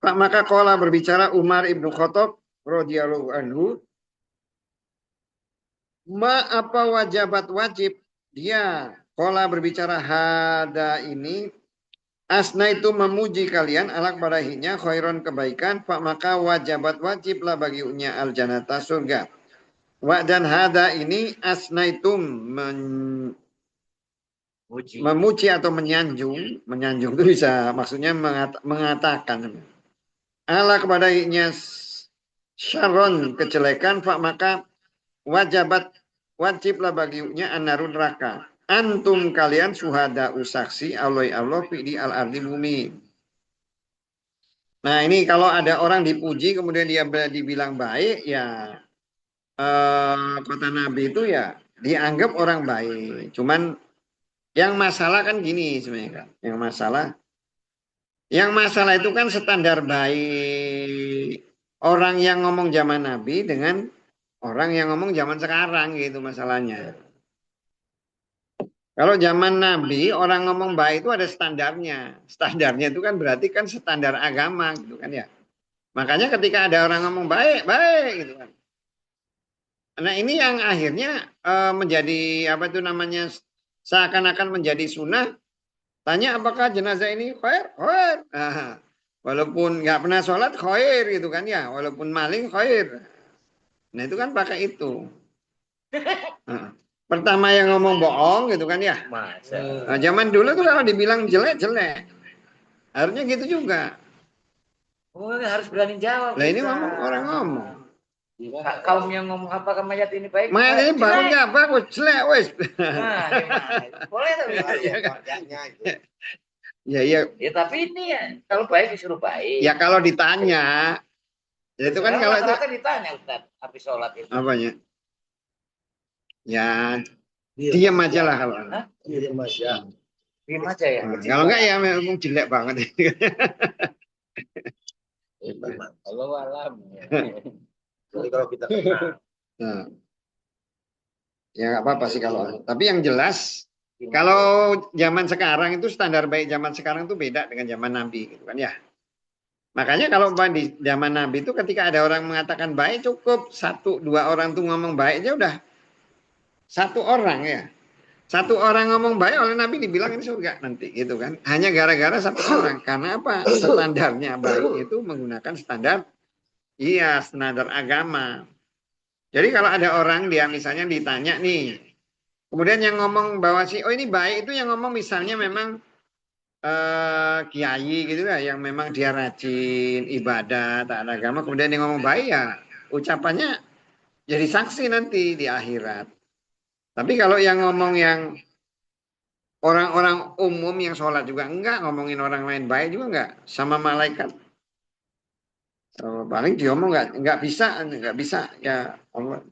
S1: Pak maka kola berbicara Umar ibnu Khattab radhiyallahu anhu. Apa wajib dia. Kola berbicara hada ini asna itu memuji kalian alak barahinya khairon kebaikan maka wajiblah baginya al jannata surga. Dan hada ini asna itu memuji atau menyanjung itu bisa maksudnya mengatakan ala kepadanya syaron kejelekan maka wajiblah baginya anarun neraka. Antum kalian suhada usaksi Allah di al-ardi bumi. Nah ini kalau ada orang dipuji kemudian dia dibilang baik ya kota Nabi itu ya dianggap orang baik. Cuman yang masalah kan gini sebenarnya kan. Yang masalah itu kan standar baik orang yang ngomong zaman Nabi dengan orang yang ngomong zaman sekarang gitu masalahnya. Kalau zaman Nabi orang ngomong baik itu ada standarnya. Standarnya itu kan berarti kan standar agama gitu kan ya. Makanya ketika ada orang ngomong baik, baik gitu kan. Nah ini yang akhirnya menjadi apa itu namanya seakan-akan menjadi sunnah. Tanya apakah jenazah ini khair? Khair. Nah, walaupun nggak pernah sholat khair gitu kan ya. Walaupun maling khair. Nah itu kan pakai itu. Nah, pertama yang ngomong bohong gitu kan ya.
S2: Masa.
S1: Nah, zaman dulu tuh kalau dibilang jelek jelek. Harusnya gitu juga.
S2: Oh, harus berani jawab.
S1: Lah ini
S2: kita.
S1: ngomong orang ngomong.
S2: Kaum yang ngomong apakah mayat ini baik?
S1: Mayat ini bagus nggak bagus jelek wes.
S2: Nah, gimana? Boleh tapi.
S3: Ya, kerjanya itu.
S1: Ya iya.
S2: Ya tapi ini ya, kalau baik disuruh baik.
S1: Ya kalau ditanya, ya itu kan kalau itu
S2: rata-rata ditanya Ustaz, habis sholat itu.
S1: apanya? Ya
S3: Diam
S1: diam aja lah kalau.
S2: Hah?
S3: Diam aja.
S2: Diam aja ya.
S1: Nah, kalau enggak ya memang jelek banget.
S4: Allah alam.
S3: Jadi kalau kita kenal,
S1: Nah, ya nggak apa-apa sih kalau. Tapi yang jelas kalau zaman sekarang itu standar baik zaman sekarang itu beda dengan zaman Nabi gitu kan ya. Makanya kalau di zaman Nabi itu ketika ada orang mengatakan baik cukup satu dua orang tuh ngomong baik aja udah satu orang ya. Satu orang ngomong baik oleh Nabi dibilang ini surga nanti gitu kan. Hanya gara-gara satu orang. Karena apa? Standarnya baik itu menggunakan standar standar agama. Jadi kalau ada orang dia misalnya ditanya nih, kemudian yang ngomong bahwa oh ini baik itu yang ngomong misalnya memang kiai gitu ya, yang memang dia rajin ibadah taat agama, kemudian dia ngomong baik ya ucapannya jadi saksi nanti di akhirat. Tapi kalau yang ngomong yang orang-orang umum yang sholat juga enggak, ngomongin orang lain baik juga enggak, sama malaikat. Paling diomong nggak bisa ya Allah.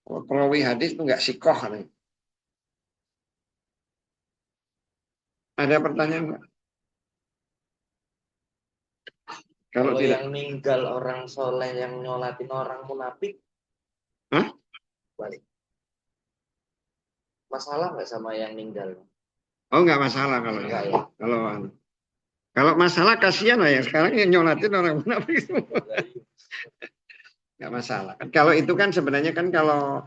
S1: Perawi hadis itu nggak sikoh. Ada pertanyaan nggak? Kalau
S5: Kalau
S1: tidak,
S5: yang meninggal orang soleh yang nyolatin orang munafik,
S1: Hah?
S5: balik. Masalah nggak sama yang meninggal?
S1: Oh nggak masalah kalau
S5: Enggak
S1: ya.
S5: ya.
S1: Kalau masalah kasihan lah ya sekarang yang nyolatin orang munafik semua. Nggak masalah. Kalau itu kan sebenarnya kan kalau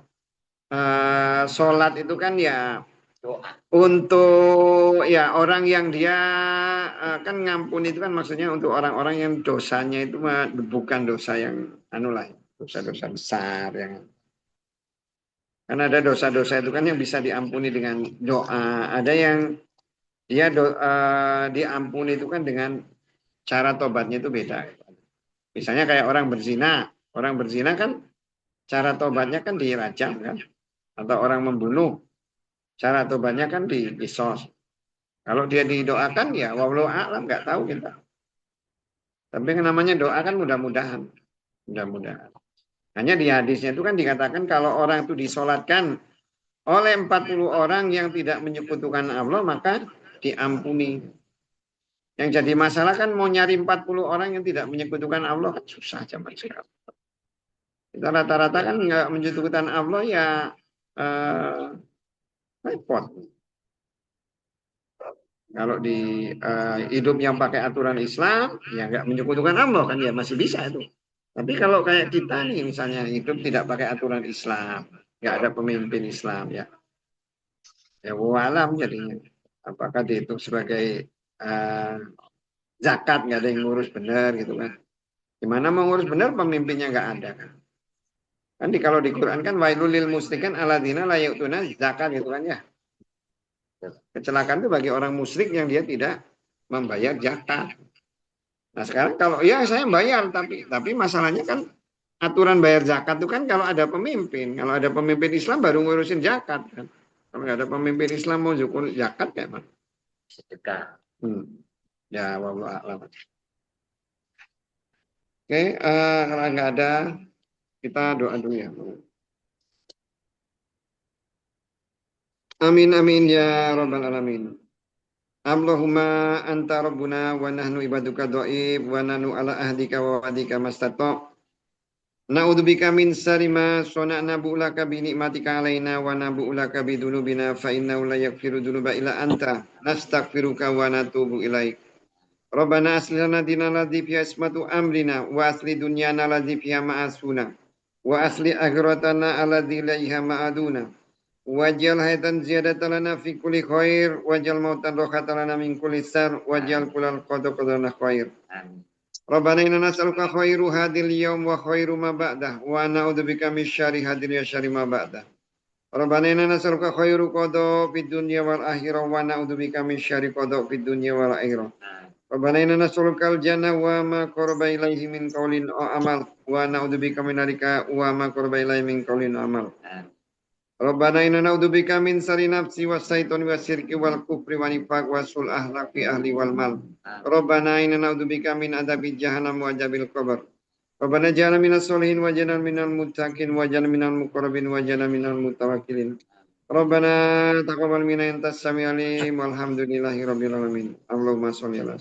S1: sholat itu kan ya
S2: Doa.
S1: untuk ya orang yang dia kan ngampun itu kan maksudnya untuk orang-orang yang dosanya itu bukan dosa yang dosa-dosa besar yang kan ada dosa-dosa itu kan yang bisa diampuni dengan doa, ada yang dia diampuni itu kan dengan cara tobatnya itu beda. Misalnya kayak orang berzina kan cara tobatnya kan dirajam kan, atau orang membunuh cara tobatnya kan dikisos. Kalau dia didoakan ya wallahu a'lam nggak tahu kita. Tapi yang namanya doa kan mudah-mudahan. Hanya di hadisnya itu kan dikatakan kalau orang itu disolatkan oleh 40 orang yang tidak menyekutukan Allah maka diampuni. Yang jadi masalah kan mau nyari 40 orang yang tidak menyekutukan Allah kan susah zaman sekarang. Kita rata-rata kan nggak menyekutukan Allah ya repot. Kalau di hidup yang pakai aturan Islam, ya nggak menyekutukan Allah kan ya masih bisa itu. Tapi kalau kayak kita nih misalnya hidup tidak pakai aturan Islam, nggak ada pemimpin Islam ya, ya walam jadinya. Apakah dihitung sebagai zakat nggak ada yang ngurus benar gitu kan? Gimana mau ngurus benar pemimpinnya nggak ada kan? Kan kalau di Quran kan wailul musyrikin alladzina la yu'tuna zakat gitu kan ya. Kecelakaan itu bagi orang musyrik yang dia tidak membayar zakat. Nah sekarang kalau ya saya bayar tapi masalahnya kan aturan bayar zakat itu kan kalau ada pemimpin. Kalau ada pemimpin Islam baru ngurusin zakat kan. Kalau nggak ada pemimpin Islam mau zukur zakat kayak mana?
S2: Sedekah.
S1: Ya wallahu a'lam. Oke, kalau nggak ada Kita doa dulu ya. Amin amin ya rabbal alamin. Allahumma anta rabbuna wa nahnu ibaduka dhaif wa nanu ala ahdika wa wa'dika mastata'. Na'udzubika min syarri ma sana'na bu'laka bi ni'matika alaina wa nabu'laka bi dzunubina fa innahu la yaghfiru dzunuba illa anta nastaghfiruka wa natubu ilaik. Rabbana aslih lana dinana ladzi fiha ismatu amrina wa aslih dunyana ladzi fiha ma'asuna wa aslih akhiratana alladzi ilaiha ma'aduna. Wajal hayatan ziyadatan lana fi kulli khair wajal mautan rohatan lana min kulli sar wajal kulal qadana khair. Rabbana inna nas'aluka khairu hadil yawm wa khairu ma ba'dah wa na'udzubika min syarri hadil ya syarri ma ba'dah. Rabbana inna nas'aluka khairu qada fid dunya wal akhirah wa na'udzubika min syarri qada fid dunya wal akhirah. Rabbana inna nas'aluka al jannah wa ma qaraba ilaihi min qaulin aw amal wa na'udzubika min narika wa ma qaraba ilaihi min qaulin aw amal. Rabbana inna na'udzubika min syarri nafsi was syaitani was syirki wal kufri wa nifaq wa sul ahlak fi ahli wal mal. Rabbana inna na'udzubika min adzabi jahannam wa adzabil qabr. Rabbana ja'alna minas sholihin wa ja'alna minal muttaqin wa ja'alna minal muqarrabin wa ja'alna minal mutawakkilin. Rabbana taqabbal minna intas samiul alim walhamdulillahi rabbil alamin. Allahumma sholli ala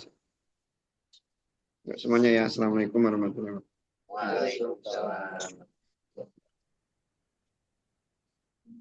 S1: semuanya ya. Assalamualaikum warahmatullahi wabarakatuh.
S2: Waalaikumsalam.